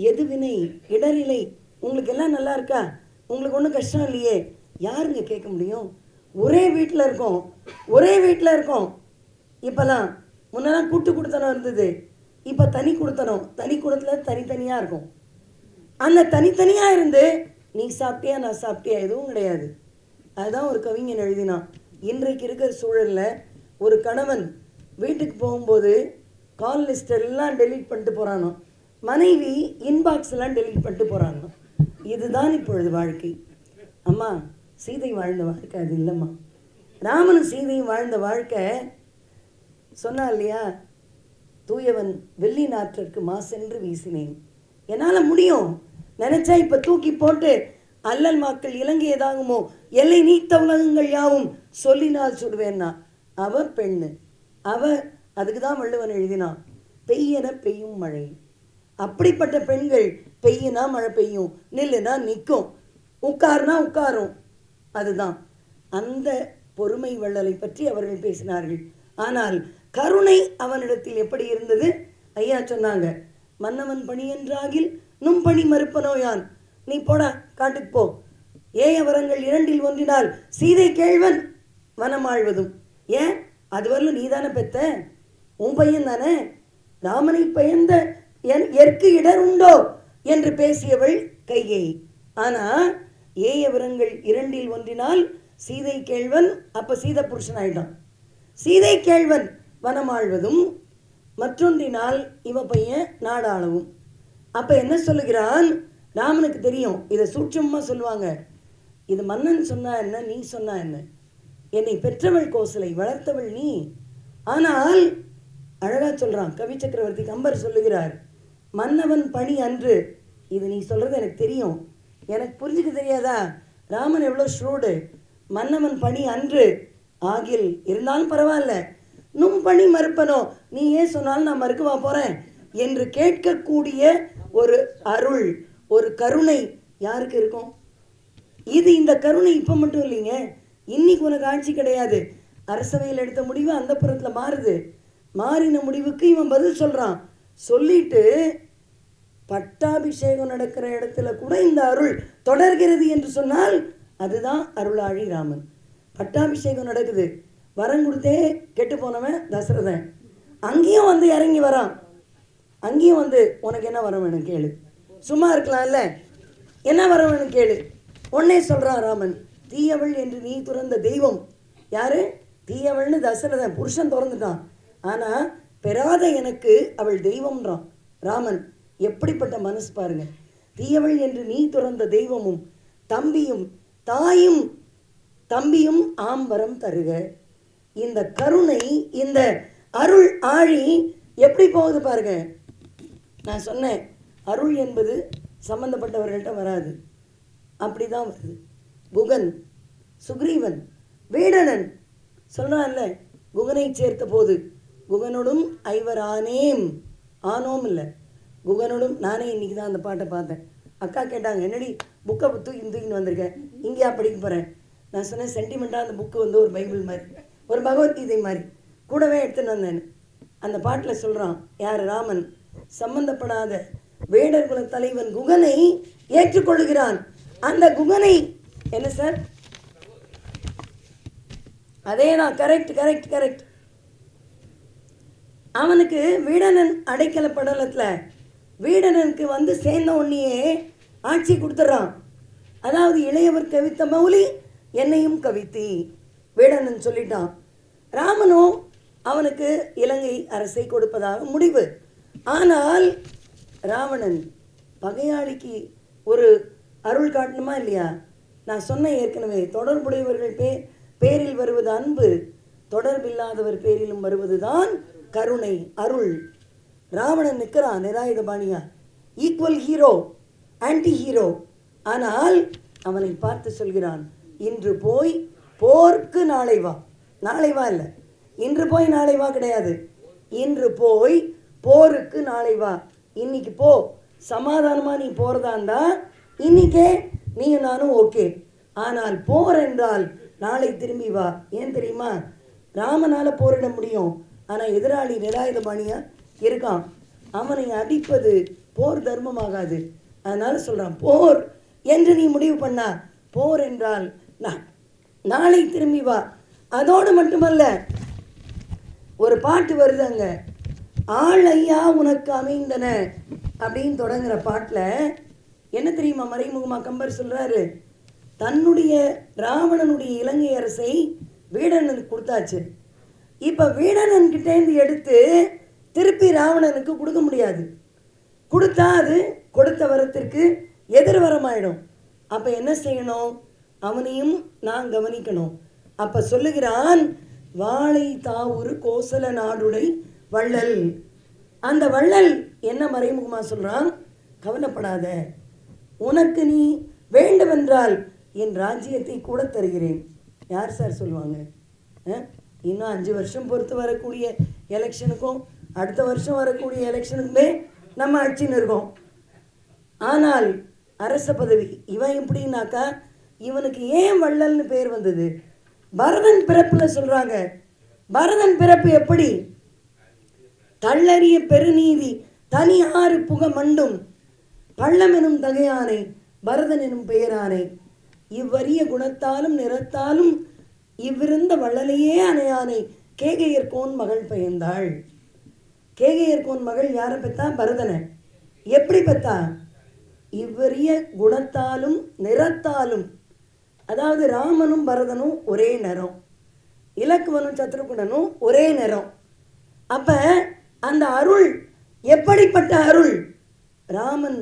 [SPEAKER 9] எதுவினை இடரில்லை, உங்களுக்கு எல்லாம் நல்லா இருக்கா, உங்களுக்கு ஒன்றும் கஷ்டம் இல்லையே, யாருங்க கேட்க முடியும்? ஒரே வீட்டில் இருக்கோம், ஒரே வீட்டில் இருக்கோம். இப்போல்லாம் முன்னெல்லாம் கூட்டு குடுத்தனம் இருந்தது, இப்போ தனி குடுத்தனம். தனி குடுத்தத்தில் தனித்தனியாக இருக்கும். அந்த தனித்தனியாக இருந்து நீ சாப்பிட்டியா நான் சாப்பிட்டியா எதுவும் கிடையாது. அதுதான் ஒரு கவிஞன் எழுதினான். இன்றைக்கு இருக்கிற சூழலில் ஒரு கணவன் வீட்டுக்கு போகும்போது கால் லிஸ்ட் எல்லாம் டெலீட் பண்ணிட்டு போகிறானோ, மனைவி இன்பாக்ஸ் எல்லாம் டெலீட் பண்ணிட்டு போகிறானோ. இதுதான் இப்பொழுது வாழ்க்கை. அம்மா, சீதை வாழ்ந்த வாழ்க்கை அது இல்லைம்மா. ராமனும் சீதையும் வாழ்ந்த வாழ்க்கை சொன்னா இல்லையா, தூயவன் வெள்ளி நாற்றிற்கு மாசென்று வீசினேன். என்னால் முடியும் நினச்சா இப்போ தூக்கி போட்டு அல்லல் மாக்கள் இலங்கை ஏதாகுமோ எல்லை நீத்த உலகங்கள் யாவும் சொல்லினால் சுடுவேன்னா. அவ பெண்ணு, அவ அதுக்கு தான் வள்ளுவன் எழுதினான், பெய்யன பெய்யும் மழை. அப்படிப்பட்ட பெண்கள் பெய்யுனா மழை பெய்யும், நில்லுனா நிற்கும், உட்காருனா உட்காரும். அதுதான் அந்த பொறுமை வள்ளலை பற்றி அவர்கள் பேசினார்கள். ஆனால் கருணை அவனிடத்தில் எப்படி இருந்தது? ஐயா சொன்னாங்க, மன்னவன் பணி என்றாகில் நும் பணி மறுப்பனோயான். நீ போடா காட்டுக்கு போ, ஏய வரங்கள் 2இல் ஒன்றினால் சீதை கேழ்வன் வனமாழ்வதும். ஏன், அதுவரையிலும் நீ தானே பெத்த, உன் பையன் தானே, ராமனை பயந்த எற்கு இடர் உண்டோ என்று பேசியவள் கைகேயி. ஆனால் ஏய வரங்கள் 2இல் ஒன்றினால் சீதை கேழ்வன், அப்போ சீதை புருஷன் ஆயிட்டான். சீதை கேழ்வன் வனமாழ்வதும், மற்றொன்றினால் இவ பையன் நாடாளவும். அப்போ என்ன சொல்லுகிறான், ராமனுக்கு தெரியும், இதை சூட்சமாக சொல்லுவாங்க. இது மன்னன் சொன்னா என்ன, நீ சொன்னா என்ன, என்னை பெற்றவள் கோசலை, வளர்த்தவள் நீ. ஆனால் அழகாக சொல்கிறான் கவி சக்கரவர்த்தி கம்பர் சொல்லுகிறார், மன்னவன் பணி அன்று. இது நீ சொல்கிறது எனக்கு தெரியும், எனக்கு புரிஞ்சுக்க தெரியாதா? ராமன் எவ்வளோ ஷ்ரூடு. மன்னவன் பணி அன்று ஆகில் இருந்தாலும் பரவாயில்ல, நும் பணி மறுப்பனோ, நீ ஏன் சொன்னாலும் நான் மறுக்கவா போகிறேன் என்று கேட்கக்கூடிய ஒரு அருள், ஒரு கருணை யாருக்கு இருக்கும்? இது இந்த கருணை இப்போ மட்டும் இல்லைங்க, இன்னைக்கு உனக்கு ஆட்சி கிடையாது. அரசவையில் எடுத்த முடிவு அந்த புறத்தில் மாறுது. மாறின முடிவுக்கு இவன் பதில் சொல்கிறான். சொல்லிட்டு பட்டாபிஷேகம் நடக்கிற இடத்துல கூட இந்த அருள் தொடர்கிறது என்று சொன்னால் அதுதான் அருளாழி ராமன். பட்டாபிஷேகம் நடக்குது, வரம் கொடுத்தே கெட்டு போனவன் தசரதன், அங்கேயும் வந்து இறங்கி வரான். அங்கேயும் வந்து உனக்கு என்ன வரம் வேணும் கேளு, சும்மா இருக்கலாம்ல, என்ன வரம் வேணும் கேளு. உடனே சொல்கிறான் ராமன், தீயவள் என்று நீ துறந்த தெய்வம் யாரு? தீயவள்னு தசரதன் புருஷன் திறந்துட்டான். ஆனால் பெறாத எனக்கு அவள் தெய்வம்ன்றான் ராமன். எப்படிப்பட்ட மனசு பாருங்க. தீயவள் என்று நீ துறந்த தெய்வமும் தம்பியும் தாயும் தம்பியும் ஆம்பரம் தருக. இந்த கருணை, இந்த அருள் ஆழி எப்படி போகுது பாருங்க. நான் சொன்னேன், அருள் என்பது சம்பந்தப்பட்டவர்கள்ட்ட வராது, அப்படி தான் வருது. குகன், சுக்ரீவன், வீடனன் சொல்கிறான்ல, குகனை சேர்த்த போது குகனோடும் ஐவர் ஆனேம், ஆனோம் இல்லை, குகனோடும். நானே இன்றைக்கி தான் அந்த பாட்டை பார்த்தேன். அக்கா கேட்டாங்க, என்னடி புக்கை தூக்கின்னு வந்திருக்கேன், இங்கேயா படிக்க போகிறேன். நான் சொன்னேன், சென்டிமெண்ட்டாக அந்த புக்கு வந்து ஒரு பைபிள் மாதிரி, ஒரு பகவத்கீதை மாதிரி கூடவே எடுத்துன்னு வந்தேன். அந்த பாட்டில் சொல்கிறான், யார்? ராமன் சம்பந்தப்படாத வேடர் குல தலைவன் குகனை ஏற்றுக்கொள்கிறான். அந்த குகனை என்ன சார்? அதே தான், கரெக்ட் கரெக்ட் கரெக்ட். அவனுக்கு வீடனன் அடைக்கல படலத்தில் வீடனனுக்கு வந்து சேர்ந்த உடனேயே ஆட்சி கொடுத்துட்றான். அதாவது இளையவர் கவித்த மௌலி என்னையும் கவித்தி வீடனன் சொல்லிட்டான். ராமனோ அவனுக்கு இலங்கை அரசை கொடுப்பதாக முடிவு. ஆனால் ராவணன் பகையாளிக்கு ஒரு அருள் காட்டணுமா இல்லையா? நான் சொன்ன ஏற்கனவே, தொடர்புடையவர்கள் பேரில் வருவது அன்பு, தொடர்பில்லாதவர் பேரிலும் வருவது தான் கருணை, அருள். ராவணன் நிற்கிறான் நிராயுதபாணியா, ஈக்குவல் ஹீரோ, ஆன்டி ஹீரோ. ஆனால் அவனை பார்த்து சொல்கிறான், இன்று போய் போர்க்கு நாளை வா. நாளை வா இல்லை, இன்று போய் நாளை வா கிடையாது. இன்று போய் போருக்கு நாளை வா. இன்னைக்கு போ, சமாதானமாக நீ போகிறதா இருந்தால் இன்னைக்கே நீயும் நானும் ஓகே. ஆனால் போர் என்றால் நாளை திரும்பி வா. ஏன் தெரியுமா? ராமனால் போரிட முடியும், ஆனால் எதிராளி நிராயுதபாணியாக இருக்கான். அவனை அடிப்பது போர் தர்மமாகாது. அதனால் சொல்கிறான், போர் என்று நீ முடிவு பண்ணா, போர் என்றால் நாளை திரும்பி வா. அதோடு மட்டுமல்ல, ஒரு பாட்டு வருது அங்கே, ஆள் ஐயா உனக்கு அமைந்தன அப்படின்னு தொடங்குற பாட்டில் என்ன தெரியுமா மறைமுகமாக கம்பர் சொல்கிறாரு? தன்னுடைய ராவணனுடைய இலங்கை அரசை வீடனனுக்கு கொடுத்தாச்சு. இப்போ வீடனன்கிட்டேருந்து எடுத்து திருப்பி ராவணனுக்கு கொடுக்க முடியாது. கொடுத்தா அது கொடுத்த வரத்திற்கு எதிர்வரமாயிடும். அப்போ என்ன செய்யணும்? அவனையும் நான் கவனிக்கணும். அப்போ சொல்லுகிறான், வாழை தாவூர் கோசல நாடுடை வள்ளல். அந்த வள்ளல் என்ன மறைமுகமாக சொல்கிறான்? கவலைப்படாத, உனக்கு நீ வேண்டுமென்றால் என் ராஜ்யத்தை கூட தருகிறேன். யார் சார் சொல்லுவாங்க? இன்னும் 5 வருஷம் பொறுத்து வரக்கூடிய எலெக்ஷனுக்கும் அடுத்த வருஷம் வரக்கூடிய எலெக்ஷனுக்குமே நம்ம அடிச்சுன்னு இருக்கோம். ஆனால் அரச பதவி இவன் எப்படின்னாக்கா, இவனுக்கு ஏன் வள்ளல்னு பேர் வந்தது? பரதன் பிறப்பில் சொல்கிறாங்க. பரதன் பிறப்பு எப்படி? தள்ளறிய பெருநீதி தனி ஆறு புக மண்டும் பள்ளம் எனும் தகையானை பரதன் எனும் பெயரானை இவ்வரிய குணத்தாலும் நிறத்தாலும் இவ்விருந்த வள்ளலையே அணையானை கேகையர்கோன் மகள் பெயர்ந்தாள். கேகையர்கோன் மகள் யாரை பெற்றா? பரதனை. எப்படி பெற்றா? இவ்வரிய குணத்தாலும் நிறத்தாலும். அதாவது ராமனும் பரதனும் ஒரே நிறம், இலக்குவனும் சத்ருகுணனும் ஒரே நிறம். அப்போ அந்த அருள் எப்படிப்பட்ட அருள்? ராமன்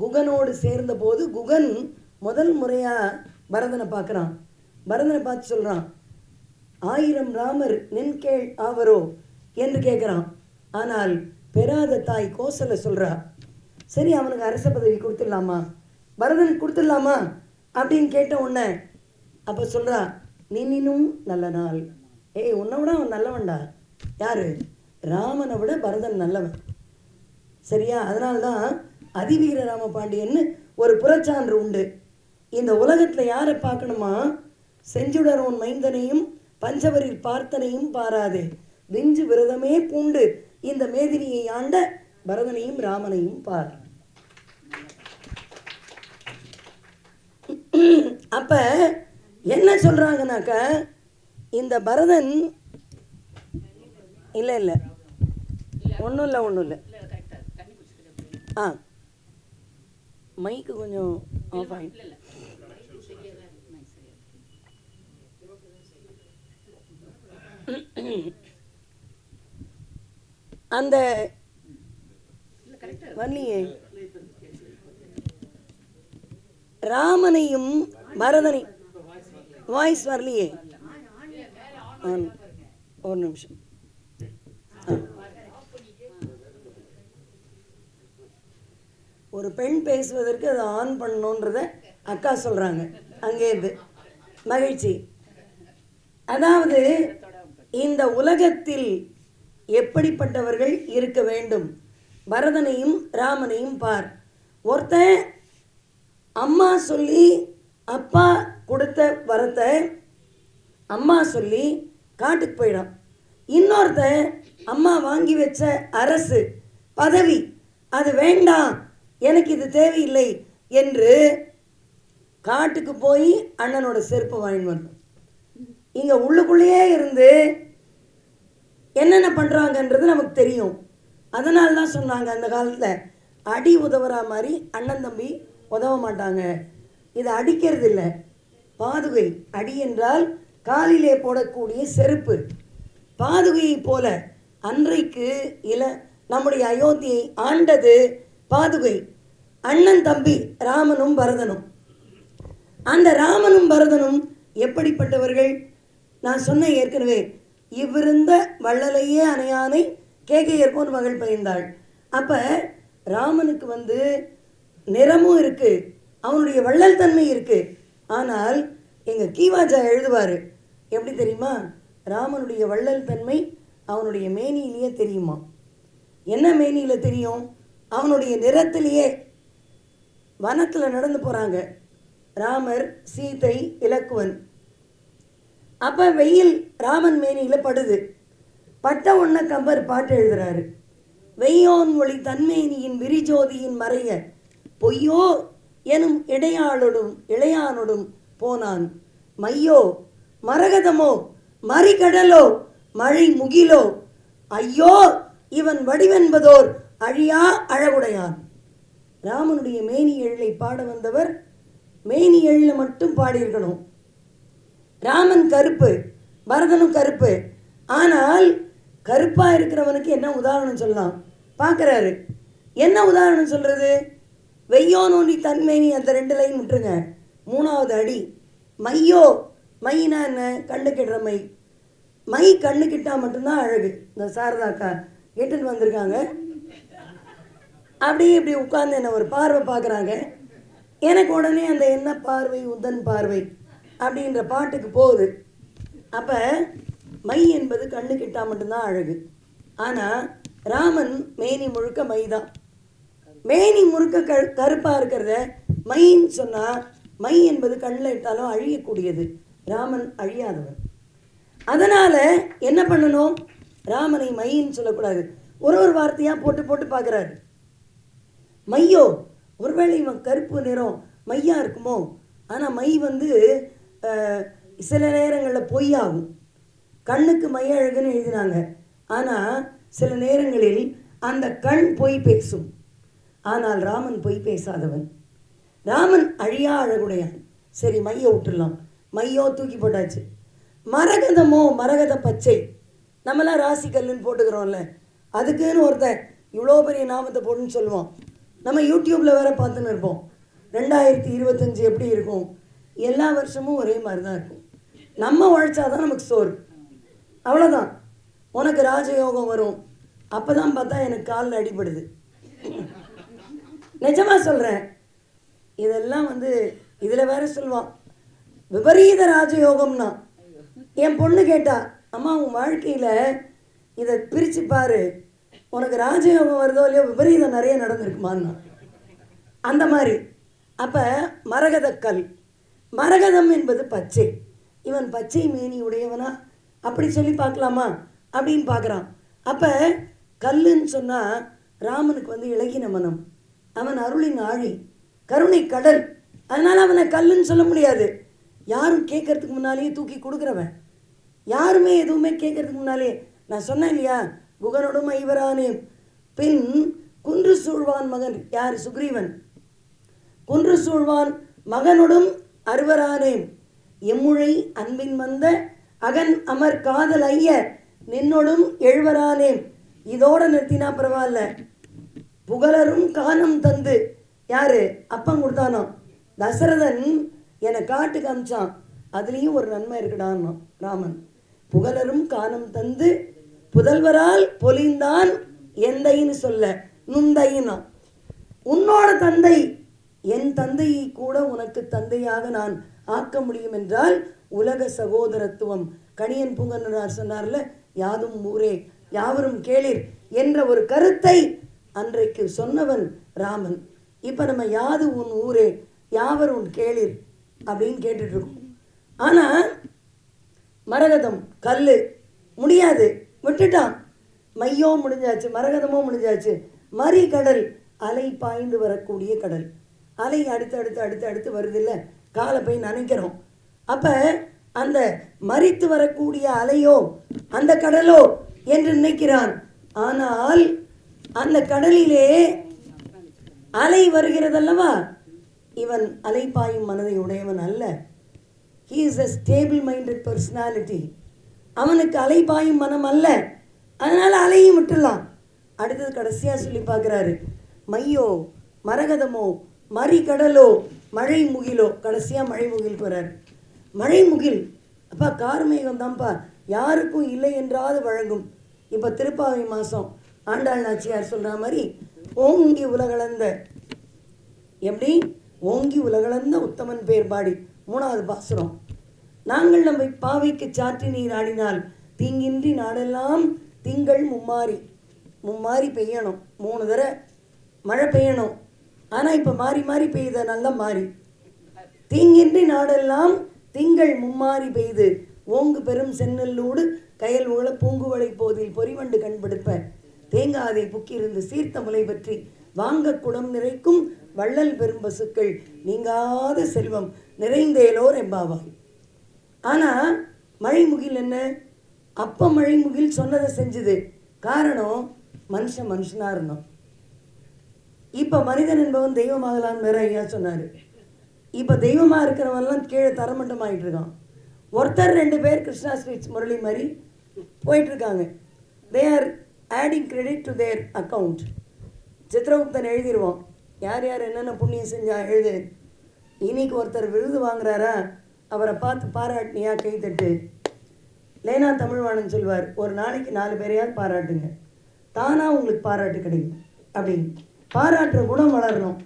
[SPEAKER 9] குகனோடு சேர்ந்த போது குகன் முதல் முறையாக பரதனை பார்க்குறான். பரதனை பார்த்து சொல்கிறான், 1000 ராமர் நின் கேள் ஆவரோ என்று கேட்குறான். ஆனால் பெறாத தாய் கோசலை சொல்கிறா, சரி அவனுக்கு அரச பதவி கொடுத்துடலாமா, பரதனுக்கு கொடுத்துடலாமா அப்படின்னு கேட்ட உடனே அப்போ சொல்கிறா, நின்னினும் நல்ல நாள். ஏய், உன்னை விட அவன் நல்லவன்டா. யாரு? ராமனை விட பரதன் நல்லவன். சரியா? அதனால்தான் அதிவீர ராமபாண்டியன்னு ஒரு புறச்சான்று உண்டு. இந்த உலகத்தில் யாரை பார்க்கணுமா? செஞ்சுடரோன் மைந்தனையும் பஞ்சவரில் பார்த்தனையும் பாராதே, விஞ்சு விரதமே பூண்டு இந்த மேதினியை ஆண்ட பரதனையும் ராமனையும் பார். அப்ப என்ன சொல்றாங்கனாக்க, இந்த பரதன் இல்லை இல்லை ஒன்றும் இல்லை ஆ மைக்கு கொஞ்சம் ஆஃப் ஆகிட்டு. அந்த வரலையே, ராமனையும் பரதனை வாய்ஸ் வரலையே. ஒரு நிமிஷம். ஒரு பெண் பேசுவதற்கு அதை ஆன் பண்ணணுன்றத அக்கா சொல்கிறாங்க அங்கேருந்து. மகிழ்ச்சி. அதாவது இந்த உலகத்தில் எப்படிப்பட்டவர்கள் இருக்க வேண்டும்? பரதனையும் ராமனையும் பார். ஒருத்தன் அம்மா சொல்லி அப்பா கொடுத்த வரத்தை அம்மா சொல்லி காட்டுக்கு போயிடும். இன்னொருத்தன் அம்மா வாங்கி வச்ச அரசு பதவி, அது வேண்டாம், எனக்கு இது தேவையில்லை என்று காட்டுக்கு போய் அண்ணனோட செருப்பு வாங்கிட்டு வரணும். இங்கே உள்ளுக்குள்ளேயே இருந்து என்னென்ன பண்ணுறாங்கன்றது நமக்கு தெரியும். அதனால தான் சொன்னாங்க அந்த காலத்தில் அடி உதவுறா மாதிரி அண்ணன் தம்பி உதவ மாட்டாங்க. இது அடிக்கிறது இல்லை, பாதுகை. அடி என்றால் காலிலே போடக்கூடிய செருப்பு. பாதுகையை போல அன்றைக்கு நம்முடைய அயோத்தியை ஆண்டது பாதுகை. அண்ணன் தம்பி ராமனும் பரதனும். அந்த ராமனும் பரதனும் எப்படிப்பட்டவர்கள்? நான் சொன்ன ஏற்கனவே, இவ்விருந்த வள்ளலையே அணையானை கேகையர்போன் மகள் பயிர்ந்தாள். அப்போ ராமனுக்கு நிறமும் இருக்குது, அவனுடைய வள்ளல் தன்மை இருக்குது. ஆனால் எங்கள் கீவாஜா எழுதுவார், எப்படி தெரியுமா? ராமனுடைய வள்ளல் தன்மை அவனுடைய மேனியிலேயே தெரியுமா. என்ன மேனியில் தெரியும்? அவனுடைய நிறத்திலேயே. வனத்தில் நடந்து போகிறாங்க ராமர், சீதை, இலக்குவன். அப்போ வெயில் ராமன் மேனியில் படுது. பட்ட ஒன்றை கம்பர் பாட்டு எழுதுறாரு. வெய்யோன் ஒளி தன்மேனியின் விரிஜோதியின் மறைய பொய்யோ எனும் இளையானொடும் போனான். மையோ மரகதமோ மறிகடலோ மழை முகிலோ ஐயோ இவன் வடிவென்பதோர் அழியா அழகுடையான். ராமனுடைய மேனி எழிலை பாட வந்தவர் மேனி எழில மட்டும் பாடியிருக்கணும். ராமன் கருப்பு, பரதனும் கருப்பு. ஆனால் கருப்பாக இருக்கிறவனுக்கு என்ன உதாரணம் சொல்லலாம்? பார்க்குறாரு. என்ன உதாரணம் சொல்கிறது? வெய்யோனோண்டி தன்மேனி, அந்த 2 லைன் விட்டுருங்க. 3வது அடி மையோ. மைனா என்ன? கண்ணு கிடுற மை. மை கண்ணு கிட்டா மட்டும்தான் அழகு. இந்த சாரதாக்கா கேட்டுன்னு வந்திருக்காங்க. அப்படியே இப்படி உட்கார்ந்து என்ன ஒரு பார்வை பார்க்குறாங்க. எனக்கு உடனே அந்த என்ன பார்வை உந்தன் பார்வை அப்படின்ற பாட்டுக்கு போகுது. அப்போ மை என்பது கண்ணு கிட்டா மட்டும்தான் அழகு. ஆனால் ராமன் மேனி முழுக்க மை தான். மேனி முழுக்க கருப்பாக இருக்கிறத மைன்னு சொன்னால், மை என்பது கண்ணில் இட்டாலும் அழியக்கூடியது. ராமன் அழியாதவன். அதனால் என்ன பண்ணணும்? ராமனை மைன்னு சொல்லக்கூடாது. ஒரு வார்த்தையாக போட்டு போட்டு பார்க்குறாரு. மையோ, ஒருவேளை இவன் கருப்பு நிறம் மையாக இருக்குமோ? ஆனால் மை சில நேரங்களில் பொய்யாகும். கண்ணுக்கு மை அழகுன்னு எழுதினாங்க. ஆனால் சில நேரங்களில் அந்த கண் பொய் பேசும். ஆனால் ராமன் பொய் பேசாதவன். ராமன் அழியா அழகுடையான். சரி, மையை விட்டுடலாம். மையோ தூக்கி போட்டாச்சு. மரகதமோ மரகத பச்சை. நம்மளாம் ராசி கல்லுன்னு போட்டுக்கிறோம்ல, அதுக்குன்னு ஒருத்தன் இவ்வளோ பெரிய நாமத்தை போட்டுன்னு சொல்லுவோம். நம்ம யூடியூப்பில் வேறு பார்த்துன்னு இருப்போம். 2025 எப்படி இருக்கும்? எல்லா வருஷமும் ஒரே மாதிரி தான் இருக்கும். நம்ம உழைச்சாதான் நமக்கு சோறு, அவ்வளோதான். உனக்கு ராஜயோகம் வரும். அப்போ தான் பார்த்தா எனக்கு காலில் அடிபடுது. நிஜமாக சொல்கிறேன். இதெல்லாம் இதில் வேற சொல்லுவான் விபரீத ராஜயோகம்னா. என் பொண்ணு கேட்டா, அம்மா உன் வாழ்க்கையில் இதை பிரித்து பாரு, உனக்கு ராஜயோகம் வருதோ இல்லையோ விபரீதம் நிறைய நடந்திருக்குமான்னா. அந்த மாதிரி. அப்போ மரகதக்கல், மரகதம் என்பது பச்சை. இவன் பச்சை மேனி உடையவனா அப்படி சொல்லி பார்க்கலாமா அப்படின்னு பார்க்குறான். அப்போ கல்லுன்னு சொன்னால் ராமனுக்கு வந்து இலகின மனம், அவன் அருளின் ஆழி, கருணை கடல். அதனால் அவனை கல்லுன்னு சொல்ல முடியாது. யாரும் கேட்கறதுக்கு முன்னாலேயே தூக்கி கொடுக்குறவன், யாருமே எதுவுமே கேட்கறதுக்கு முன்னாலே. நான் சொன்னேன் இல்லையா, குகனோடும் ஐவரானே பின் குன்று சூழ்வான் மகன் யார்? சுக்ரீவன். குன்று சூழ்வான் மகனோடும் அறுவரானேன் எம்முழை அன்பின் வந்த அகன் அமர் காதல் ஐய நின்னோடும் எழுவரானேன். இதோட நிறுத்தினா பரவாயில்ல. புகழரும் கானம் தந்து யாரு? அப்பம் கொடுத்தானோ தசரதன் என்னை காட்டுக்கு அமிச்சான், அதுலேயும் ஒரு நன்மை இருக்குடான்னு ராமன். புகழரும் கானம் தந்து புதல்வரால் பொலிந்தான் எந்தைன்னு சொல்ல நுந்தைன்னா. உன்னோட தந்தை, என் தந்தையை கூட உனக்கு தந்தையாக நான் ஆக்க முடியும் என்றால் உலக சகோதரத்துவம். கணியன் பூங்கன்னார் சொன்னார்ல, யாதும் ஊரே யாவரும் கேளிர் என்ற ஒரு கருத்தை அன்றைக்கு சொன்னவன் ராமன். இப்போ நம்ம யாது உன் ஊரே யாவர் உன் கேளிர் அப்படின்னு கேட்டுட்ருக்கோம். ஆனால் மரகதம் கல் முடியாது, விட்டுட்டான். மையோ முடிஞ்சாச்சு, மரகதமோ முடிஞ்சாச்சு. மறி கடல், அலை பாய்ந்து வரக்கூடிய கடல். அலை அடுத்து அடுத்து அடுத்து அடுத்து வருதில்லை, காலை போய் நனைக்கிறோம். அப்போ அந்த மறித்து வரக்கூடிய அலையோ அந்த கடலோ என்று நினைக்கிறான். ஆனால் அந்த கடலிலே அலை வருகிறதல்லவா, இவன் அலைப்பாயும் மனதை உடையவன் அல்ல. He is a stable minded personality. அவனுக்கு அலைப்பாயும் மனம் அல்ல, அதனால் அலையும் விட்டுடலாம். அடுத்தது கடைசியாக சொல்லி பார்க்குறாரு, மையோ மரகதமோ மறி கடலோ மழை முகிலோ. கடைசியாக மழை முகில் போகிறார். மழை முகில் அப்பா கார்மேகம் தான்ப்பா, யாருக்கும் இல்லை என்றாது வழங்கும். இப்போ திருப்பாவை மாதம் ஆண்டாள் நாச்சியார் சொல்கிற மாதிரி ஓங்கி உலகளந்த, எப்படி ஓங்கி உலகளந்த உத்தமன் பேர் பாடி 3வது பாசுரம். நாங்கள் நம்மை பாவைக்கு சாற்றி நீர் ஆடினால் தீங்கின்றி நாடெல்லாம் திங்கள் மும்மாரி. மும்மாரி பெய்யணும், 3 தடவை மழை பெய்யணும். ஆனால் இப்போ மாறி மாறி பெய்யுத நல்லா மாறி. தீங்கின்றி நாடெல்லாம் திங்கள் மும்மாரி பெய்து ஓங்கு பெரும் சென்னல்லோடு கயல் உகள பூங்குவளை போதில் பொறிவண்டு கண்படுப்ப தேங்காதை புக்கிருந்து சீர்த்த முலை பற்றி வாங்க குடம் நிறைக்கும் வள்ளல் பெரும் பசுக்கள் நீங்காத செல்வம் நிறைந்தேலோர் எம்பாவாய். ஆனால் மழை முகில் என்ன? அப்போ மழை முகில் சொன்னதை செஞ்சுது. காரணம் மனுஷனாக இருந்தோம். இப்போ மனிதன் என்பவன் தெய்வமாகலான்னு வேற ஐயா சொன்னார். இப்போ தெய்வமாக இருக்கிறவன்லாம் கீழே தரமட்டமாகிட்டு இருக்கான். ஒருத்தர் 2 பேர் கிருஷ்ணா ஸ்வீட்ஸ் முரளி மாதிரி போயிட்டுருக்காங்க. They are adding credit to their account. Chitraguptan எழுதிடுவோம், யார் யார் என்னென்ன புண்ணியம் செஞ்சா எழுது. இன்னைக்கு ஒருத்தர் விருது வாங்குறாரா, அவரை பார்த்து பாராட்டினியா கைத்தட்டு. லேனா தமிழ்வாணன் சொல்வார், ஒரு நாளைக்கு 4 பேரையாவது பாராட்டுங்க, தானாக உங்களுக்கு பாராட்டு கிடைக்கும் அப்படின்னு. பாராட்டுற குணம் வளரணும்.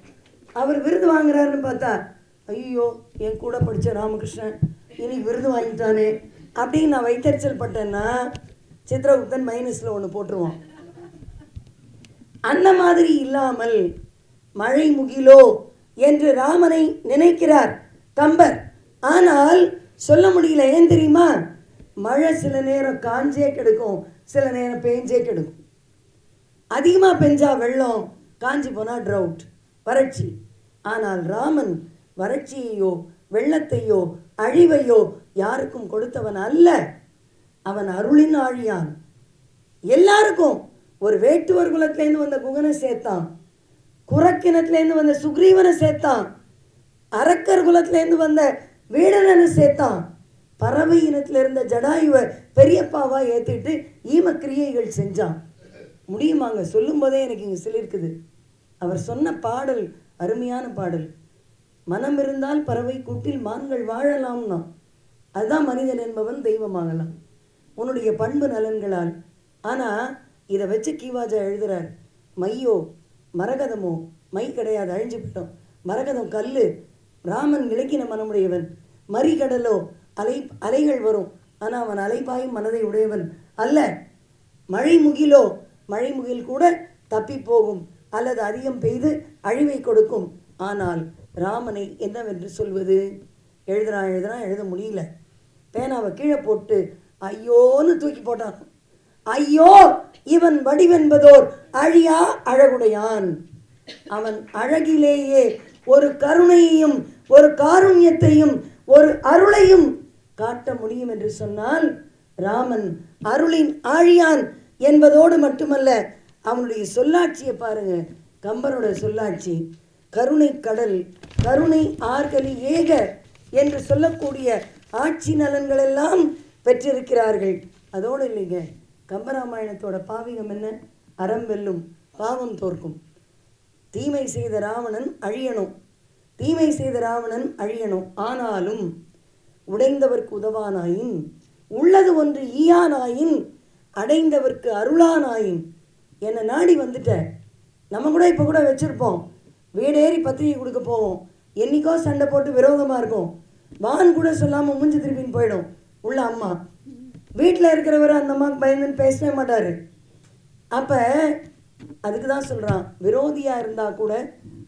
[SPEAKER 9] அவர் விருது வாங்குறாருன்னு பார்த்தா, ஐயோ என் கூட படித்த ராமகிருஷ்ணன் இன்னைக்கு விருது வாங்கிட்டானே அப்படின்னு நான் வைத்தறிச்சல் பட்டேன்னா சித்திரகுப்தன் மைனஸில் 1 போட்டுருவான். அந்த மாதிரி இல்லாமல் மழை முகிலோ என்று ராமனை நினைக்கிறார் கம்பர். ஆனால் சொல்ல முடியல. ஏன் தெரியுமா? மழை சில நேரம் காஞ்சே கெடுக்கும், சில நேரம் பேஞ்சே கெடுக்கும். அதிகமாக பெஞ்சா வெள்ளம், காஞ்சி போனால் ட்ரவுட், வறட்சி. ஆனால் ராமன் வறட்சியையோ வெள்ளத்தையோ அழிவையோ யாருக்கும் கொடுத்தவன் அல்ல. அவன் அருளின் ஆழியான். எல்லாருக்கும் ஒரு வேட்டுவர் குலத்திலேருந்து வந்த குகனை சேர்த்தான், குரக்கினத்திலேருந்து வந்த சுக்ரீவனை சேர்த்தான், அரக்கர் குலத்திலேருந்து வந்த வீடனனை சேர்த்தான், பறவை இனத்தில் இருந்த ஜடாயுவை பெரியப்பாவா ஏற்றிட்டு ஈமக்கிரியைகள் செஞ்சான். முடியுமாங்க? சொல்லும் போதே எனக்கு இங்கே சிலிர்க்குது. அவர் சொன்ன பாடல் அருமையான பாடல். மனம் இருந்தால் பறவை கூட்டில் மான்கள் வாழலாம்னா. அதுதான் மனிதன் என்பவன் தெய்வமாகலாம் உன்னுடைய பண்பு நலன்களால். ஆனால் இதை வச்சு கீவாஜா எழுதுறார், மையோ மரகதமோ, மை கிடையாது, அழிஞ்சு விட்டோம். மரகதம் கல். ராமன் இலக்கின மனமுடையவன். மறிகடலோ, அலைகள் வரும், ஆனால் அவன் அலைபாயும் மனதை உடையவன் அல்ல. மழை முகில் கூட தப்பி போகும் அல்லது அதிகம் பெய்து அழிவை கொடுக்கும். ஆனால் ராமனை என்னவென்று சொல்வது? எழுத முடியல. பேனாவை கீழே போட்டு ஐயோன்னு தூக்கி போட்டான். ஐயோ, இவன் வடிவென்பதோர் அழியா அழகுடையான். அவன் அழகிலேயே ஒரு கருணையையும் ஒரு காருண்யத்தையும் ஒரு அருளையும் காட்ட முடியும் என்று சொன்னால் ராமன் அருளின் ஆழியான் என்பதோடு மட்டுமல்ல, அவனுடைய சொல்லாட்சியை பாருங்க. கம்பனோட சொல்லாட்சி கருணை கடல், கருணை ஆர்கலி ஏக என்று சொல்லக்கூடிய ஆட்சி நலன்கள் எல்லாம் பெற்றிருக்கிறார்கள். அதோடு இல்லைங்க, கம்பராமாயணத்தோட பாவிகம் என்ன? அறம் வெல்லும், பாவம் தோற்கும். தீமை செய்த ராவணன் அழியணும். ஆனாலும் உடைந்தவர்க்கு உதவானாயின், உள்ளது ஒன்று ஈயானாயின், அடைந்தவர்க்கு அருளானாயின். என்னை நாடி வந்துட்ட. நம்ம கூட இப்போ கூட வச்சுருப்போம், வீடேறி பத்திரிகை கொடுக்க போவோம், என்னைக்கோ சண்டை போட்டு விரோதமாக இருக்கும், வான் கூட சொல்லாமல் மூஞ்சி திருப்பின்னு போயிடும் உள்ள அம்மா. வீட்டில் இருக்கிறவர் அந்த அம்மாவுக்கு பயந்துன்னு பேசவே மாட்டார். அப்போ அதுக்கு தான் சொல்கிறான், விரோதியாக இருந்தால் கூட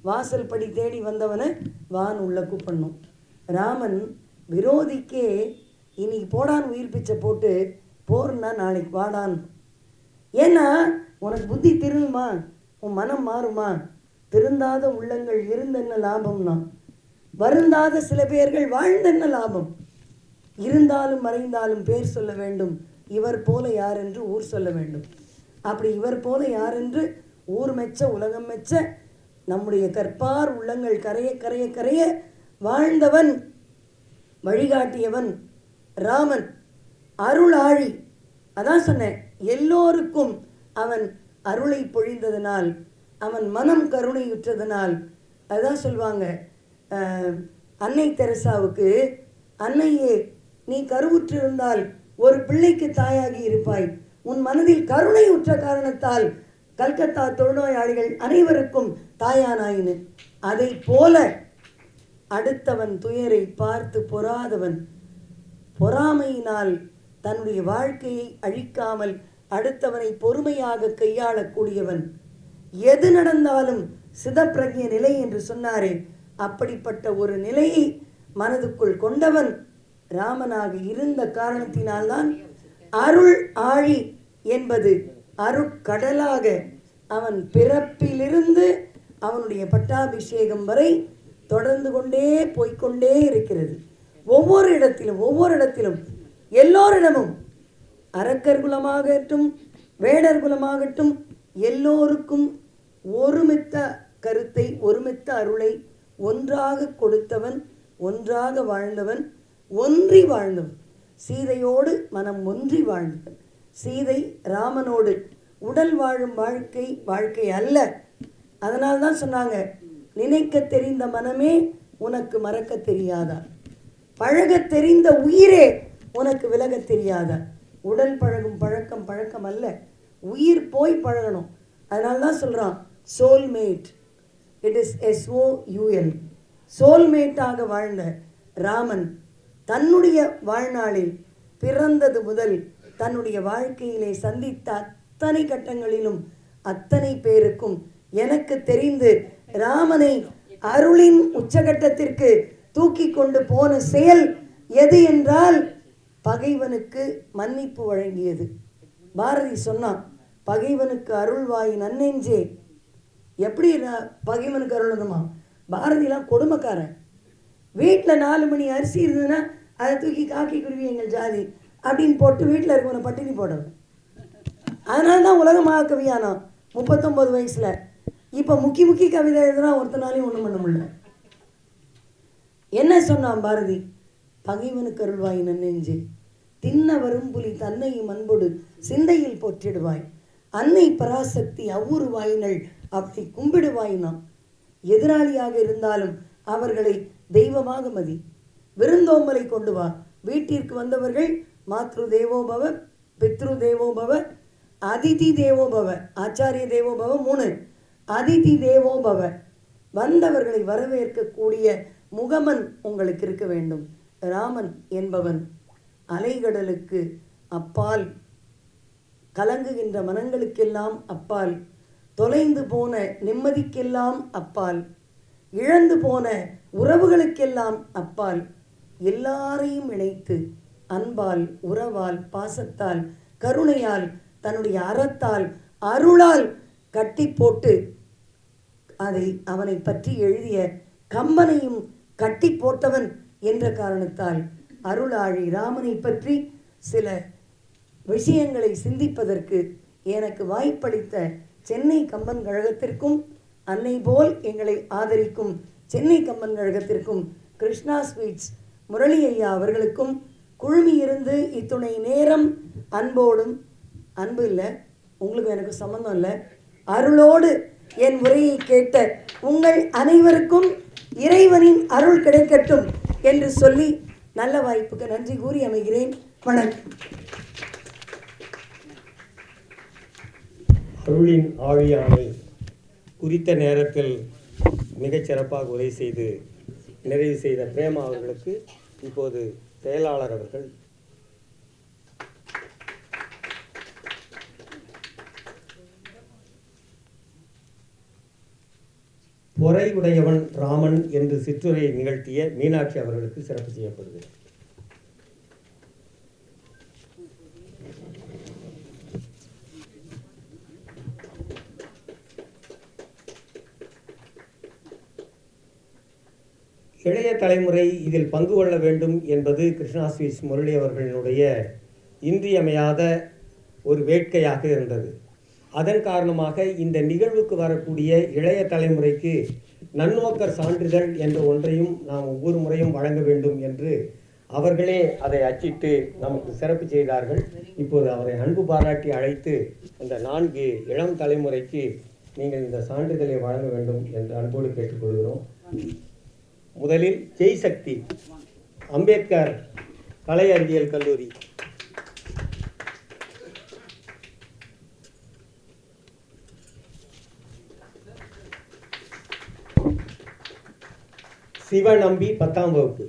[SPEAKER 9] வாசல் படி தேடி வந்தவனை வான் உள்ள கூப்பிடணும். ராமன் விரோதிக்கே இன்னைக்கு போடான்னு உயிர் பிச்சை போட்டு போர்னா நாளைக்கு வாடான். ஏன்னா உனக்கு புத்தி திருந்துமா, உன் மனம் மாறுமா? திருந்தாத உள்ளங்கள் இருந்தென்ன லாபம்னா, வருந்தாத சில பேர்கள் வாழ்ந்தென்ன லாபம்? இருந்தாலும் மறைந்தாலும் பேர் சொல்ல வேண்டும், இவர் போல யார் என்று ஊர் சொல்ல வேண்டும். அப்படி இவர் போல யார் என்று ஊர் மெச்ச உலகம் மெச்ச நம்முடைய கற்பார் உள்ளங்கள் கரைய கரைய கரைய வாழ்ந்தவன், வழிகாட்டியவன் ராமன். அருள் ஆழி. அதான் சொன்னேன், எல்லோருக்கும் அவன் அருளை பொழிந்ததனால், அவன் மனம் கருணையுற்றதனால். அதுதான் சொல்லுவாங்க, அன்னை தெரசாவுக்கு, அன்னையே நீ கருவுற்றிருந்தால் ஒரு பிள்ளைக்கு தாயாகி இருப்பாய், உன் மனதில் கருணை உற்ற காரணத்தால் கல்கத்தா தொழுநோயாளிகள் அனைவருக்கும் தாயானாயினு. அதை போல அடுத்தவன் துயரை பார்த்து பொறாதவன், பொறாமையினால் தன்னுடைய வாழ்க்கையை அழிக்காமல் அடுத்தவனை பொறுமையாக கையாளக்கூடியவன், எது நடந்தாலும் சிதப்பிரஜ்ய நிலை என்று சொன்னாரே, அப்படிப்பட்ட ஒரு நிலையை மனதுக்குள் கொண்டவன் ராமனாக இருந்த காரணத்தினால்தான் அருள் ஆழி என்பது அருட்கடலாக அவன் பிறப்பிலிருந்து அவனுடைய பட்டாபிஷேகம் வரை தொடர்ந்து கொண்டே போய்கொண்டே இருக்கிறது. ஒவ்வொரு இடத்திலும் எல்லோரிடமும், அரக்கர் குலமாகட்டும் வேடர் குலமாகட்டும், எல்லோருக்கும் ஒருமித்த கருத்தை, ஒருமித்த அருளை ஒன்றாக கொடுத்தவன், ஒன்றாக வாழ்ந்தவன், ஒன்றி வாழ்ந்தவன். சீதையோடு மனம் ஒன்றி வாழ்ந்தவன். சீதை ராமனோடு உடல் வாழும் வாழ்க்கை அல்ல. அதனால்தான் சொன்னாங்க, நினைக்க தெரிந்த மனமே உனக்கு மறக்க தெரியாதா, பழக தெரிந்த உயிரே உனக்கு விலக தெரியாதா. உடல் பழகும் பழக்கம் அல்ல, உயிர் போய் பழகணும். அதனால்தான் சொல்கிறான் சோல்மேட். It is SOUL. சோல்மேட்டாக வாழ்ந்த ராமன் தன்னுடைய வாழ்நாளில் பிறந்தது முதல் தன்னுடைய வாழ்க்கையிலே சந்தித்த அத்தனை கட்டங்களிலும் அத்தனை பேருக்கும் எனக்கு தெரிந்து ராமனை அருளின் உச்சகட்டத்திற்கு தூக்கி கொண்டு போன செயல் எது என்றால் பகைவனுக்கு மன்னிப்பு வழங்கியது. பாரதி சொன்னான், பகைவனுக்கு அருள்வாய் நன்னெஞ்சே. எப்படி பகைவனுக்கு அருளணுமா? பாரதிலாம் கொடுமைக்காரன். வீட்டில் 4 மணி அரிசி இருந்ததுன்னா அதை தூக்கி காக்கி குருவி எங்கள் ஜாதி அப்படின்னு போட்டு வீட்டில் இருக்கவனை பட்டினி போடுவேன். அதனால தான் உலக மகாகவியானான் 39 வயசில். இப்போ முக்கி கவிதை எழுதுனா ஒருத்தனாலையும் ஒன்றும் பண்ண முடியல. என்ன சொன்னான் பாரதி? பகைவனுக்கு அருள்வாய் நன்னெஞ்சே, தின்ன வரும் புலி தன்னையும் அன்போடு சிந்தையில் போற்றிடுவாய், அன்னை பராசக்தி அவ்வூறு வாயினள் அப்படி கும்பிடுவாயினா. எதிராளியாக இருந்தாலும் அவர்களை தெய்வமாக மதி, விருந்தோம்பலை கொண்டு வா. வீட்டிற்கு வந்தவர்கள் மாத்ரு தேவோபவ, பித்ரு தேவோபவ, அதிதி தேவோபவ, ஆச்சாரிய தேவோபவ 3, அதிதி தேவோபவ. வந்தவர்களை வரவேற்கக்கூடிய முகமன் உங்களுக்கு இருக்க வேண்டும். ராமன் என்பவன் அலைகடலுக்கு அப்பால், கலங்குகின்ற மனங்களுக்கெல்லாம் அப்பால், தொலைந்து போன நிம்மதிக்கெல்லாம் அப்பால், இழந்து போன உறவுகளுக்கெல்லாம் அப்பால் எல்லாரையும் இணைத்து அன்பால், உறவால், பாசத்தால், கருணையால், தன்னுடைய அறத்தால், அருளால் கட்டி போட்டு அதை அவனை பற்றி எழுதிய கம்பனையும் கட்டி போட்டவன் என்ற காரணத்தால் அருளாழி ராமனை பற்றி சில விஷயங்களை சிந்திப்பதற்கு எனக்கு வாய்ப்பளித்த சென்னை கம்பன் கழகத்திற்கும், அன்னை போல் எங்களை ஆதரிக்கும் சென்னை கம்பன் கழகத்திற்கும், கிருஷ்ணா ஸ்வீட்ஸ் முரளி ஐயா அவர்களுக்கும் குழுமியிருந்து இத்துணை நேரம் அன்போடும், அன்பு இல்லை உங்களுக்கு எனக்கு சம்மந்தம் இல்லை, அருளோடு என் உரையை கேட்ட உங்கள் அனைவருக்கும் இறைவனின் அருள் கிடைக்கட்டும் என்று சொல்லி நல்ல வாய்ப்புக்கு நன்றி கூறி அமைகிறேன். வணக்கம்.
[SPEAKER 2] அருளின் ஆழியானை குறித்த நேரத்தில் மிகச்சிறப்பாக உரை செய்து நிறைவு செய்த பிரேமா அவர்களுக்கு இப்போது செயலாளர் அவர்கள் பொறையுடையவன் ராமன் என்று சிற்றுரை நிகழ்த்திய மீனாட்சி அவர்களுக்கு சிறப்பு செய்யப்படுகிறது. இளைய தலைமுறை இதில் பங்கு கொள்ள வேண்டும் என்பது கிருஷ்ணா ஸ்வீட்ஸ் முரளி அவர்களினுடைய இன்றியமையாத ஒரு வேட்கையாக இருந்தது. அதன் காரணமாக இந்த நிகழ்வுக்கு வரக்கூடிய இளைய தலைமுறைக்கு நன்னோக்கர் சான்றிதழ் என்ற ஒன்றையும் நாம் ஒவ்வொரு முறையும் வழங்க வேண்டும் என்று அவர்களே அதை அச்சிட்டு நமக்கு சிறப்பு செய்தார்கள். இப்போது அவரை அன்பு பாராட்டி அழைத்து அந்த 4 இளம் தலைமுறைக்கு நீங்கள் இந்த சான்றிதழை வழங்க வேண்டும் என்று அன்போடு கேட்டுக்கொள்கிறோம். முதலில் ஜெய் சக்தி அம்பேத்கர் கலை அறிவியல் கல்லூரி, சிவநம்பி 10ஆம் வகுப்பு,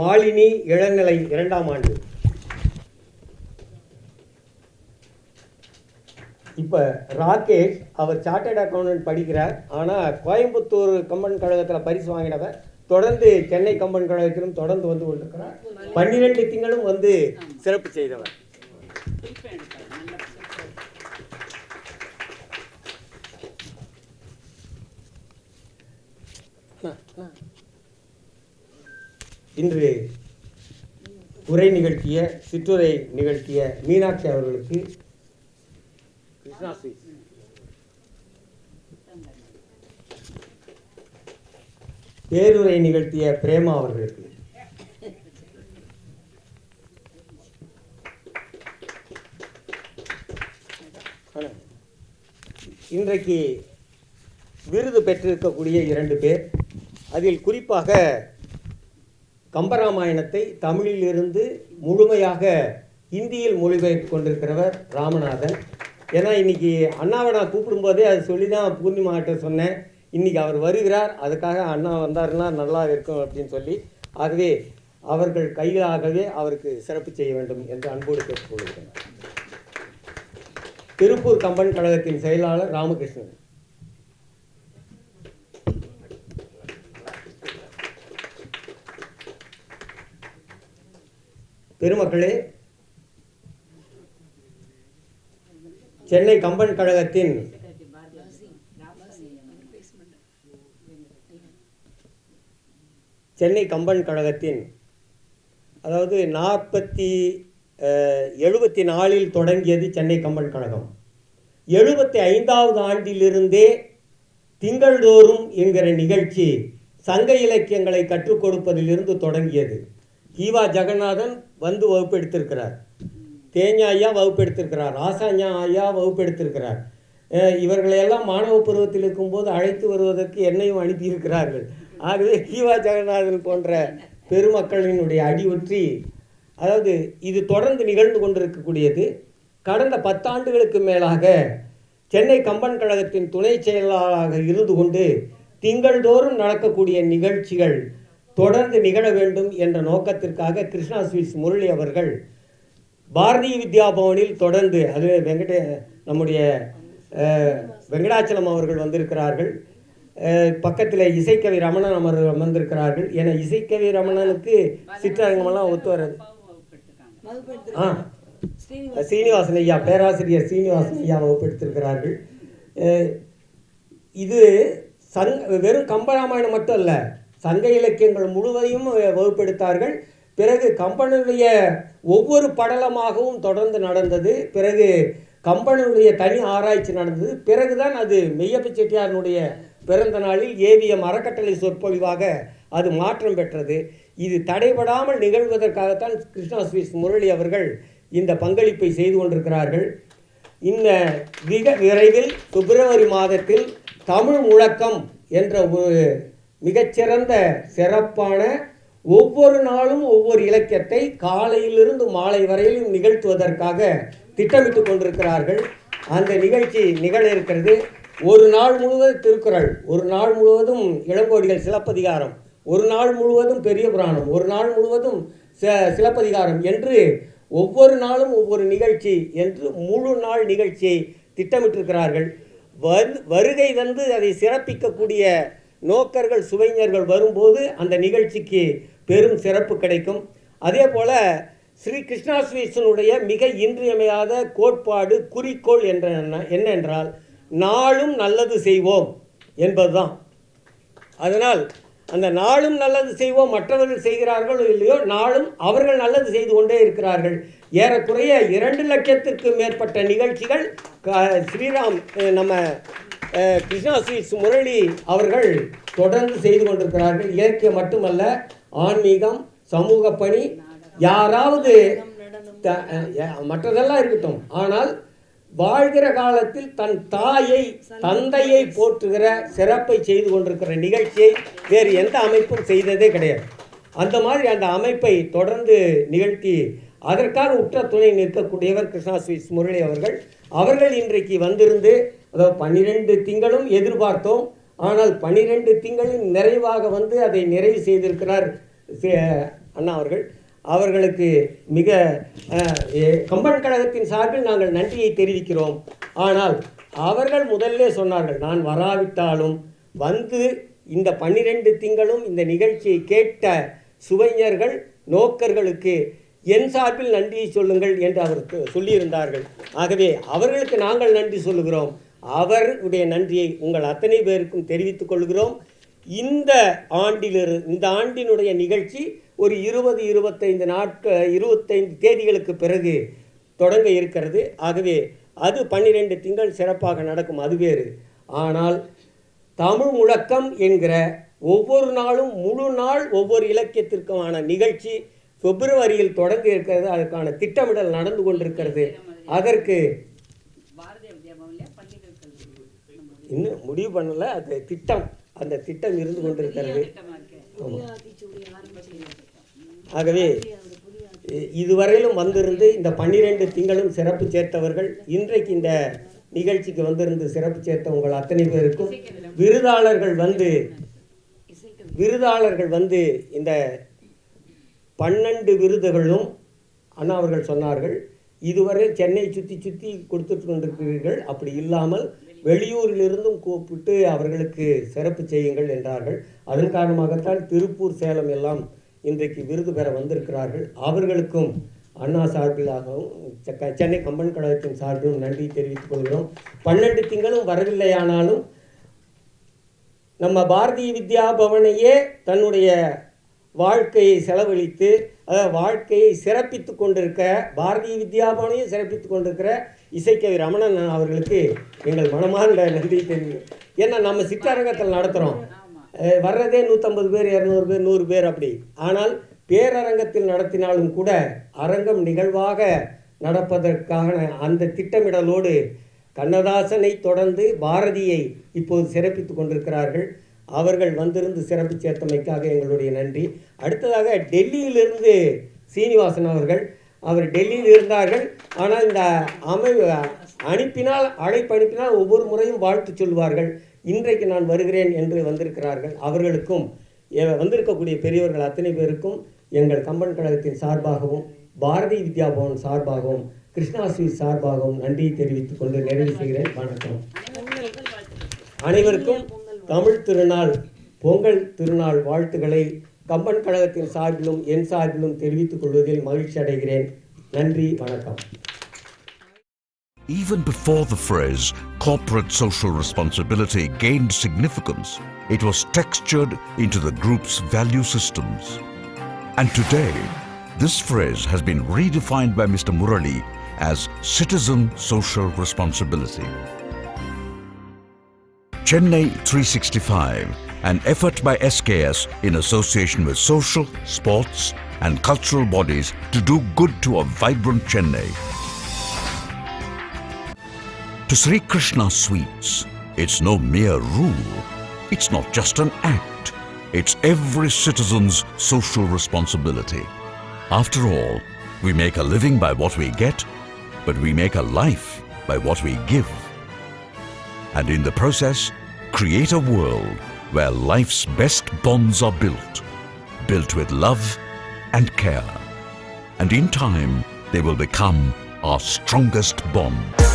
[SPEAKER 2] மாலினி இளநிலை 2ஆம் ஆண்டு. இப்போ ராகேஷ் அவர் சார்ட்டர்ட் அக்கௌண்டன்ட் படிக்கிறார். ஆனால் கோயம்புத்தூர் கம்பன் கழகத்தில் பரிசு வாங்கினவர் தொடர்ந்து சென்னை கம்பன் கழகத்திலும் தொடர்ந்து வந்து கொண்டிருக்கிறார். 12 திங்களும் வந்து சிறப்பு செய்தவர். இன்று உரை நிகழ்த்திய சிற்றுரை நிகழ்த்திய மீனாட்சி அவர்களுக்கு கிருஷ்ணா ஸ்வீட்ஸ், பேருரை நிகழ்த்திய பிரேமா அவர்களுக்கு, இன்றைக்கு விருது பெற்றிருக்கக்கூடிய 2 பேர், அதில் குறிப்பாக கம்பராமாயணத்தை தமிழிலிருந்து முழுமையாக ஹிந்தியில் மொழிபெயர்த்து கொண்டிருக்கிறவர் ராமநாதன். ஏன்னா இன்றைக்கி அண்ணாவை நான் கூப்பிடும்போதே அது சொல்லி தான் பூர்ணிமாகிட்ட சொன்னேன், இன்றைக்கி அவர் வருகிறார், அதுக்காக அண்ணா வந்தாருன்னா நல்லா இருக்கும் அப்படின்னு சொல்லி. ஆகவே அவர்கள் கையிலாகவே அவருக்கு சிறப்பு செய்ய வேண்டும் என்று அன்போடு கேட்டுக்கொள்கிறேன். திருப்பூர் கம்பன் கழகத்தின் செயலாளர் ராமகிருஷ்ணன். பெருமக்களே, சென்னை கம்பன் கழகத்தின் அதாவது 74 தொடங்கியது சென்னை கம்பன் கழகம். 75வது ஆண்டிலிருந்தே திங்கள்தோறும் என்கிற நிகழ்ச்சி சங்க இலக்கியங்களை கற்றுக் கொடுப்பதிலிருந்து தொடங்கியது. கீவா ஜெகநாதன் வந்து வகுப்பெடுத்திருக்கிறார், தேஞா ஐயா வகுப்பெடுத்திருக்கிறார், ராசாஞா ஐயா வகுப்பெடுத்திருக்கிறார். இவர்களையெல்லாம் மாணவ பருவத்தில் இருக்கும்போது அழைத்து வருவதற்கு என்னையும் அனுப்பியிருக்கிறார்கள். ஆகவே கீவா ஜெகநாதன் போன்ற பெருமக்களினுடைய அடியொற்றி, அதாவது இது தொடர்ந்து நிகழ்ந்து கொண்டிருக்கக்கூடியது. கடந்த 10 ஆண்டுகளுக்கு மேலாக சென்னை கம்பன் கழகத்தின் துணை செயலாளராக இருந்து கொண்டு திங்கள்தோறும் நடக்கக்கூடிய நிகழ்ச்சிகள் தொடர்ந்து நிகழ வேண்டும் என்ற நோக்கத்திற்காக கிருஷ்ணா ஸ்வீட்ஸ் முரளி அவர்கள் பாரதிய வித்யா பவனில் தொடர்ந்து, அது நம்முடைய வெங்கடாச்சலம் அவர்கள் வந்திருக்கிறார்கள், பக்கத்தில் இசைக்கவி ரமணன் அமர்ந்திருக்கிறார்கள். என இசைக்கவி ரமணனுக்கு சிற்றரங்கமெல்லாம் ஒத்து வர்றது. சீனிவாசன் ஐயா, பேராசிரியர் சீனிவாசன் ஐயா வகுப்பெடுத்திருக்கிறார்கள். இது வெறும் கம்பராமாயணம் மட்டும் அல்ல, சங்க இலக்கியங்கள் முழுவதையும் வகுப்பெடுத்தார்கள். பிறகு கம்பனுடைய ஒவ்வொரு படலமாகவும் தொடர்ந்து நடந்தது. பிறகு கம்பனுடைய தனி ஆராய்ச்சி நடந்தது. பிறகுதான் அது மெய்யப்ப செட்டியாரனுடைய பிறந்த நாளில் ஏவிஎம் அறக்கட்டளை சொற்பொழிவாக அது மாற்றம் பெற்றது. இது தடைபடாமல் நிகழ்வதற்காகத்தான் கிருஷ்ணா ஸ்வீட்ஸ் முரளி அவர்கள் இந்த பங்களிப்பை செய்து கொண்டிருக்கிறார்கள். இந்த மிக விரைவில் பிப்ரவரி மாதத்தில் தமிழ் முழக்கம் என்ற ஒரு மிகச்சிறந்த சிறப்பான ஒவ்வொரு நாளும் ஒவ்வொரு இலக்கியத்தை காலையிலிருந்து மாலை வரையிலும் நிகழ்த்துவதற்காக திட்டமிட்டு கொண்டிருக்கிறார்கள். அந்த நிகழ்ச்சி நிகழ இருக்கிறது. ஒரு நாள் முழுவதும் திருக்குறள், ஒரு நாள் முழுவதும் இளங்கோடிகள் சிலப்பதிகாரம், ஒரு நாள் முழுவதும் பெரிய புராணம், ஒரு நாள் முழுவதும் சிலப்பதிகாரம் என்று ஒவ்வொரு நாளும் ஒவ்வொரு நிகழ்ச்சி என்று முழு நாள் நிகழ்ச்சியை திட்டமிட்டிருக்கிறார்கள். வருகை வந்து அதை சிறப்பிக்கக்கூடிய நோக்கர்கள் சுவைஞர்கள் வரும்போது அந்த நிகழ்ச்சிக்கு பெரும் சிறப்பு கிடைக்கும். அதே போல் ஸ்ரீ கிருஷ்ணா ஸ்வீட்ஸினுடைய மிக இன்றியமையாத கோட்பாடு குறிக்கோள் என்னென்றால் நாளும் நல்லது செய்வோம் என்பதுதான். அதனால் அந்த நாளும் நல்லது செய்வோம், மற்றவர்கள் செய்கிறார்களோ இல்லையோ, நாளும் அவர்கள் நல்லது செய்து கொண்டே இருக்கிறார்கள். ஏறக்குறைய 2 லட்சத்திற்கு மேற்பட்ட நிகழ்ச்சிகள் ஸ்ரீராம் நம்ம கிருஷ்ணா ஸ்வீட்ஸ் முரளி அவர்கள் தொடர்ந்து செய்து கொண்டிருக்கிறார்கள். இலக்கியம் மட்டுமல்ல, ஆன்மீகம், சமூக பணி, யாராவது மற்றதெல்லாம் இருக்கட்டும், ஆனால் வாழ்கிற காலத்தில் தன் தாயை தந்தையை போற்றுகிற சிறப்பை செய்து கொண்டிருக்கிற நிகழ்ச்சியை வேறு எந்த அமைப்பும் செய்ததே கிடையாது. அந்த மாதிரி அந்த அமைப்பை தொடர்ந்து நிகழ்த்தி அதற்காக உற்ற துணை நிற்கக்கூடியவர் கிருஷ்ணா ஸ்வீட்ஸ் முரளி அவர்கள் இன்றைக்கு வந்திருந்து, அதாவது 12 திங்களும் எதிர்பார்த்தோம், ஆனால் 12 திங்களின் நிறைவாக வந்து அதை நிறைவு செய்திருக்கிறார் அண்ணா அவர்களுக்கு மிக கம்பன் கழகத்தின் சார்பில் நாங்கள் நன்றியை தெரிவிக்கிறோம். ஆனால் அவர்கள் முதல்ல சொன்னார்கள், நான் வராவிட்டாலும் வந்து இந்த 12 திங்களும் இந்த நிகழ்ச்சியை கேட்ட சுவைஞர்கள் நோக்கர்களுக்கு என் சார்பில் நன்றியை சொல்லுங்கள் என்று அவருக்கு சொல்லியிருந்தார்கள். ஆகவே அவர்களுக்கு நாங்கள் நன்றி சொல்லுகிறோம். அவருடைய நன்றியை உங்கள் அத்தனை பேருக்கும் தெரிவித்துக் கொள்கிறோம். இந்த ஆண்டினுடைய நிகழ்ச்சி ஒரு 25 தேதிகளுக்கு பிறகு தொடங்க இருக்கிறது. ஆகவே அது 12 திங்கள் சிறப்பாக நடக்கும், அது வேறு. ஆனால் தமிழ் முழக்கம் என்கிற ஒவ்வொரு நாளும் முழு நாள் ஒவ்வொரு இலக்கியத்திற்குமான நிகழ்ச்சி பிப்ரவரியில் தொடங்க இருக்கிறது. அதற்கான திட்டமிடல் நடந்து கொண்டிருக்கிறது. அதற்கு இன்னும் முடிவு பண்ணல, அந்த திட்டம் இருந்து கொண்டிருக்கிறது. ஆகவே இதுவரையிலும் வந்திருந்து இந்த 12 திங்களும் சிறப்பு சேர்த்தவர்கள், இன்றைக்கு இந்த நிகழ்ச்சிக்கு வந்திருந்து சிறப்பு சேர்த்த உங்கள் அத்தனை பேருக்கும், விருதாளர்கள் வந்து இந்த 12 விருதுகளும் அண்ணா அவர்கள் சொன்னார்கள், இதுவரை சென்னை சுற்றி கொடுத்துட்டு கொண்டிருக்கிறீர்கள், அப்படி இல்லாமல் வெளியூரிலிருந்தும் கூப்பிட்டு அவர்களுக்கு சிறப்பு செய்யுங்கள் என்றார்கள். அதன் காரணமாகத்தான் திருப்பூர், சேலம் எல்லாம் இன்றைக்கு விருது பெற வந்திருக்கிறார்கள். அவர்களுக்கும் அண்ணா சார்பிலாகவும் சென்னை கம்பன் கழகத்தின் சார்பிலும் நன்றி தெரிவித்துக் கொள்கிறோம். 12 திங்களும் வரவில்லையானாலும் நம்ம பாரதிய வித்யா பவனையே தன்னுடைய வாழ்க்கையை செலவழித்து, அதாவது வாழ்க்கையை சிறப்பித்து கொண்டிருக்க, பாரதிய வித்யா பவனையும் சிறப்பித்து கொண்டிருக்கிற இசைக்கவி ரமணன் அவர்களுக்கு எங்கள் மனமார்ந்த நன்றி தெரியும். ஏன்னா நம்ம சிற்றரங்கத்தில் நடத்துகிறோம், வர்றதே 150 பேர், 200 பேர், 100 பேர் அப்படி. ஆனால் பேரரங்கத்தில் நடத்தினாலும் கூட அரங்கம் நிகழ்வாக நடப்பதற்கான அந்த திட்டமிடலோடு கண்ணதாசனை தொடர்ந்து பாரதியை இப்போது சிறப்பித்து கொண்டிருக்கிறார்கள். அவர்கள் வந்திருந்து சிறப்பு சேர்த்தமைக்காக எங்களுடைய நன்றி. அடுத்ததாக டெல்லியிலிருந்து சீனிவாசன் அவர் டெல்லியில் இருந்தார்கள். ஆனால் இந்த அழைப்பு அனுப்பினால் ஒவ்வொரு முறையும் வாழ்த்து சொல்வார்கள். இன்றைக்கு நான் வருகிறேன் என்று வந்திருக்கிறார்கள். அவர்களுக்கும் வந்திருக்கக்கூடிய பெரியவர்கள் அத்தனை பேருக்கும் எங்கள் கம்பன் கழகத்தின் சார்பாகவும் பாரதி வித்யா பவன் சார்பாகவும் கிருஷ்ணா ஸ்வீட் சார்பாகவும் நன்றியை தெரிவித்துக் கொண்டு நிறைவு செய்கிறேன். வணக்கம். அனைவருக்கும் தமிழ் திருநாள் பொங்கல் திருநாள் வாழ்த்துக்களை கம்பன் கழகத்தின் சார்பிலும் என் சார்பிலும் தெரிவித்துக் கொள்வதில் மகிழ்ச்சி அடைகிறேன். நன்றி, வணக்கம்.
[SPEAKER 1] Even before the phrase corporate social responsibility gained significance, it was textured into the group's value systems. And today, this phrase has been redefined by Mr. Murali as citizen social responsibility. Chennai 365, an effort by SKS in association with social, sports and cultural bodies to do good to a vibrant Chennai. To Sri Krishna Sweets, it's no mere rule. It's not just an act. It's every citizen's social responsibility. After all, we make a living by what we get, but we make a life by what we give. And in the process, create a world where life's best bonds are built with love and care. And in time, they will become our strongest bond.